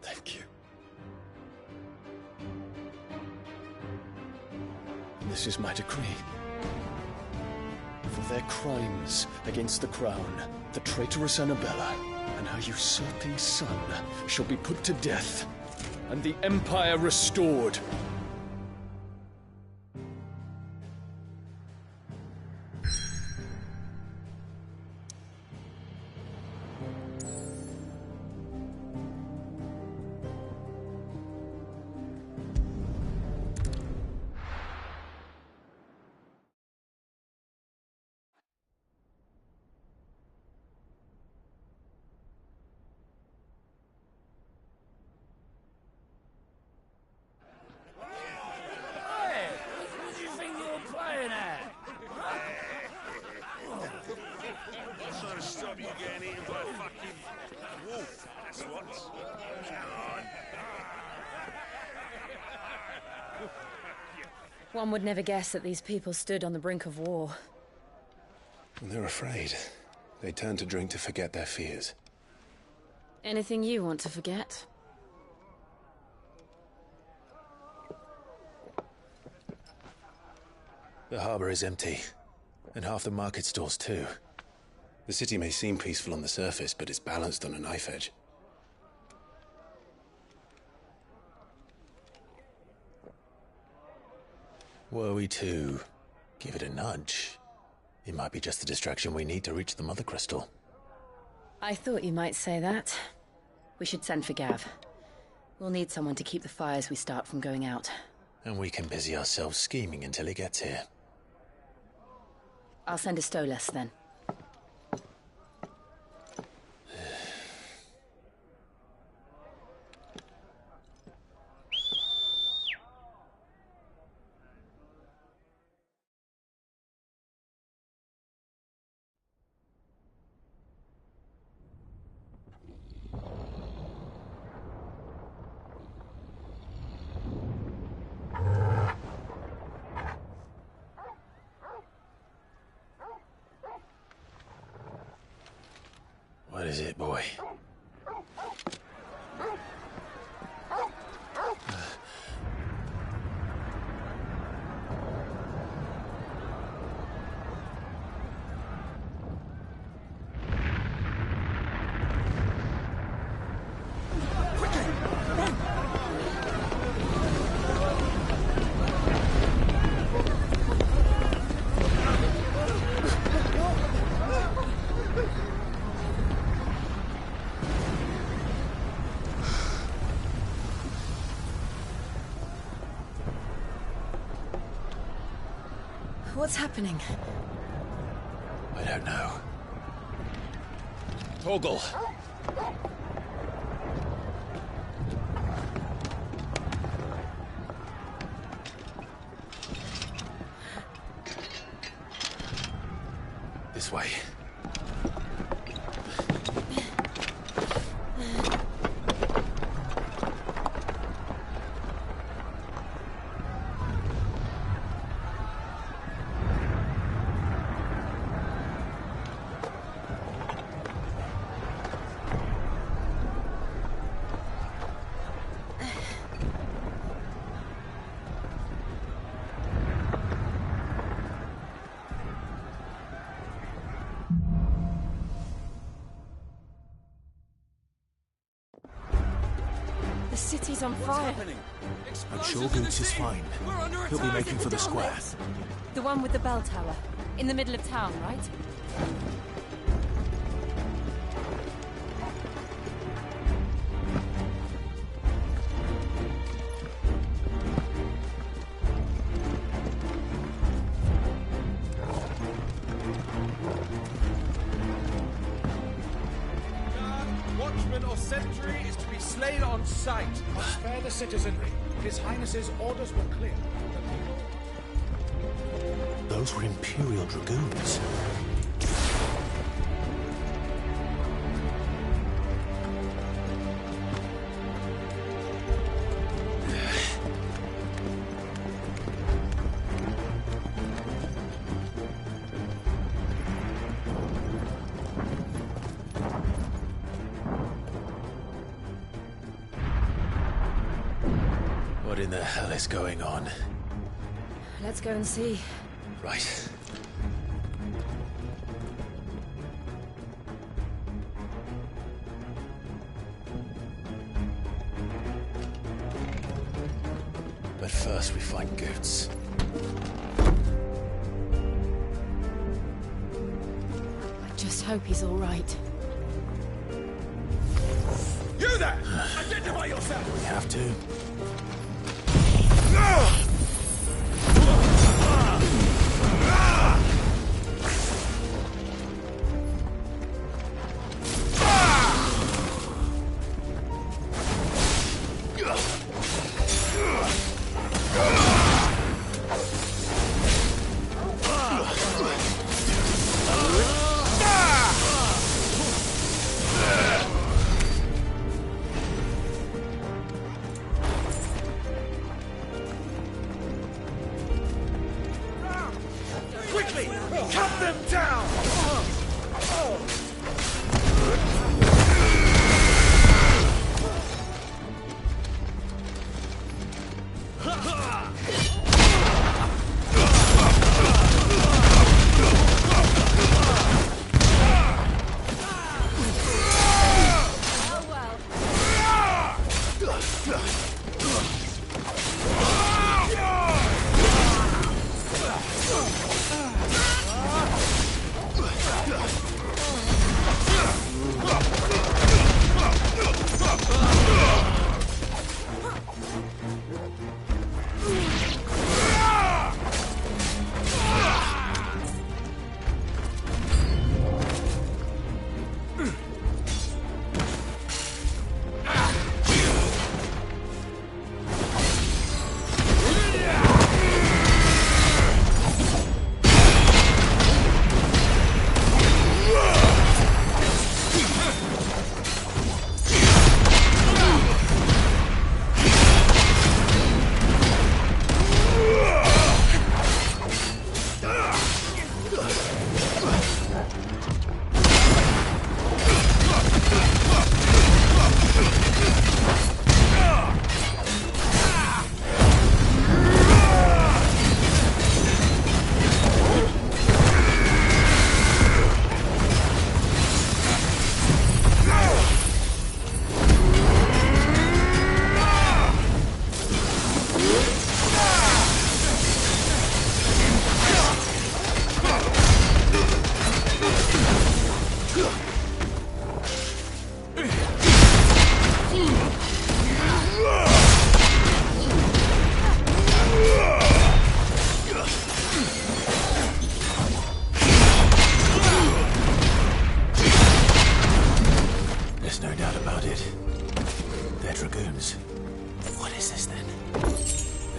Thank you. This is my decree. For their crimes against the crown, the traitorous Annabella and her usurping son shall be put to death, and the Empire restored. One would never guess that these people stood on the brink of war. They're afraid. They turn to drink to forget their fears. Anything you want to forget? The harbor is empty, and half the market stalls too. The city may seem peaceful on the surface, but it's balanced on a knife edge. Were we to give it a nudge, it might be just the distraction we need to reach the Mother Crystal. I thought you might say that. We should send for Gav. We'll need someone to keep the fires we start from going out. And we can busy ourselves scheming until he gets here. I'll send a Stolas then. What is it, boy? What's happening? I don't know. Torgal! This way. The city's on fire. I'm sure Goots is fine. He'll be making for the square. The one with the bell tower. In the middle of town, right? Watchman or sentry is to be slain on sight. Spare the citizenry. His Highness's orders were clear. Those were Imperial Dragoons. the hell is going on? Let's go and see. Right. But first we find Goots. I just hope he's all right. You there! Identify yourself! We have to. Quickly! Cut them down!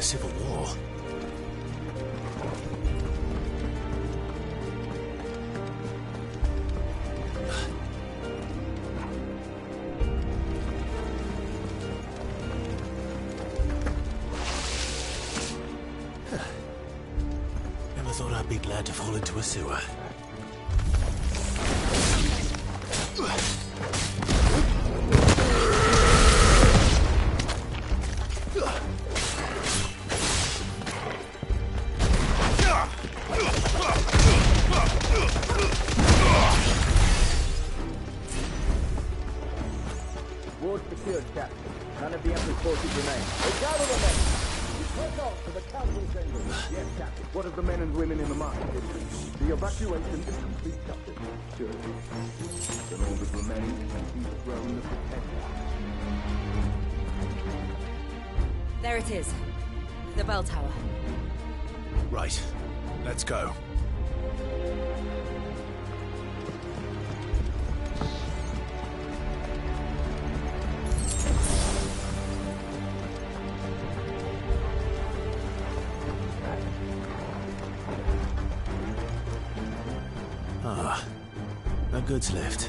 civil war. Never thought I'd be glad to fall into a sewer. Ward secured, Captain. None of the Emperor's forces remain. Gather the men! Press on to the council chambers. Yes, Captain. What of the men and women in the market district? The evacuation is complete, Captain. Sure. Then all that remains can be thrown at the tender. There it is. The bell tower. Right. Let's go. Ah, a goods lift.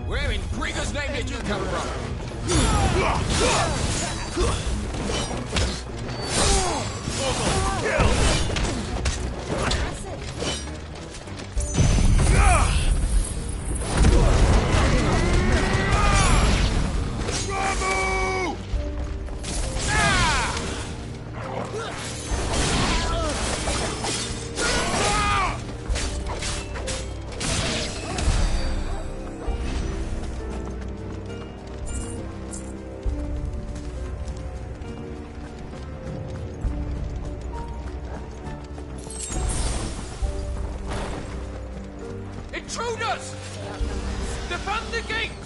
Where in Grieger's name did you come from? Intruders! Defend the gates!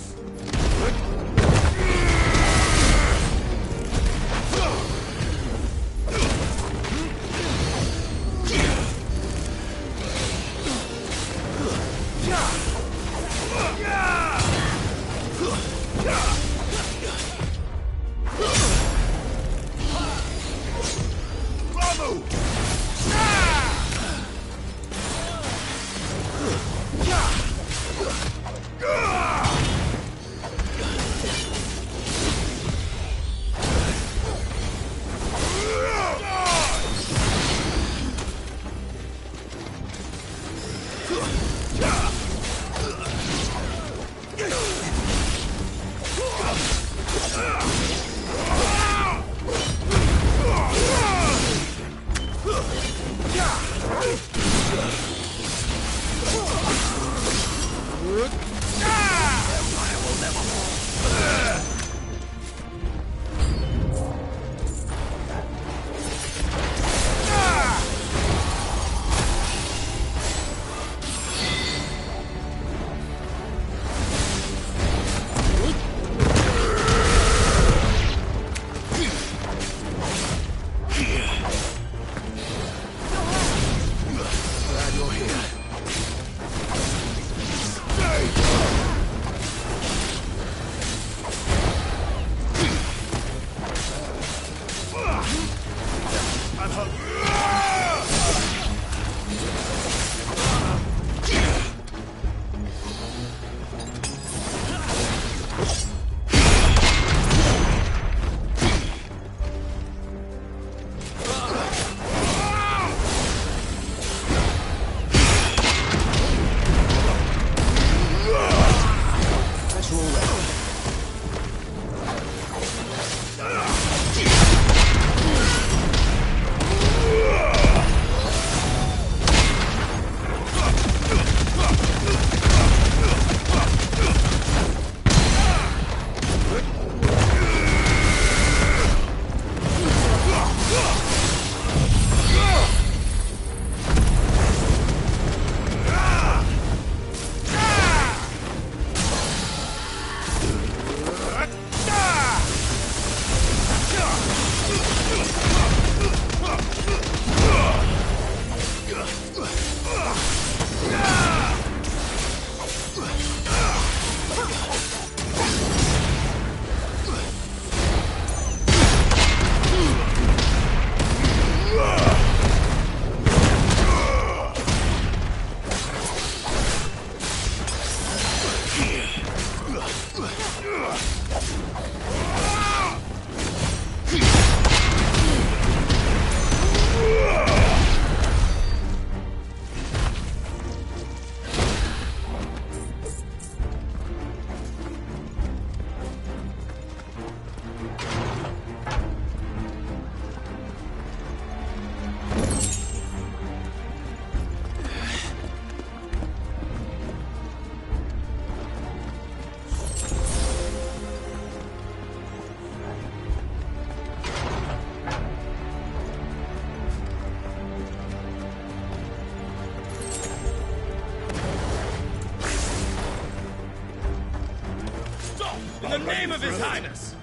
In the name of His Highness!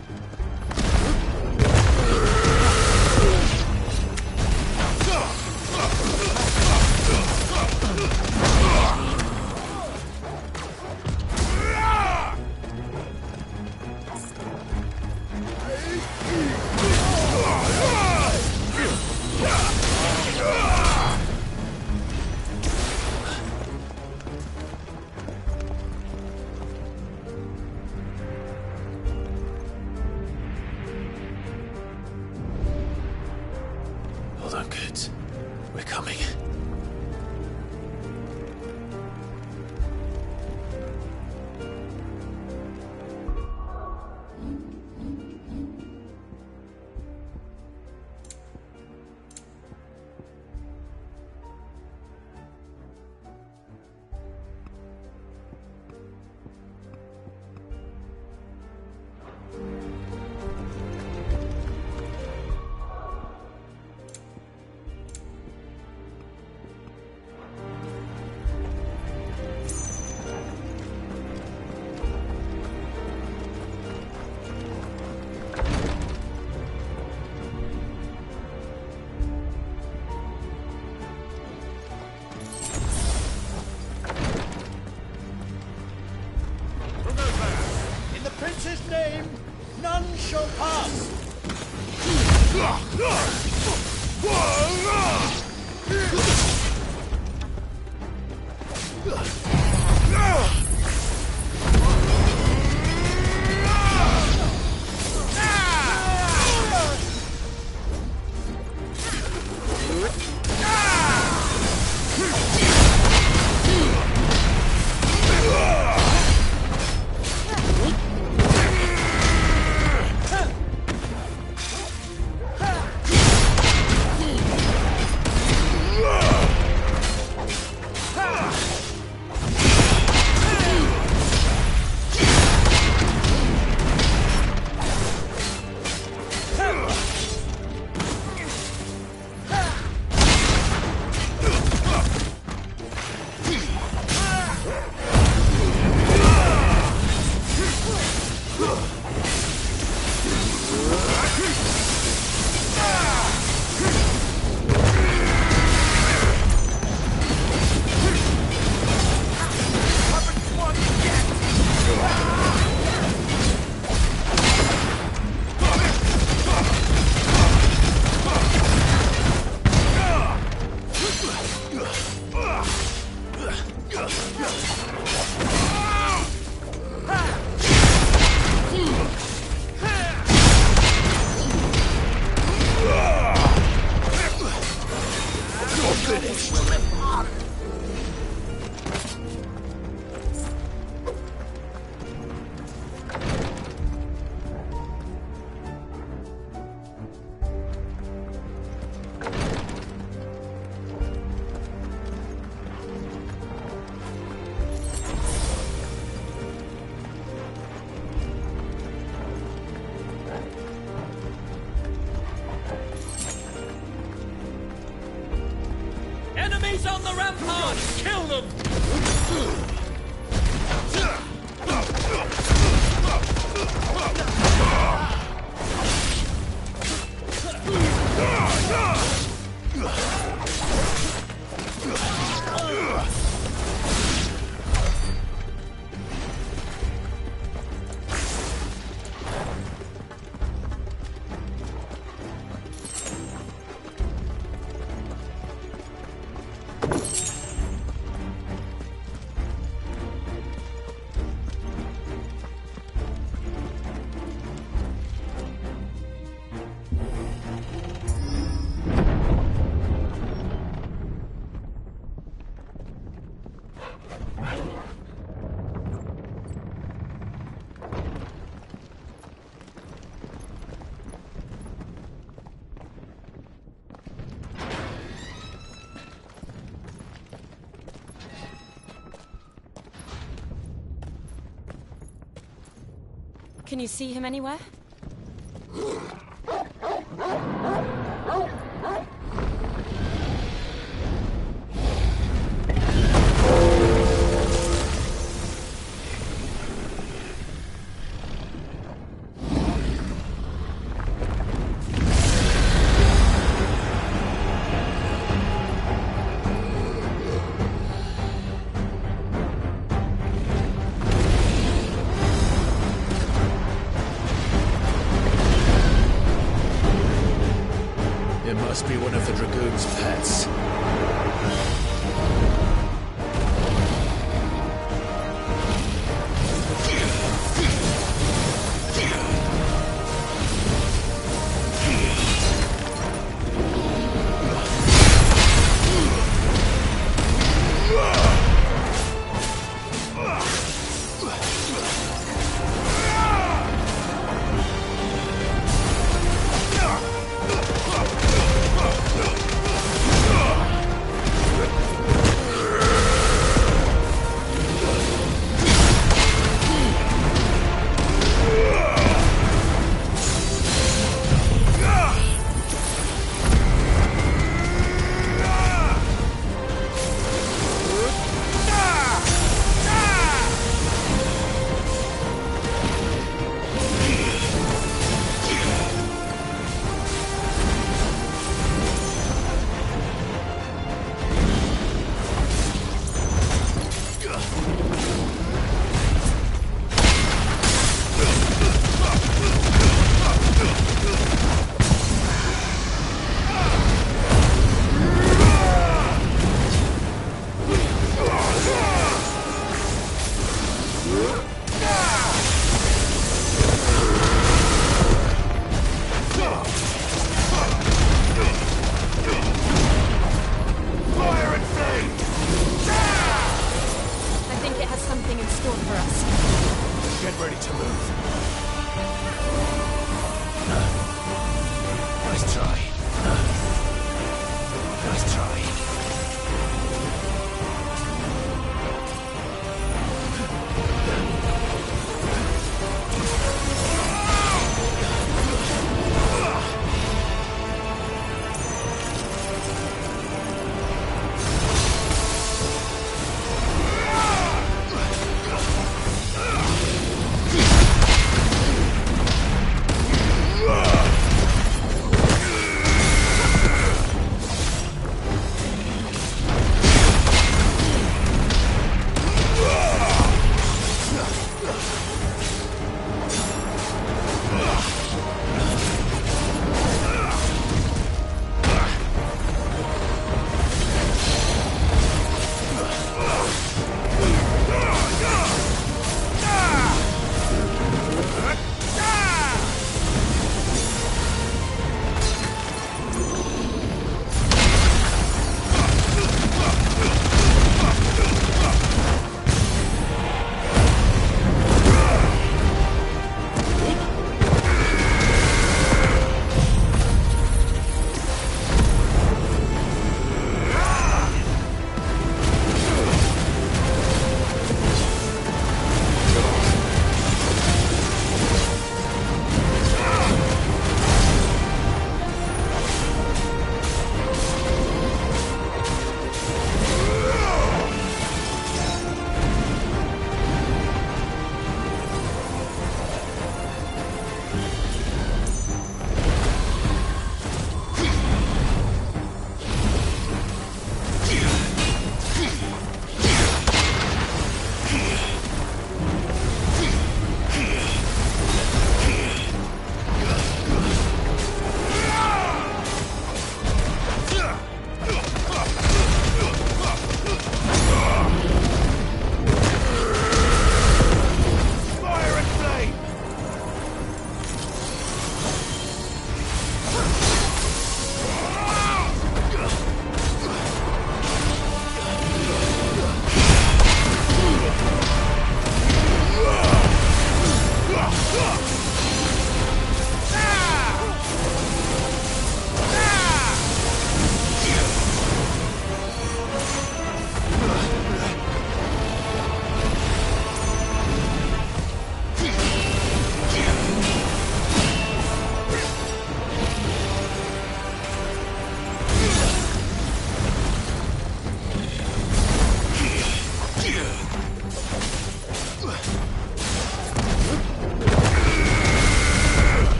name, none shall pass. Enemies on the rampart! Kill them! Can you see him anywhere? store for us. Get ready to move. Nice try. Nice try.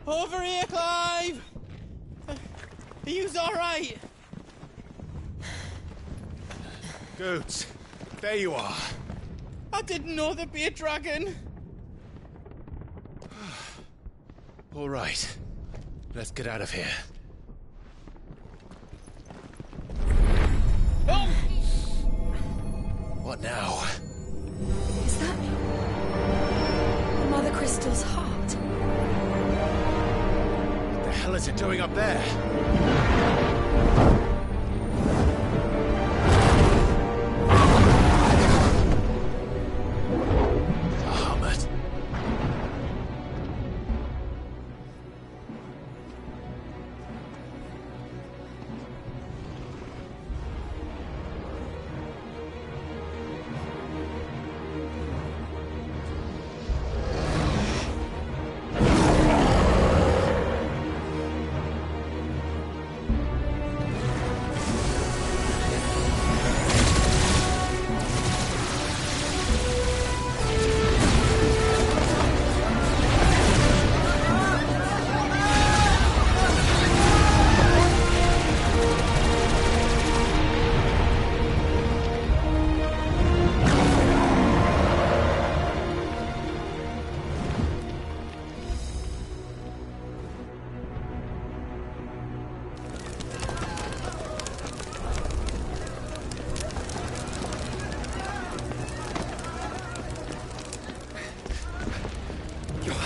Over here, Clive! Are you alright? Goots, there you are. I didn't know there'd be a dragon. All right, let's get out of here. Oh! What now? Is that Mother Crystal's heart? What the hell is it doing up there?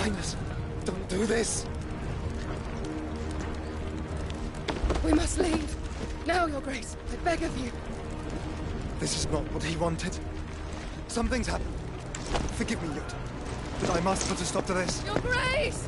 Highness, don't do this! We must leave. Now, Your Grace. I beg of you. This is not what he wanted. Something's happened. Forgive me, Yut, but I must put a stop to this. Your Grace!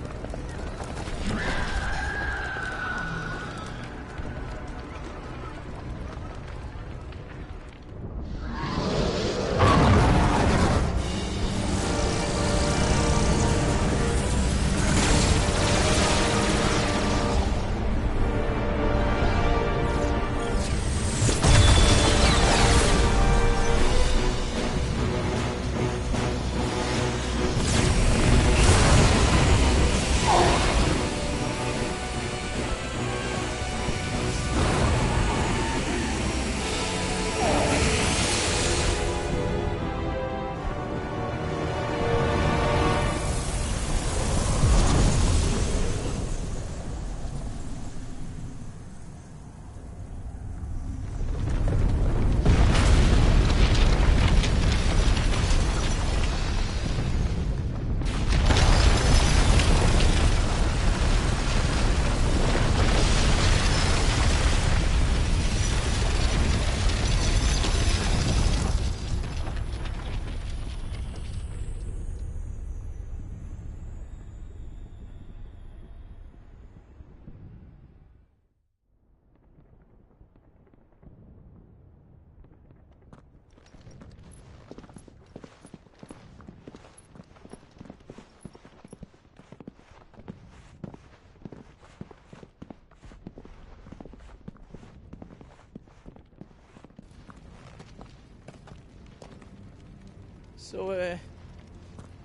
So,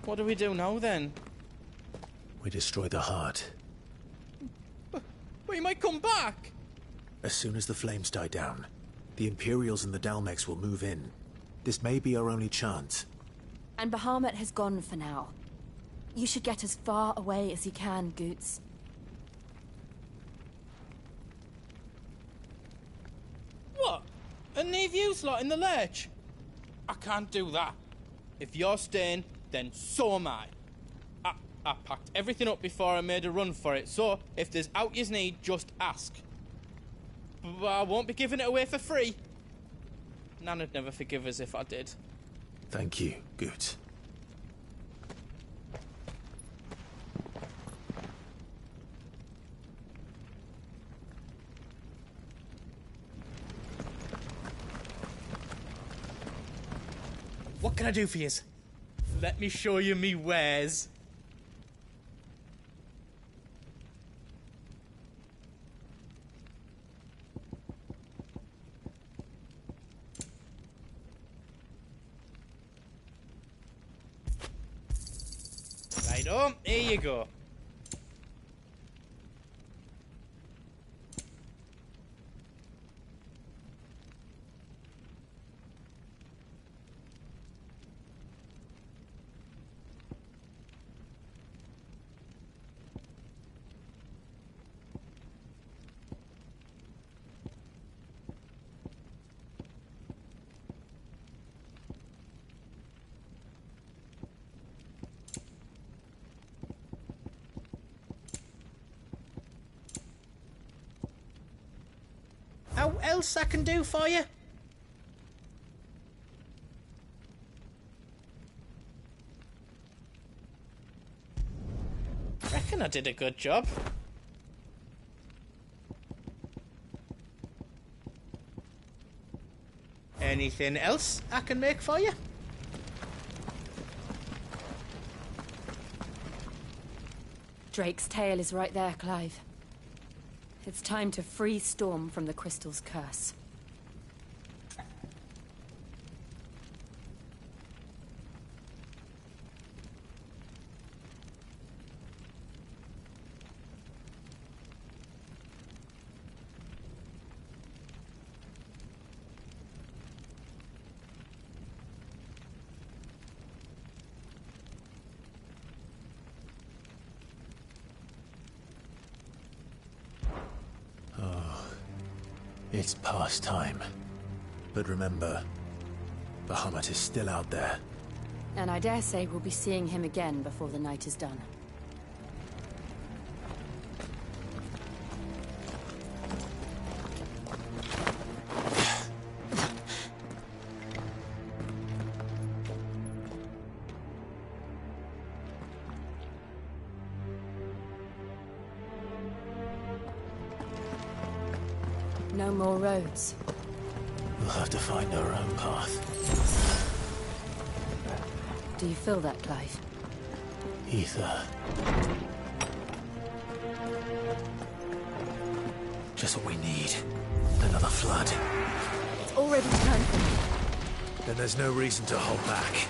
what do we do now, then? We destroy the heart. But he might come back! As soon as the flames die down, the Imperials and the Dalmex will move in. This may be our only chance. And Bahamut has gone for now. You should get as far away as you can, Goots. What? And leave you lot in the lurch? I can't do that. If you're staying, then so am I. I packed everything up before I made a run for it, so if there's out yous need, just ask. But I won't be giving it away for free. Nana'd never forgive us if I did. Thank you, Goot. What can I do for yous? Let me show you me wares. Right-o, here you go. How else I can do for you? Reckon I did a good job. Anything else I can make for you? Drake's tail is right there, Clive. It's time to free Storm from the Crystal's curse. It's past time. But remember, Bahamut is still out there. And I dare say we'll be seeing him again before the night is done. No more roads. We'll have to find our own path. Do you feel that, Clive? Ether. Just what we need. Another flood. It's already turned for me. Then there's no reason to hold back.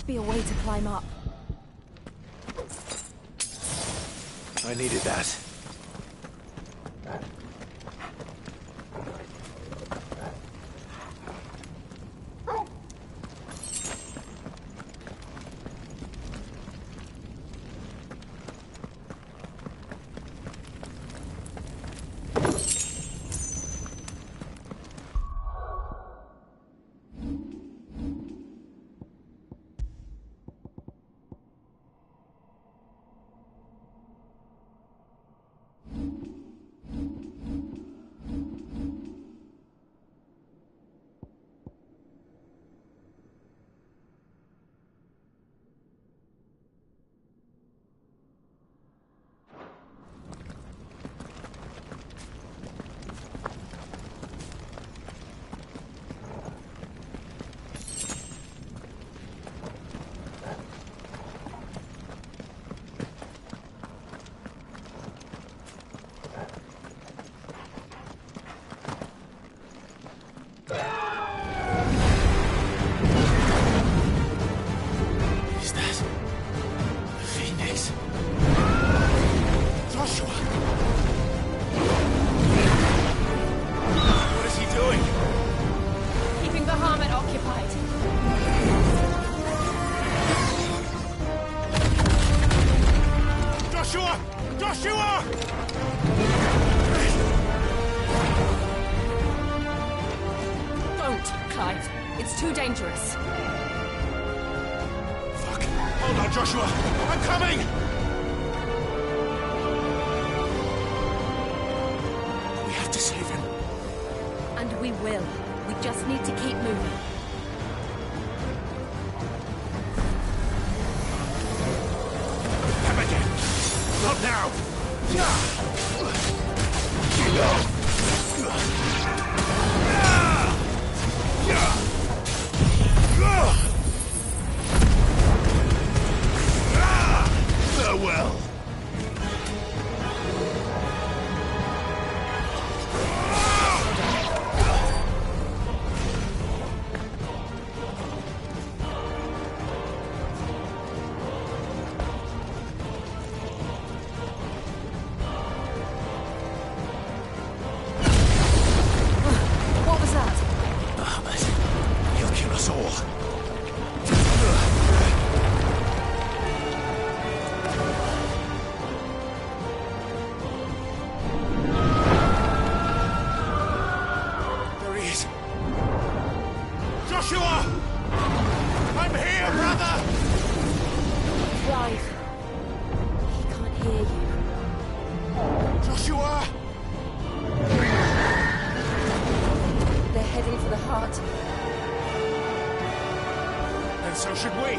Be a way to climb up. I needed that. It's too dangerous. Fuck. Hold on, Joshua. I'm coming! We have to save him. And we will. We just need to keep moving. Not now! Farewell. What was that? He'll kill us all. There he is. Joshua! I'm here, brother! Clive. He can't hear you. Joshua! They're heading for the heart. And so should we.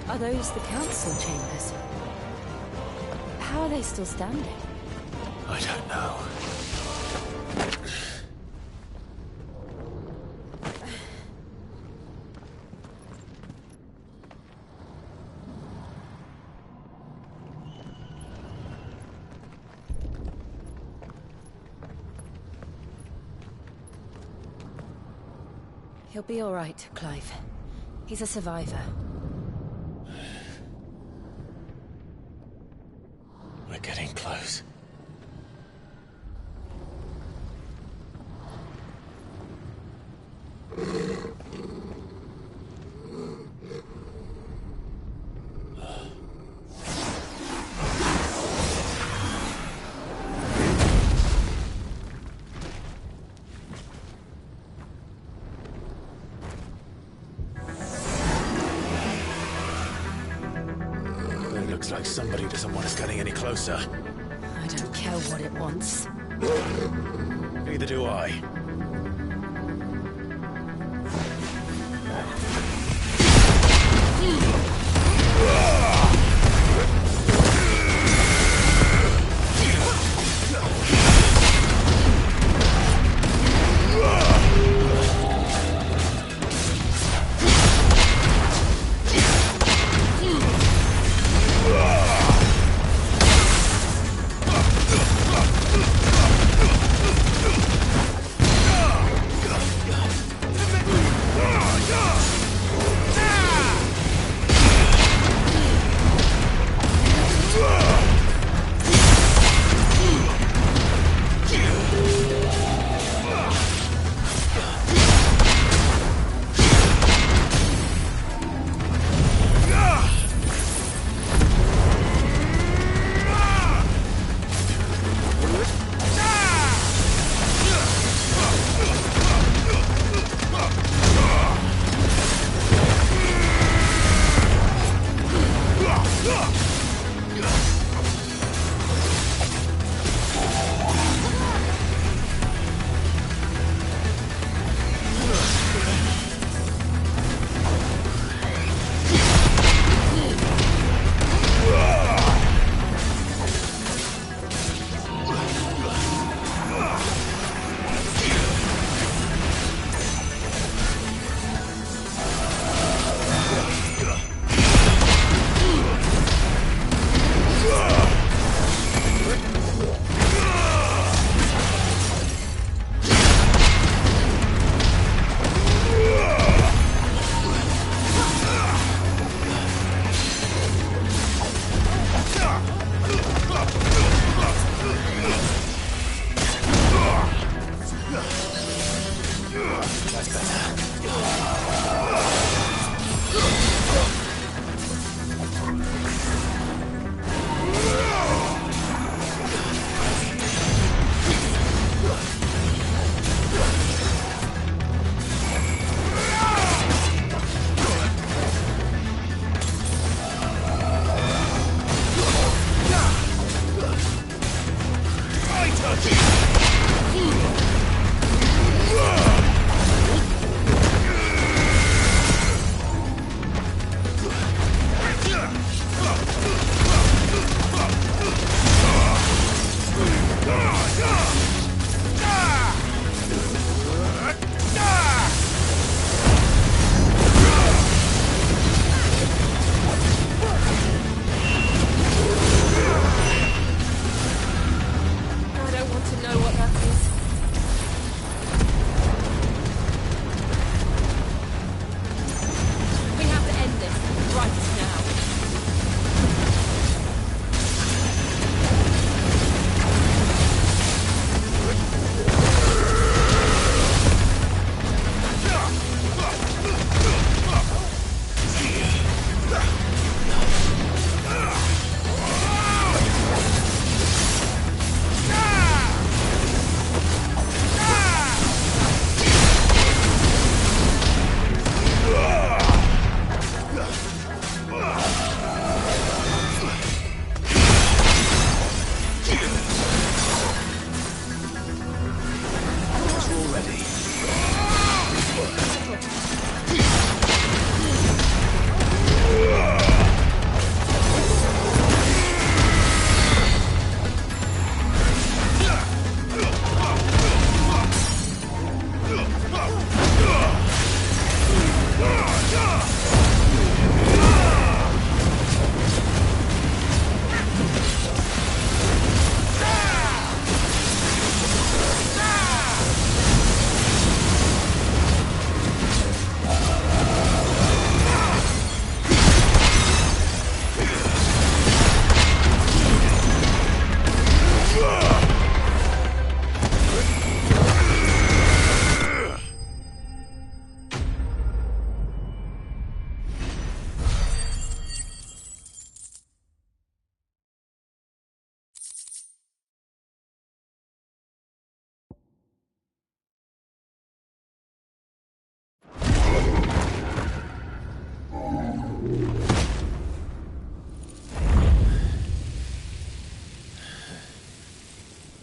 Are those the council chambers? How are they still standing? I don't know. He'll be all right, Clive. He's a survivor. We're getting close. Looks like somebody doesn't want us getting any closer. I don't care what it wants. Neither do I.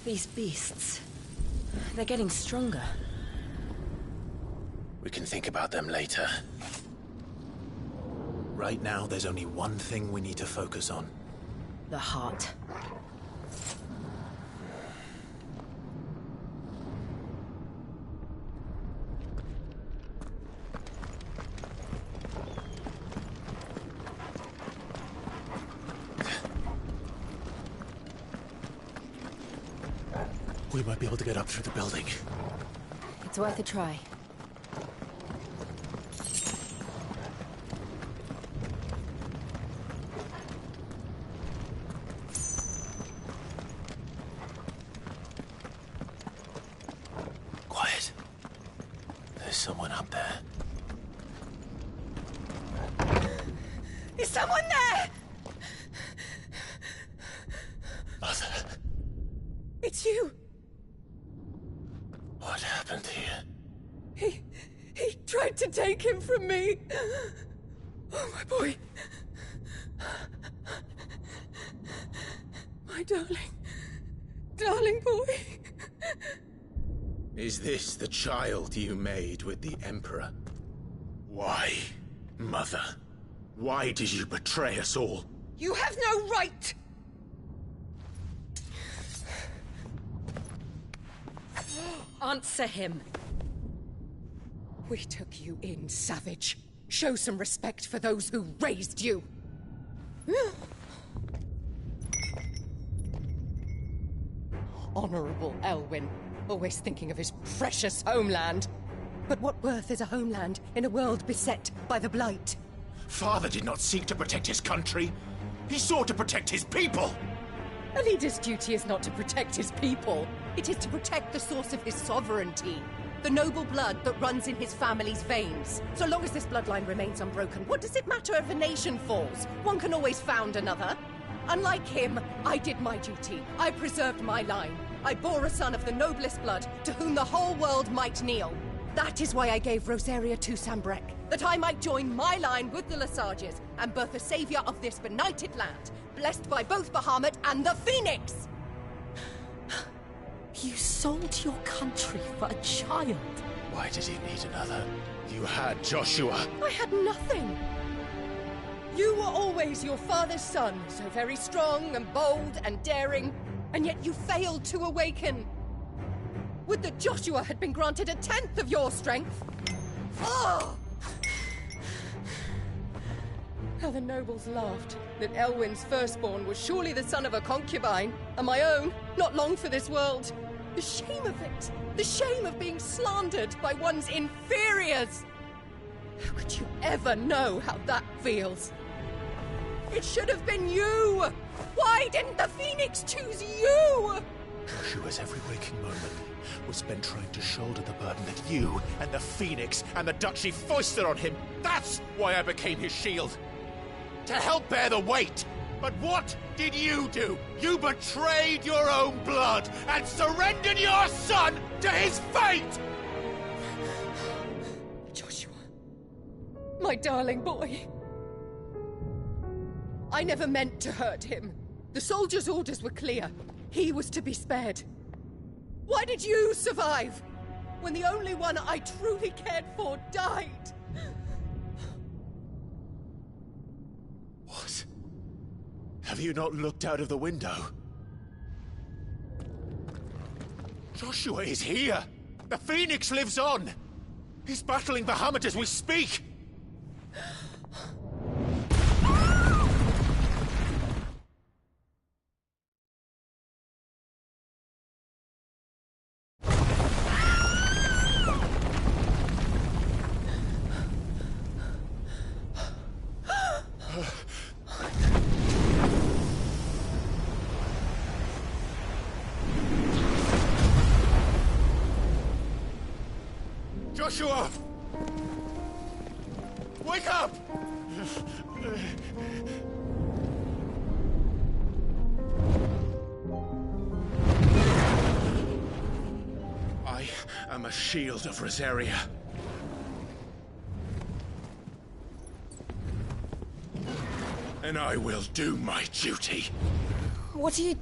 These beasts... they're getting stronger. We can think about them later. Right now, there's only one thing we need to focus on. The heart. We might be able to get up through the building. It's worth a try. Quiet. There's someone up there. Is someone there? Mother. It's you. What happened here? He tried to take him from me. Oh, my boy. My darling boy. Is this the child you made with the Emperor? Why, Mother? Why did you betray us all? You have no right. Answer him. We took you in, savage. Show some respect for those who raised you. Honorable Elwyn, always thinking of his precious homeland. But what worth is a homeland in a world beset by the Blight? Father did not seek to protect his country. He sought to protect his people. A leader's duty is not to protect his people. It is to protect the source of his sovereignty. The noble blood that runs in his family's veins. So long as this bloodline remains unbroken, what does it matter if a nation falls? One can always found another. Unlike him, I did my duty. I preserved my line. I bore a son of the noblest blood, to whom the whole world might kneel. That is why I gave Rosaria to Sanbreque, that I might join my line with the Lesages and birth a savior of this benighted land, blessed by both Bahamut and the Phoenix! You sold your country for a child. Why did he need another? You had Joshua. I had nothing. You were always your father's son, so very strong and bold and daring, and yet you failed to awaken. Would that Joshua had been granted 1/10 of your strength? Oh! How the nobles laughed that Elwyn's firstborn was surely the son of a concubine, and my own, not long for this world. The shame of it! The shame of being slandered by one's inferiors! How could you ever know how that feels? It should have been you! Why didn't the Phoenix choose you? Joshua's every waking moment was spent trying to shoulder the burden that you and the Phoenix and the Duchy foisted on him. That's why I became his shield. To help bear the weight. But what did you do? You betrayed your own blood and surrendered your son to his fate! Joshua, my darling boy. I never meant to hurt him. The soldiers' orders were clear. He was to be spared. Why did you survive when the only one I truly cared for died? What? Have you not looked out of the window? Joshua is here! The Phoenix lives on! He's battling Bahamut as we speak! Joshua! Wake up! I am a shield of Rosaria. And I will do my duty. What are you...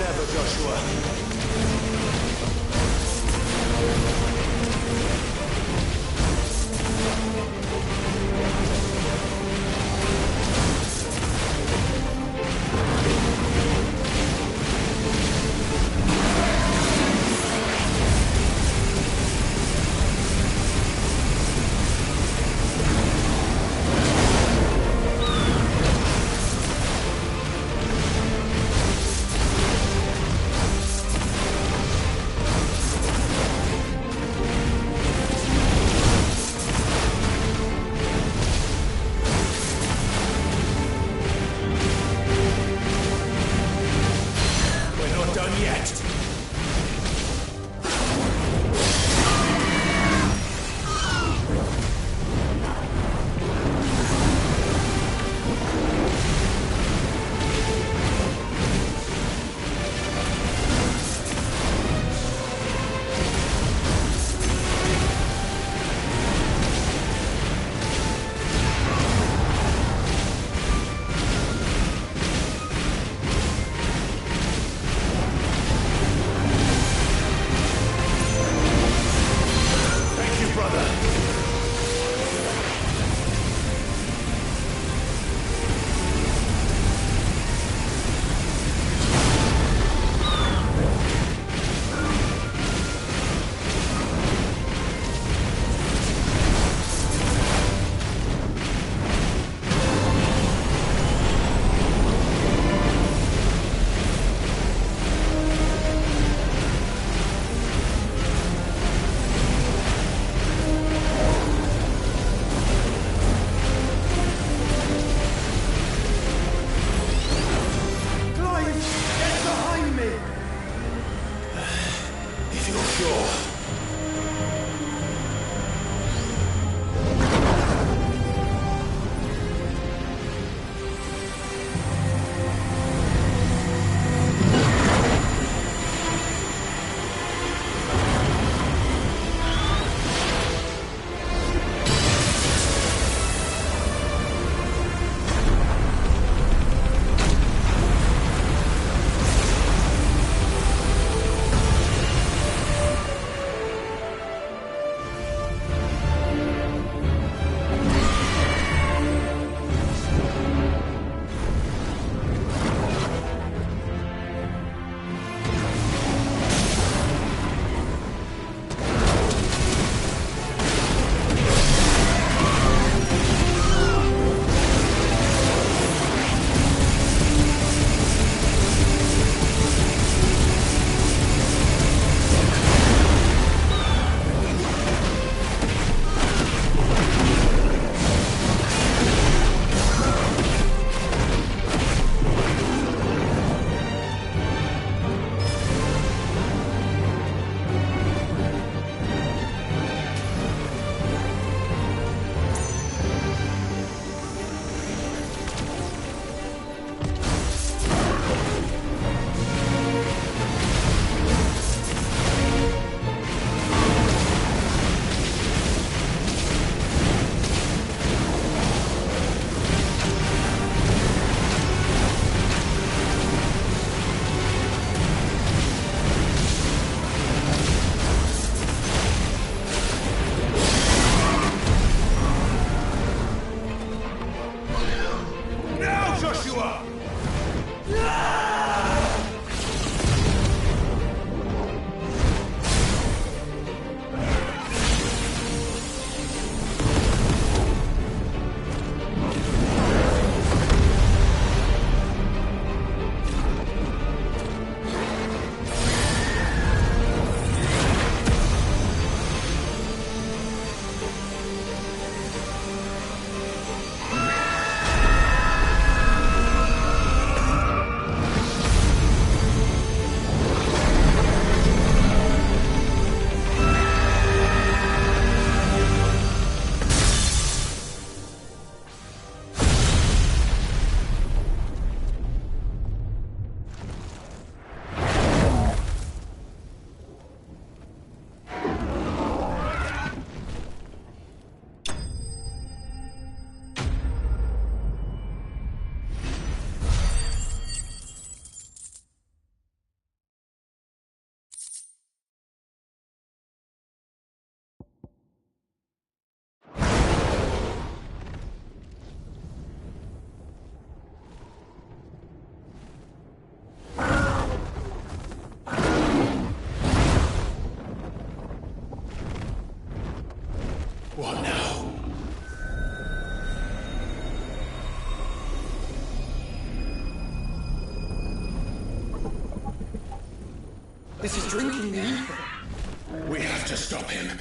ever, Joshua. This is drinking me. We have to stop him.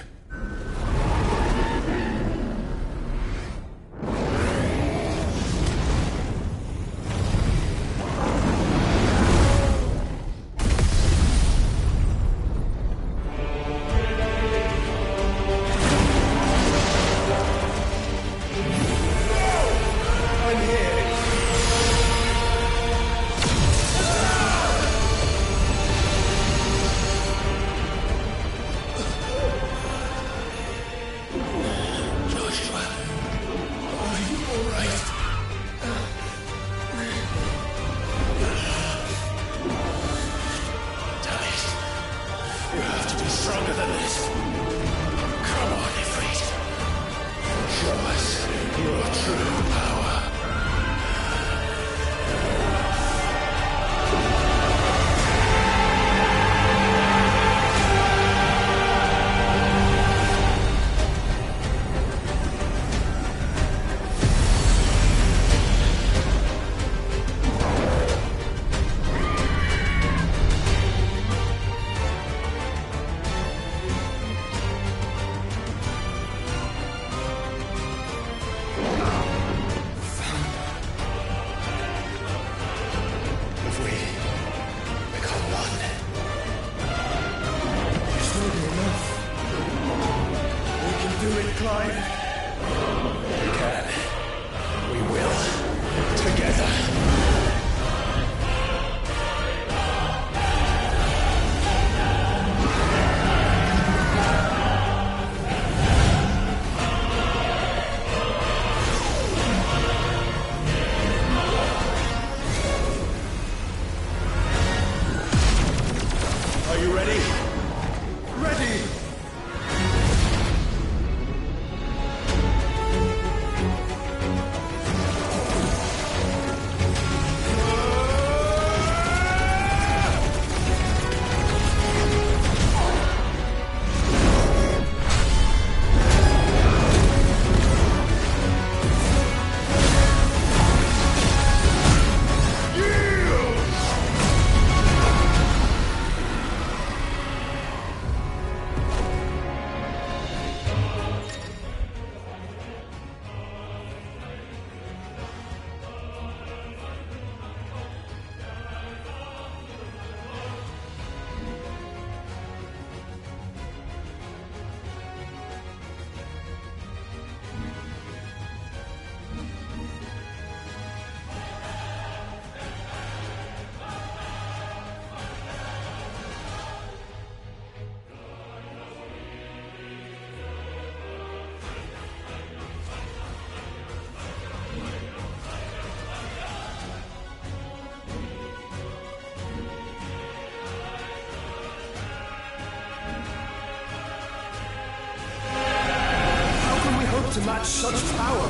To match such power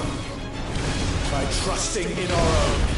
by trusting in our own.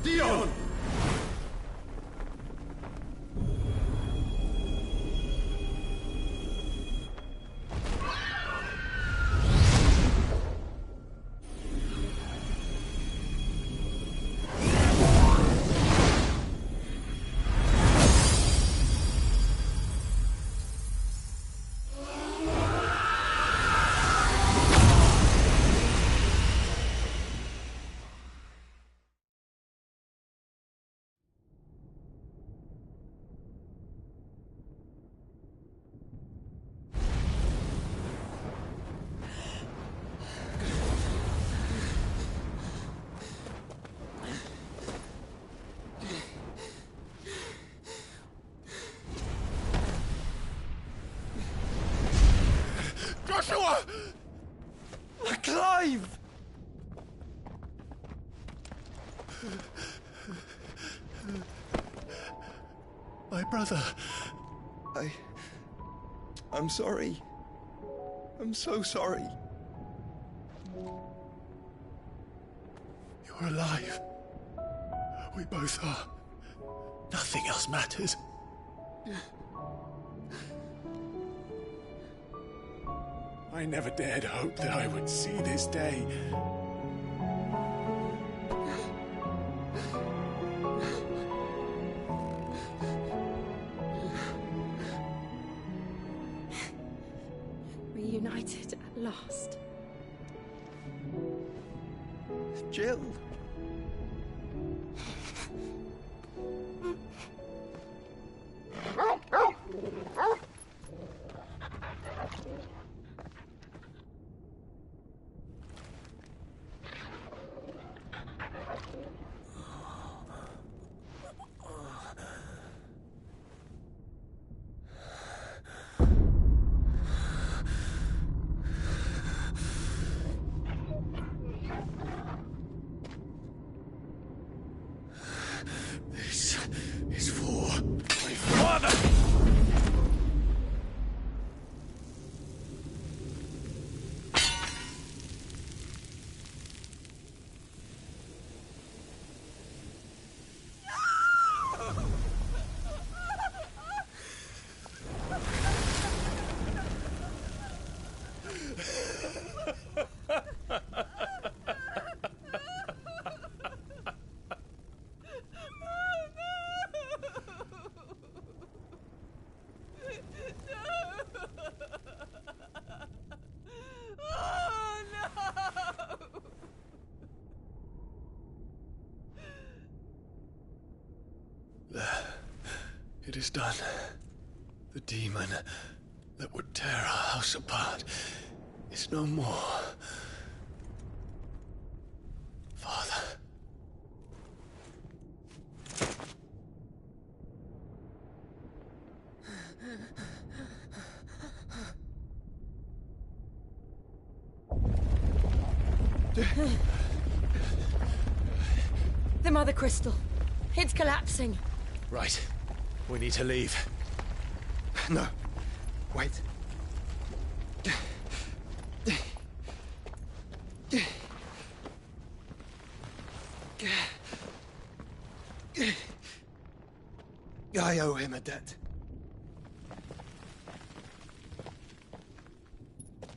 Dion! Joshua! Clive! My brother. I'm sorry. I'm so sorry. You're alive. We both are. Nothing else matters. I never dared hope that I would see this day. Reunited at last. Jill. This is for my father! It is done. The demon that would tear our house apart is no more. Father. The Mother Crystal. It's collapsing. Right. We need to leave. No. Wait. I owe him a debt.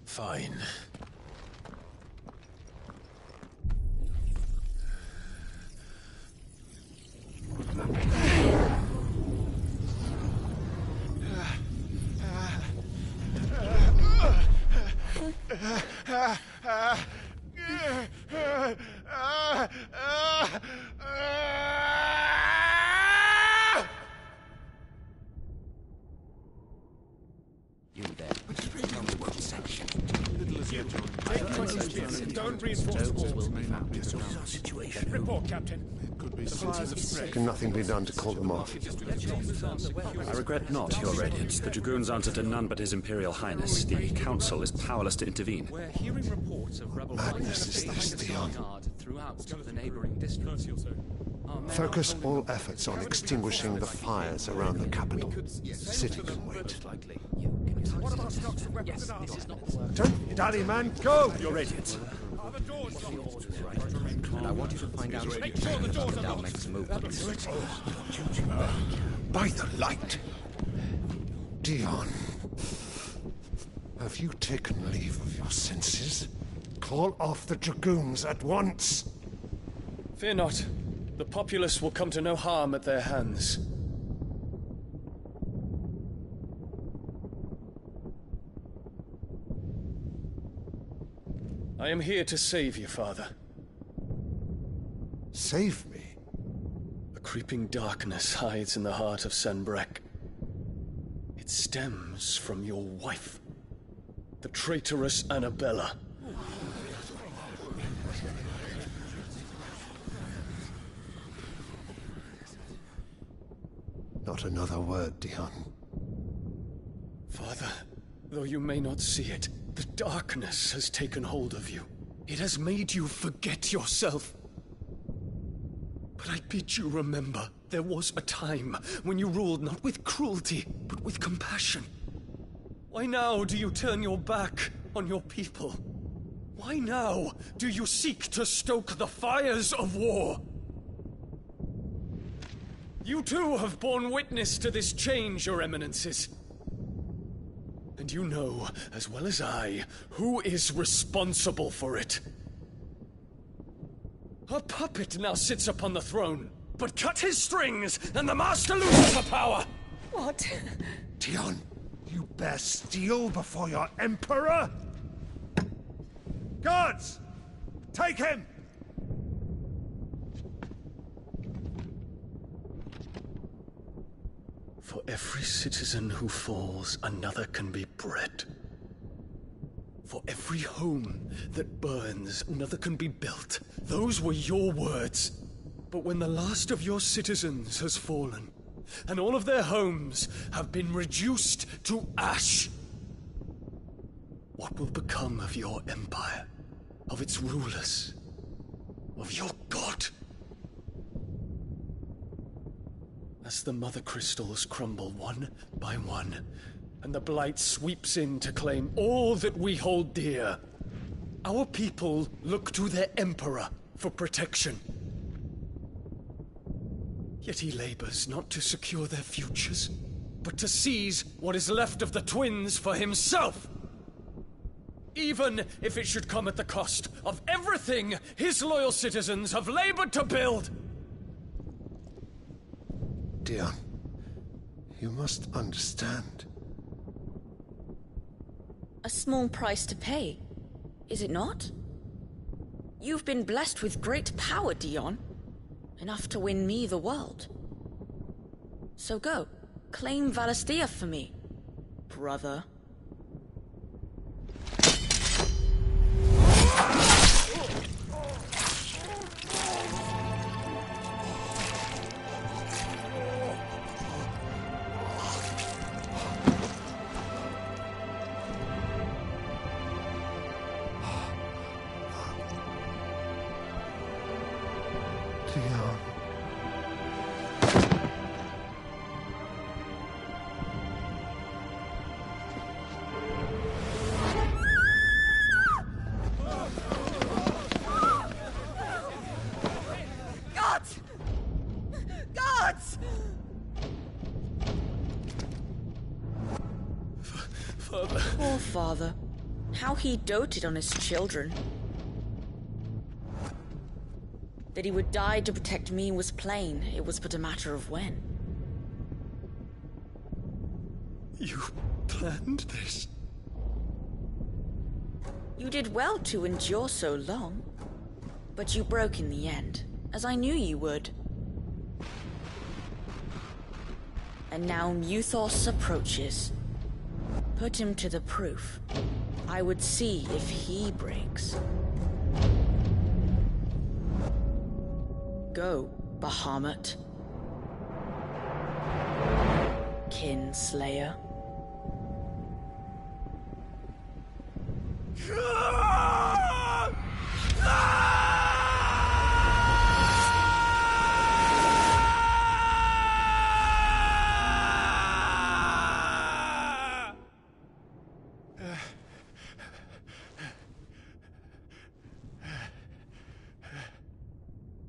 Fine. You there. Don't reinforce the walls. Situation. Report, Captain. Can nothing be done to call them off? I regret not, Your Radiance. The Dragoons answer to none but His Imperial Highness. The Council is powerless to intervene. We're hearing reports of rebel Madness is this, Dion. throughout the neighboring districts. Focus all efforts on extinguishing the fires around the capital. The city can wait. Don't dally, man, go! Your Radiance. And I want you to find out if Adele makes movements. By the light! Dion, have you taken leave of your senses? Call off the Dragoons at once! Fear not. The populace will come to no harm at their hands. I am here to save you, Father. Save me? A creeping darkness hides in the heart of Sanbreque. It stems from your wife, the traitorous Annabella. Not another word, Dion. Father, though you may not see it, the darkness has taken hold of you. It has made you forget yourself. But I bid you remember, there was a time when you ruled not with cruelty, but with compassion. Why now do you turn your back on your people? Why now do you seek to stoke the fires of war? You too have borne witness to this change, Your Eminences. And you know, as well as I, who is responsible for it. A puppet now sits upon the throne, but cut his strings, and the Master loses the power! What? Dion, you bear steel before your Emperor? Guards! Take him! For every citizen who falls, another can be bred. For every home that burns, another can be built. Those were your words. But when the last of your citizens has fallen, and all of their homes have been reduced to ash, what will become of your empire, of its rulers, of your god? As the Mother Crystals crumble one by one, and the Blight sweeps in to claim all that we hold dear, our people look to their Emperor for protection. Yet he labors not to secure their futures, but to seize what is left of the twins for himself! Even if it should come at the cost of everything his loyal citizens have labored to build! Dion, you must understand. A small price to pay, is it not? You've been blessed with great power, Dion. Enough to win me the world. So go, claim Valisthea for me, brother. Dion. Gods! Gods! Father. Poor father. How he doted on his children. That he would die to protect me was plain. It was but a matter of when. You planned this? You did well to endure so long. But you broke in the end, as I knew you would. And now Muthos approaches. Put him to the proof. I would see if he breaks. Go, Bahamut. Kinslayer.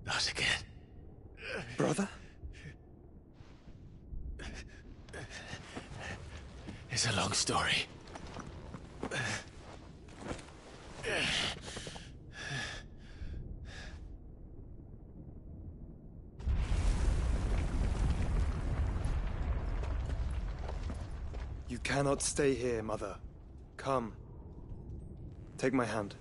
Not again. Brother? It's a long story. You cannot stay here, Mother. Come. Take my hand.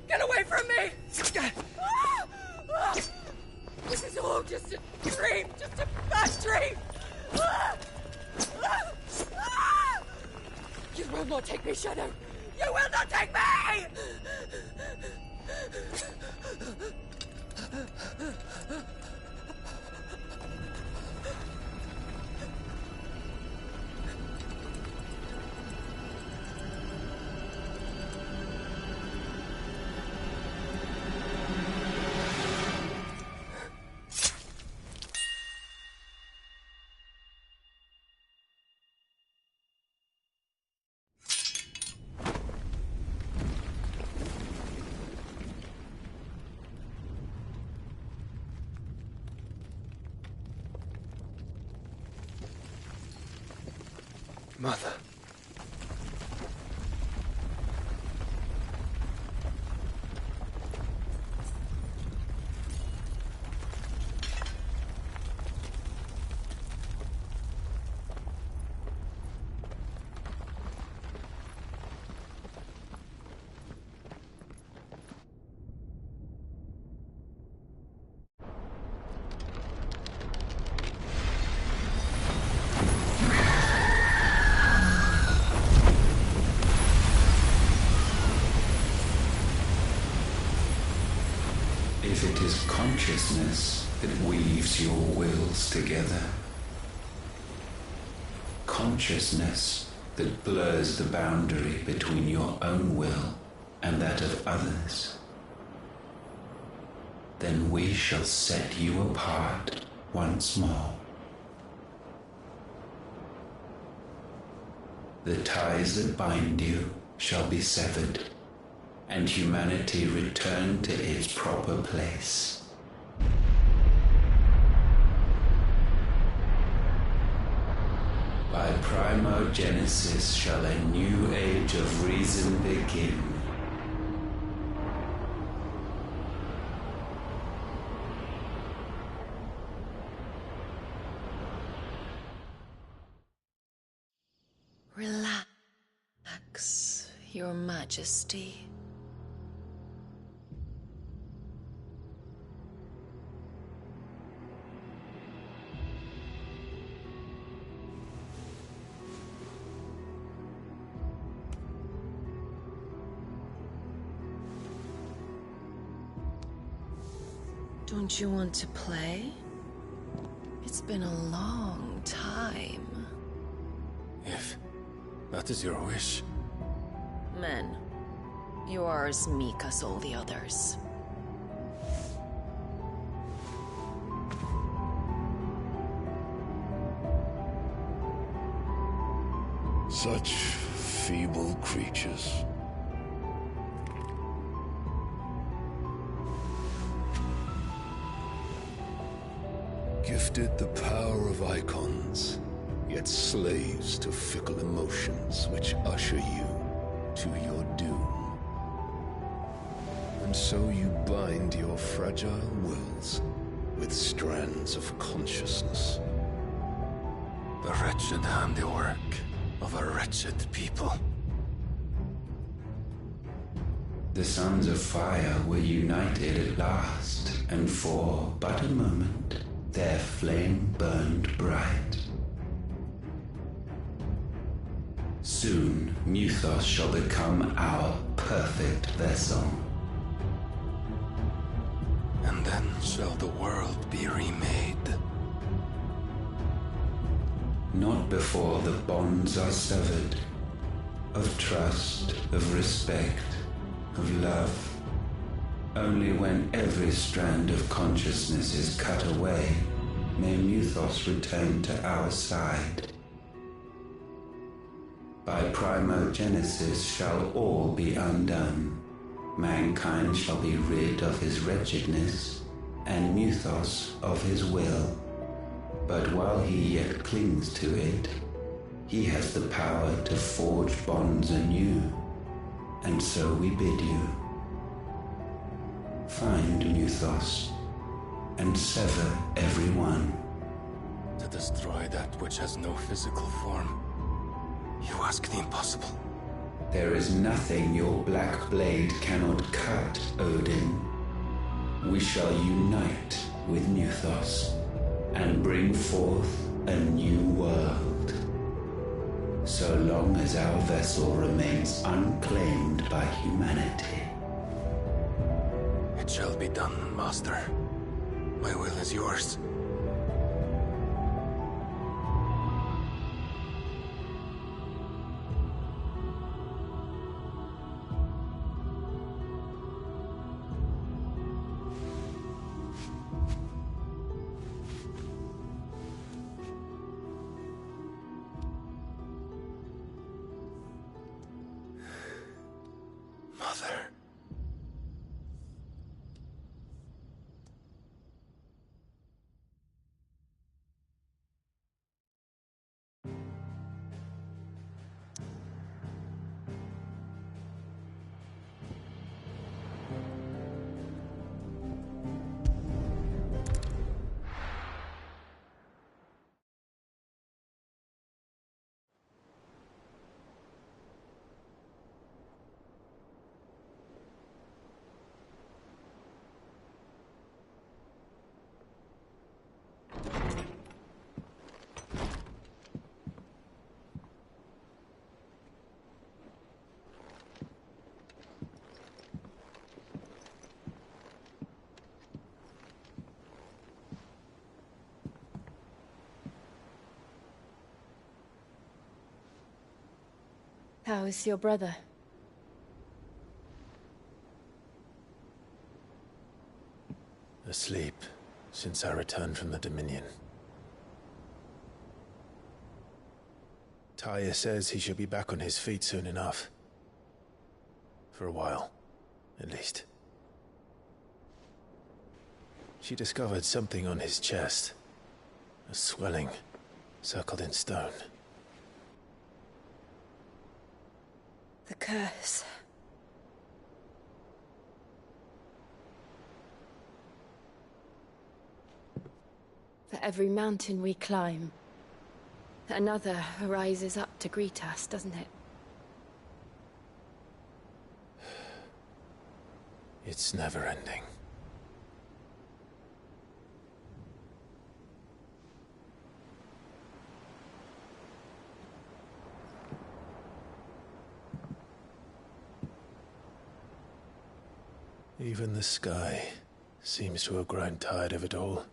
Get away from me! This is all just a dream, just a bad dream! You will not take me, Shadow! You will not take me! Mother. If it is consciousness that weaves your wills together, consciousness that blurs the boundary between your own will and that of others, then we shall set you apart once more. The ties that bind you shall be severed, and humanity return to its proper place. By primogenesis shall a new age of reason begin. Relax, Your Majesty. Don't you want to play? It's been a long time. If that is your wish. Men, you are as meek as all the others. Such feeble creatures. Gifted the power of icons, yet slaves to fickle emotions which usher you to your doom. And so you bind your fragile wills with strands of consciousness. The wretched handiwork of a wretched people. The sons of fire were united at last, and for but a moment their flame burned bright. Soon Muthos shall become our perfect vessel. And then shall the world be remade. Not before the bonds are severed, of trust, of respect, of love. Only when every strand of consciousness is cut away, may Muthos return to our side. By primogenesis shall all be undone. Mankind shall be rid of his wretchedness, and Muthos of his will. But while he yet clings to it, he has the power to forge bonds anew, and so we bid you. Find Muthos, and sever every one. To destroy that which has no physical form. You ask the impossible. There is nothing your black blade cannot cut, Odin. We shall unite with Muthos, and bring forth a new world. So long as our vessel remains unclaimed by humanity. It shall be done, Master. My will is yours. Mother. How is your brother? Asleep since I returned from the Dominion. Taya says he should be back on his feet soon enough. For a while, at least. She discovered something on his chest. A swelling, circled in stone. The curse. For every mountain we climb, another rises up to greet us, doesn't it? It's never ending. Even the sky seems to have grown tired of it all.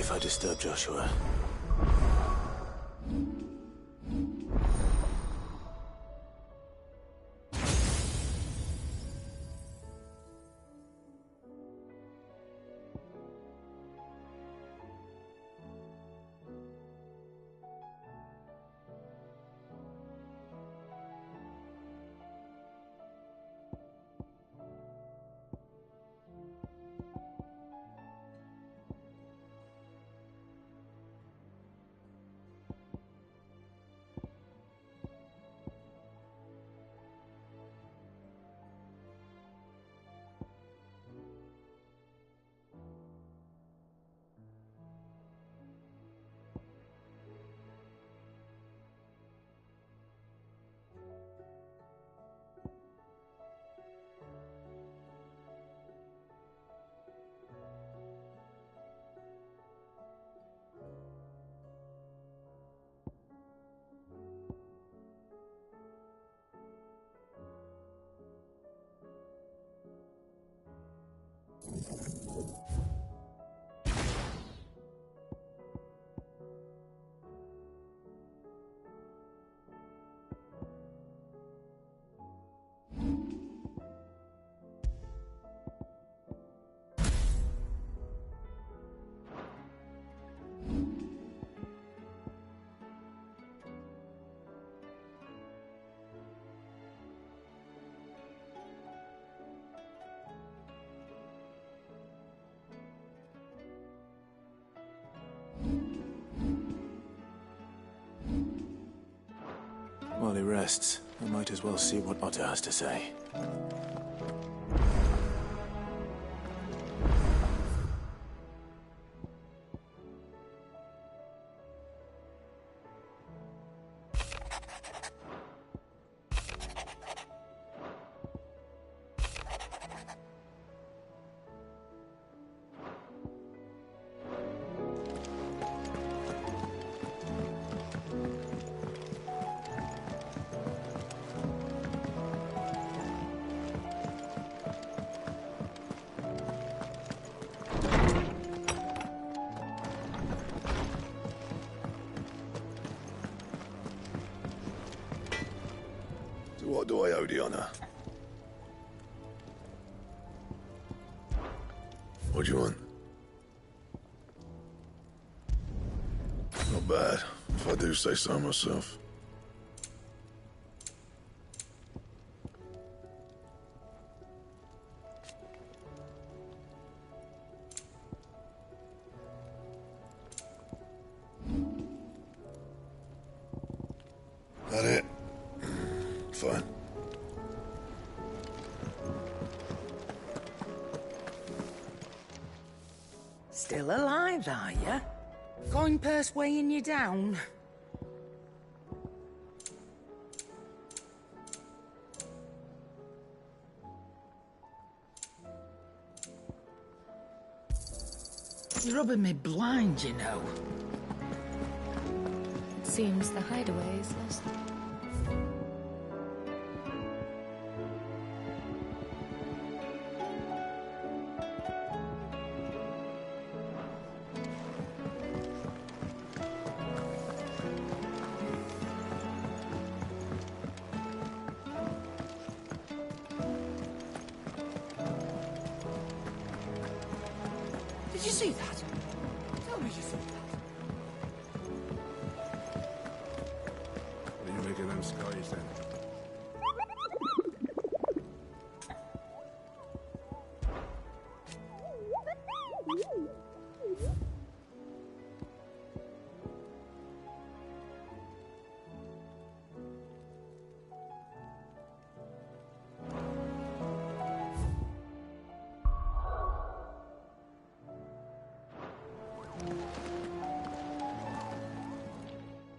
if I disturb Joshua. While he rests, I might as well see what Otto has to say. What do I owe the honor? What do you want? Not bad, if I do say so myself. That it? Fine. Still alive, are you? Coin purse weighing you down? You're rubbing me blind, you know. It seems the hideaway is lost. Did you see that? Tell me you saw that. What do you make of them skies then?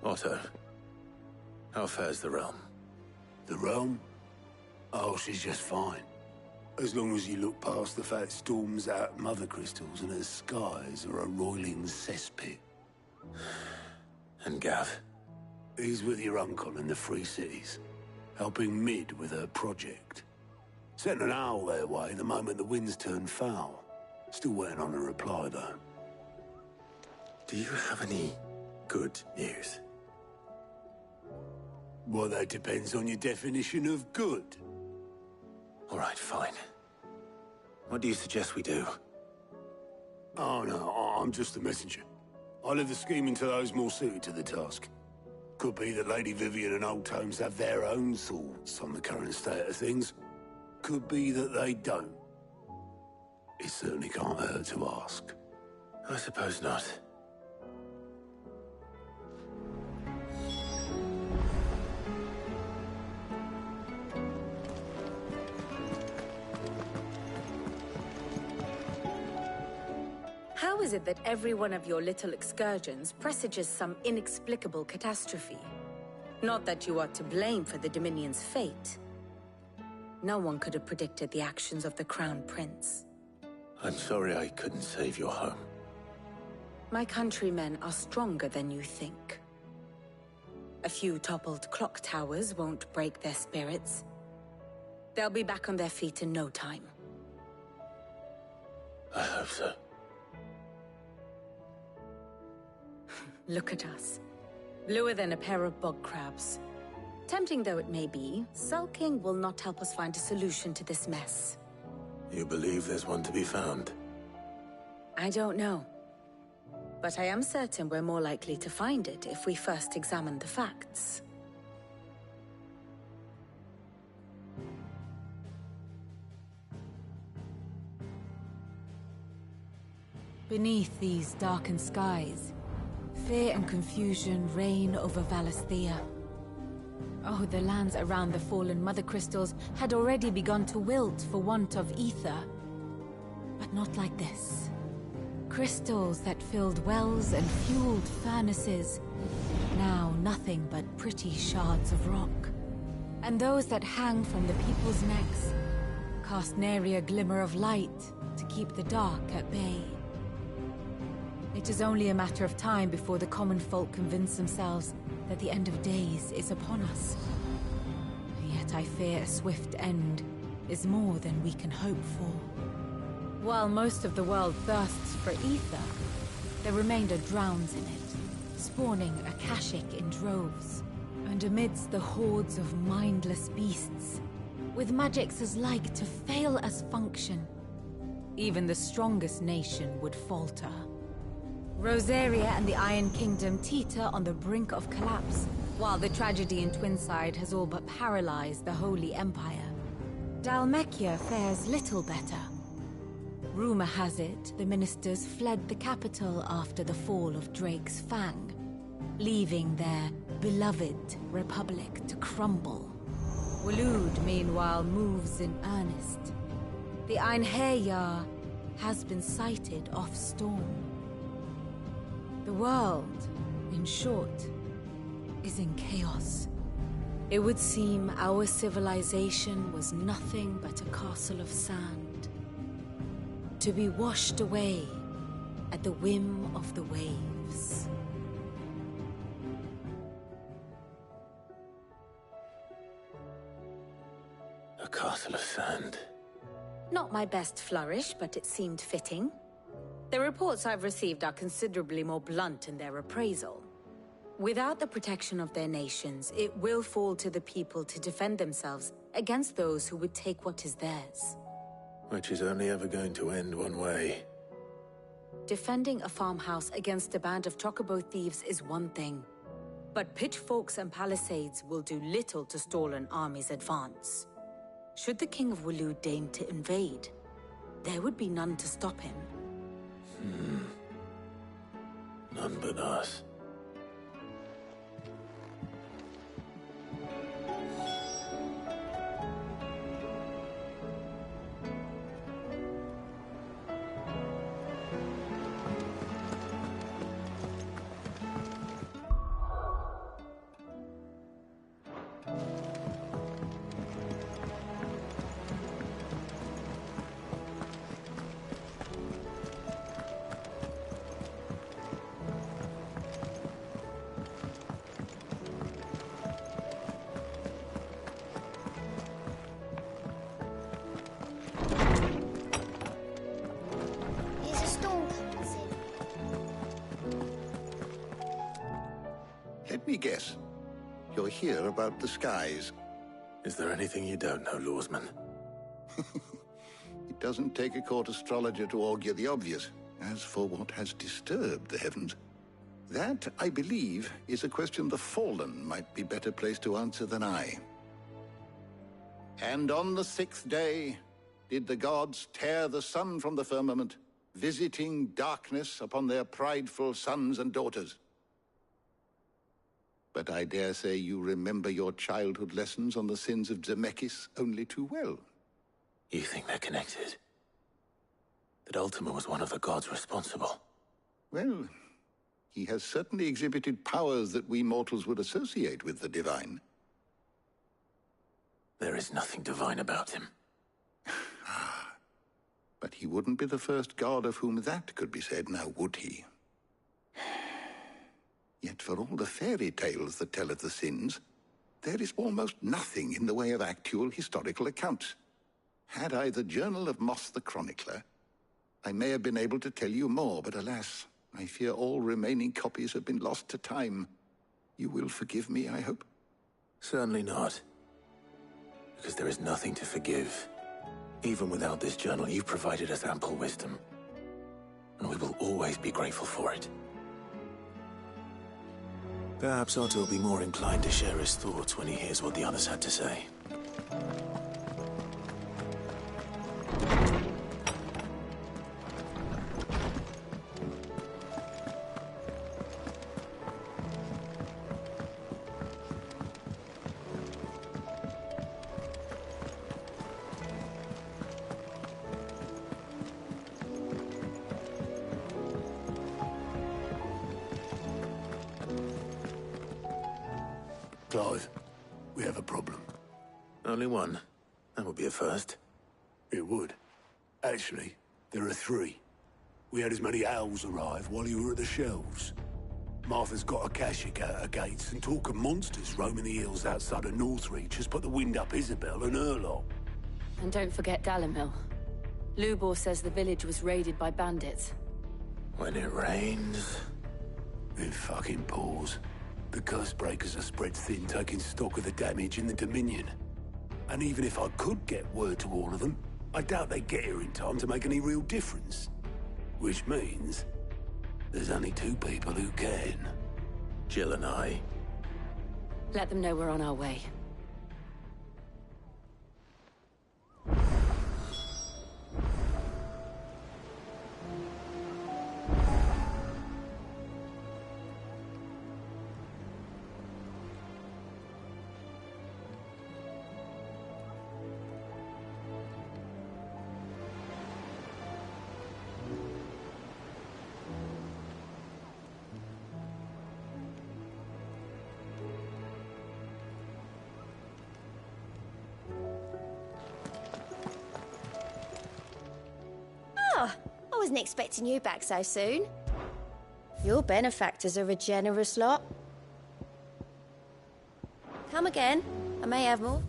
Otto, how fares the realm? The realm? Oh, she's just fine. As long as you look past the fact storms out mother crystals and her skies are a roiling cesspit. And Gav? He's with your uncle in the Free Cities, helping Mid with her project. Sent an owl their way the moment the winds turned foul. Still waiting on a reply, though. Do you have any good news? Well, that depends on your definition of good. All right, fine. What do you suggest we do? Oh, no, I'm just the messenger. I leave the scheming to those more suited to the task. Could be that Lady Vivian and Old Tomes have their own thoughts on the current state of things. Could be that they don't. It certainly can't hurt to ask. I suppose not. How is it that every one of your little excursions presages some inexplicable catastrophe? Not that you are to blame for the Dominion's fate. No one could have predicted the actions of the Crown Prince. I'm sorry I couldn't save your home. My countrymen are stronger than you think. A few toppled clock towers won't break their spirits. They'll be back on their feet in no time. I hope so. Look at us. Bluer than a pair of bog crabs. Tempting though it may be, sulking will not help us find a solution to this mess. You believe there's one to be found? I don't know. But I am certain we're more likely to find it if we first examine the facts. Beneath these darkened skies, fear and confusion reign over Valisthea. Oh, the lands around the fallen Mother Crystals had already begun to wilt for want of ether. But not like this. Crystals that filled wells and fueled furnaces, now nothing but pretty shards of rock. And those that hang from the people's necks cast nary a glimmer of light to keep the dark at bay. It is only a matter of time before the common folk convince themselves that the end of days is upon us. Yet I fear a swift end is more than we can hope for. While most of the world thirsts for ether, the remainder drowns in it, spawning Akashic in droves. And amidst the hordes of mindless beasts, with magics as like to fail as function, even the strongest nation would falter. Rosaria and the Iron Kingdom teeter on the brink of collapse, while the tragedy in Twinside has all but paralyzed the Holy Empire. Dhalmekia fares little better. Rumor has it the ministers fled the capital after the fall of Drake's Fang, leaving their beloved republic to crumble. Waloed, meanwhile, moves in earnest. The Einherjar has been sighted off Storm. The world, in short, is in chaos. It would seem our civilization was nothing but a castle of sand, to be washed away at the whim of the waves. A castle of sand. Not my best flourish, but it seemed fitting. The reports I've received are considerably more blunt in their appraisal. Without the protection of their nations, it will fall to the people to defend themselves against those who would take what is theirs. Which is only ever going to end one way. Defending a farmhouse against a band of chocobo thieves is one thing, but pitchforks and palisades will do little to stall an army's advance. Should the King of Waloed deign to invade, there would be none to stop him. None but us. Let me guess. You're here about the skies. Is there anything you don't know, Lawsman? It doesn't take a court astrologer to augur the obvious. As for what has disturbed the heavens, that, I believe, is a question the Fallen might be better placed to answer than I. And on the 6th day did the gods tear the sun from the firmament, visiting darkness upon their prideful sons and daughters. But I dare say you remember your childhood lessons on the sins of Zemeckis only too well. You think they're connected? That Ultima was one of the gods responsible? Well, he has certainly exhibited powers that we mortals would associate with the divine. There is nothing divine about him. But he wouldn't be the first god of whom that could be said, now would he? Yet for all the fairy tales that tell of the sins, there is almost nothing in the way of actual historical accounts. Had I the Journal of Moss the Chronicler, I may have been able to tell you more, but alas, I fear all remaining copies have been lost to time. You will forgive me, I hope? Certainly not. Because there is nothing to forgive. Even without this journal, you've provided us ample wisdom. And we will always be grateful for it. Perhaps Otto will be more inclined to share his thoughts when he hears what the others had to say. Clive, we have a problem. Only one. That would be a first. It would. Actually, there are 3. We had as many owls arrive while you were at the shelves. Martha's got a Akashic at her gates, and talk of monsters roaming the hills outside of Northreach has put the wind up Isabel and her lot. And don't forget Dalimil. Lubor says the village was raided by bandits. When it rains... It fucking pours. The curse breakers are spread thin, taking stock of the damage in the Dominion. And even if I could get word to all of them, I doubt they'd get here in time to make any real difference. Which means there's only 2 people who can. Jill and I. Let them know we're on our way. I wasn't expecting you back so soon. Your benefactors are a generous lot. Come again. I may have more.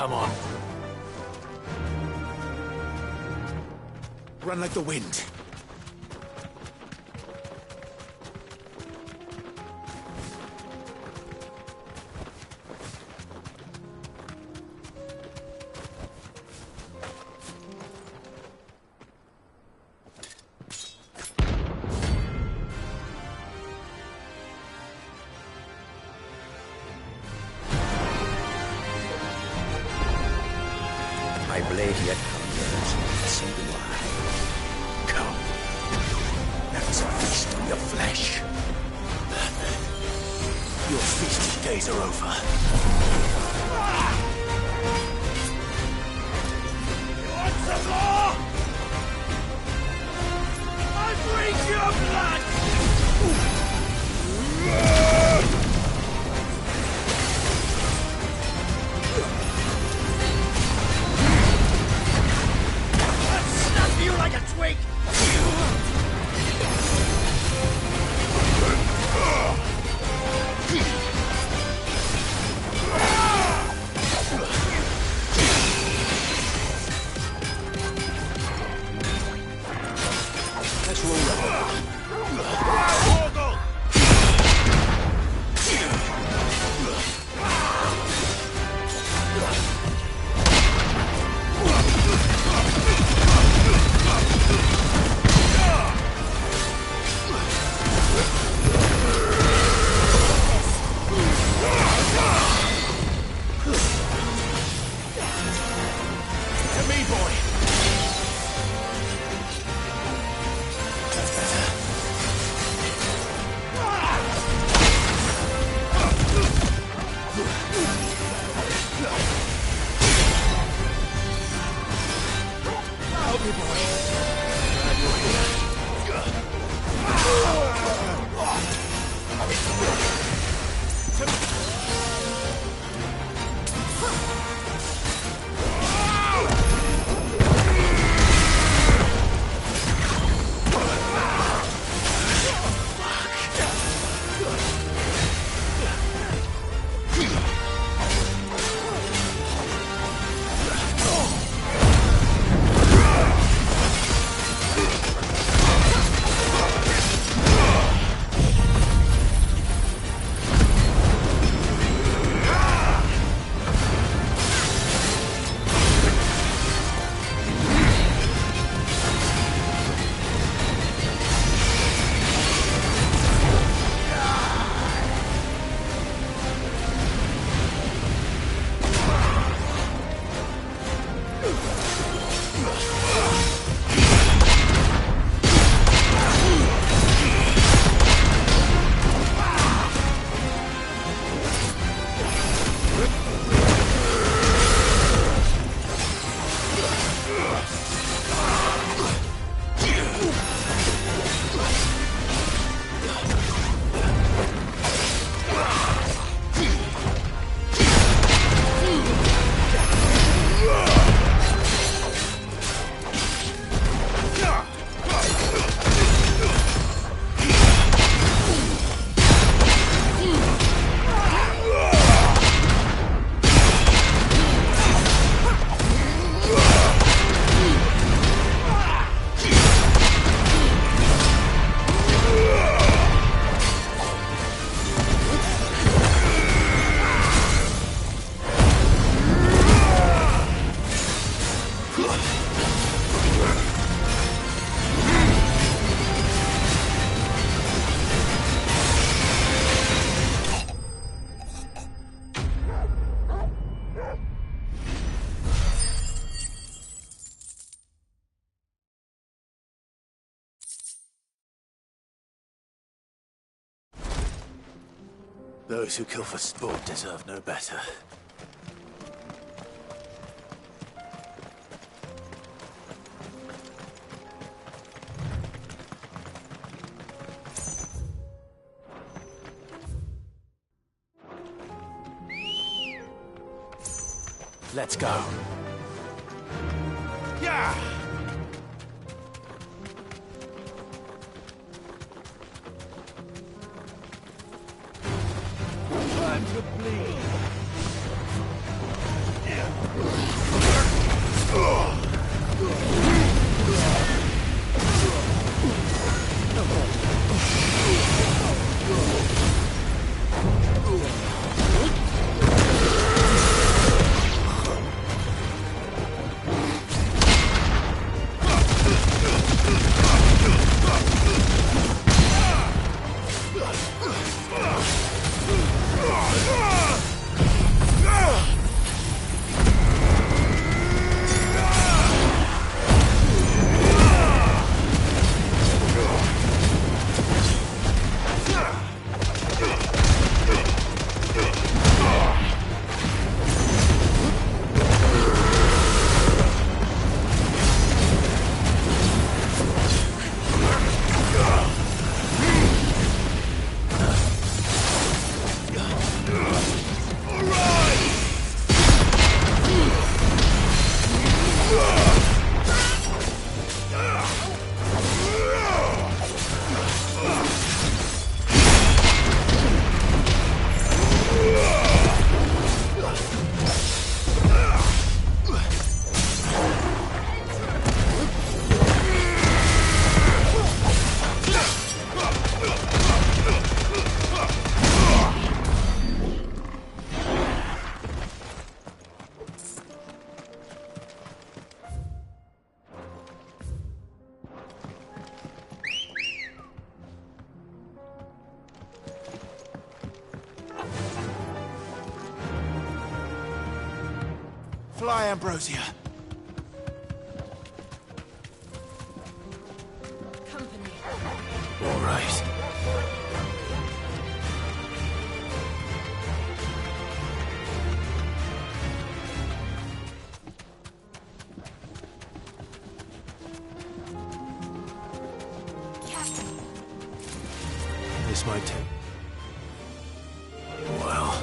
Come on. Run like the wind. My blade yet hungers, so do I. Come. Let us feast on your flesh. Your feasting days are over. You want some more? I drink your blood! Snap you like a twig! Let's roll that. To me, boy. That's better. Help me, boy. Glad you're Those who kill for sport deserve no better. Let's go. Yeah! Time to bleed. Fly, Ambrosia. Company. All right. This might take a while.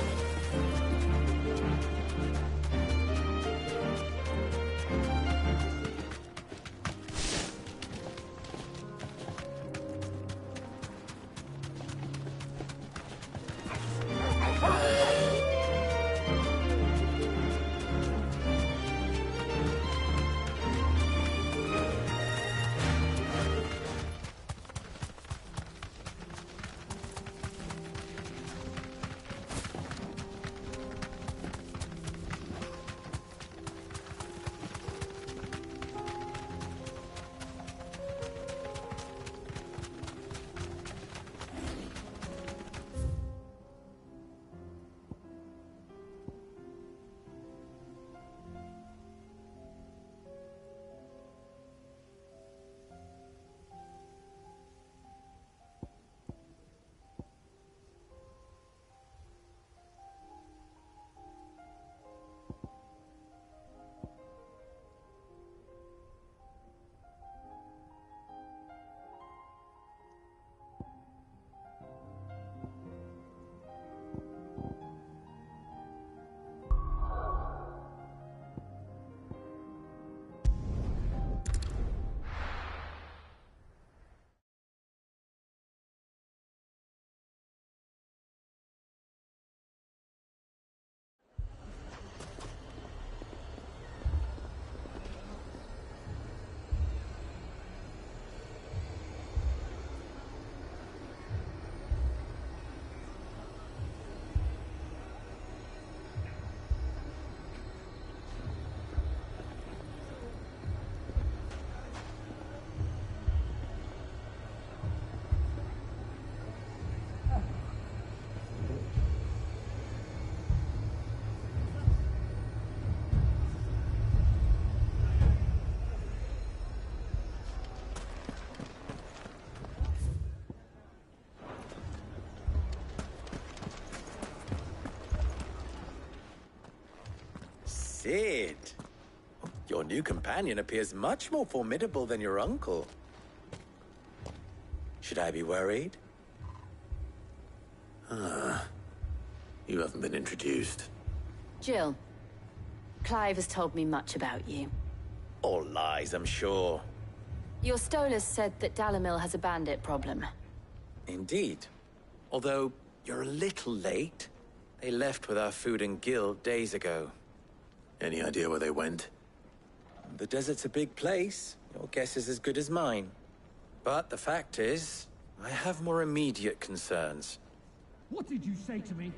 Sid, your new companion appears much more formidable than your uncle. Should I be worried? You haven't been introduced. Jill, Clive has told me much about you. All lies, I'm sure. Your Stolas said that Dalimil has a bandit problem. Indeed. Although, you're a little late. They left with our food and guild days ago. Any idea where they went? The desert's a big place. Your guess is as good as mine. But the fact is, I have more immediate concerns. What did you say to me?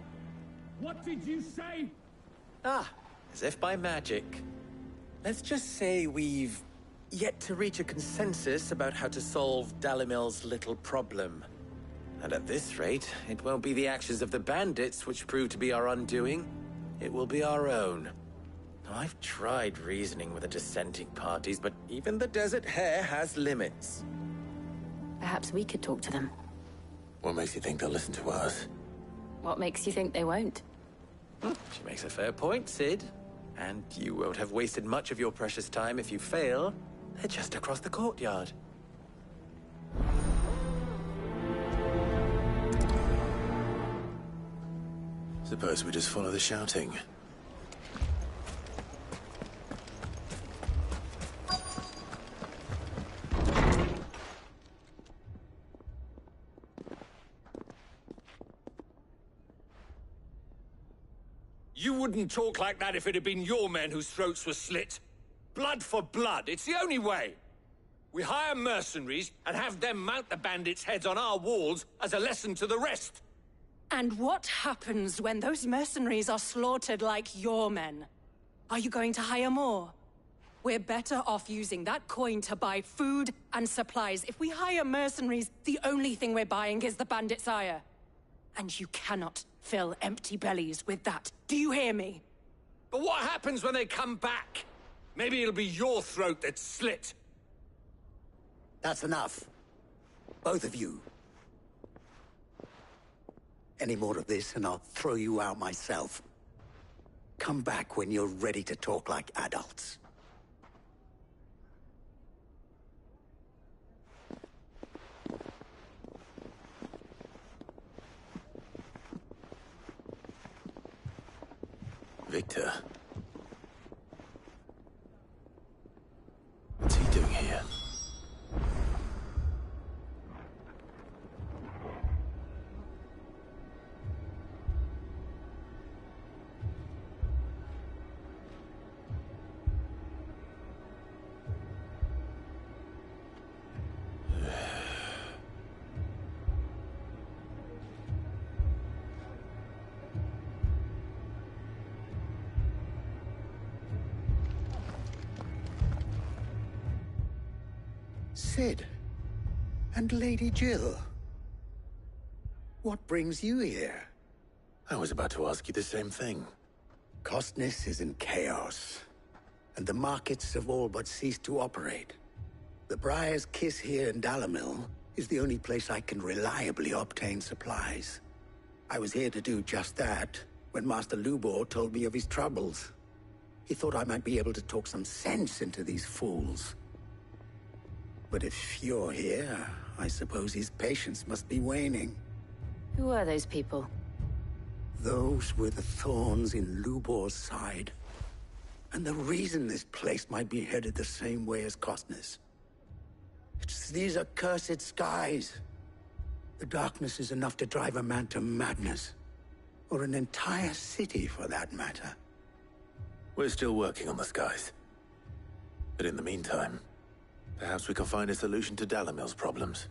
What did you say? As if by magic. Let's just say we've yet to reach a consensus about how to solve Dalimil's little problem. And at this rate, it won't be the actions of the bandits which prove to be our undoing. It will be our own. Now, I've tried reasoning with the dissenting parties, but even the Desert Hare has limits. Perhaps we could talk to them. What makes you think they'll listen to us? What makes you think they won't? She makes a fair point, Sid. And you won't have wasted much of your precious time if you fail. They're just across the courtyard. Suppose we just follow the shouting. You wouldn't talk like that if it had been your men whose throats were slit. Blood for blood, it's the only way. We hire mercenaries and have them mount the bandits' heads on our walls as a lesson to the rest. And what happens when those mercenaries are slaughtered like your men? Are you going to hire more? We're better off using that coin to buy food and supplies. If we hire mercenaries, the only thing we're buying is the bandit's ire. And you cannot fill empty bellies with that. Do you hear me? But what happens when they come back? Maybe it'll be your throat that's slit. That's enough. Both of you. Any more of this and I'll throw you out myself. Come back when you're ready to talk like adults. Victor. What's he doing here? Sid. And Lady Jill. What brings you here? I was about to ask you the same thing. Costness is in chaos, and the markets have all but ceased to operate. The Briar's Kiss here in Dalimil is the only place I can reliably obtain supplies. I was here to do just that when Master Lubor told me of his troubles. He thought I might be able to talk some sense into these fools. But if you're here, I suppose his patience must be waning. Who are those people? Those were the thorns in Lubor's side. And the reason this place might be headed the same way as Costness. It's these accursed skies. The darkness is enough to drive a man to madness. Or an entire city, for that matter. We're still working on the skies. But in the meantime, perhaps we can find a solution to Dalimil's problems.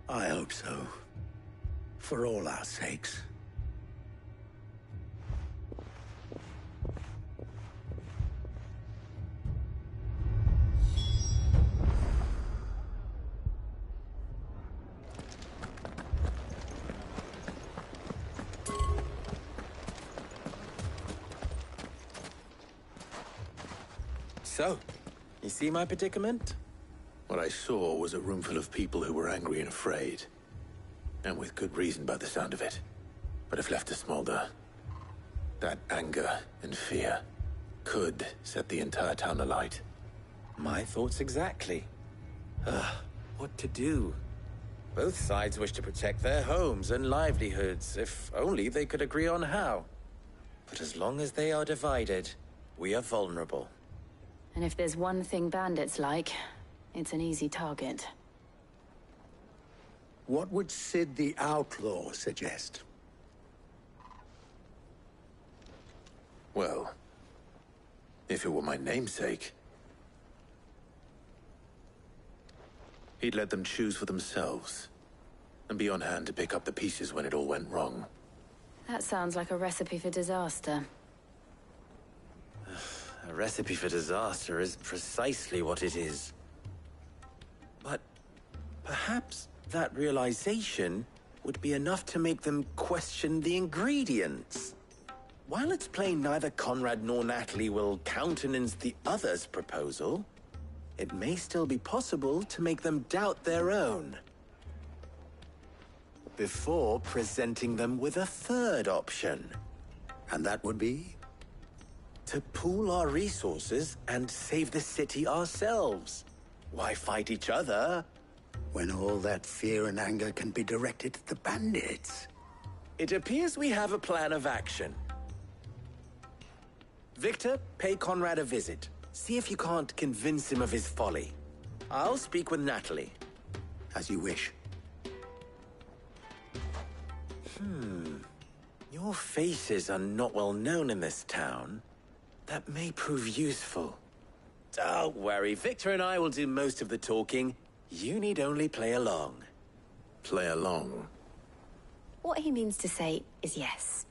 I hope so. For all our sakes. So, you see my predicament? What I saw was a room full of people who were angry and afraid. And with good reason by the sound of it. But if left to smolder, that anger and fear could set the entire town alight. My thoughts exactly. What to do? Both sides wish to protect their homes and livelihoods, if only they could agree on how. But as long as they are divided, we are vulnerable. And if there's one thing bandits like, it's an easy target. What would Sid the Outlaw suggest? Well, if it were my namesake, he'd let them choose for themselves, and be on hand to pick up the pieces when it all went wrong. That sounds like a recipe for disaster. A recipe for disaster is precisely what it is. But perhaps that realization would be enough to make them question the ingredients. While it's plain neither Conrad nor Natalie will countenance the other's proposal, it may still be possible to make them doubt their own. Before presenting them with a third option. And that would be? To pool our resources and save the city ourselves. Why fight each other? When all that fear and anger can be directed at the bandits. It appears we have a plan of action. Victor, pay Conrad a visit. See if you can't convince him of his folly. I'll speak with Natalie. As you wish. Your faces are not well known in this town. That may prove useful. Don't worry, Victor and I will do most of the talking. You need only play along. Play along? What he means to say is yes.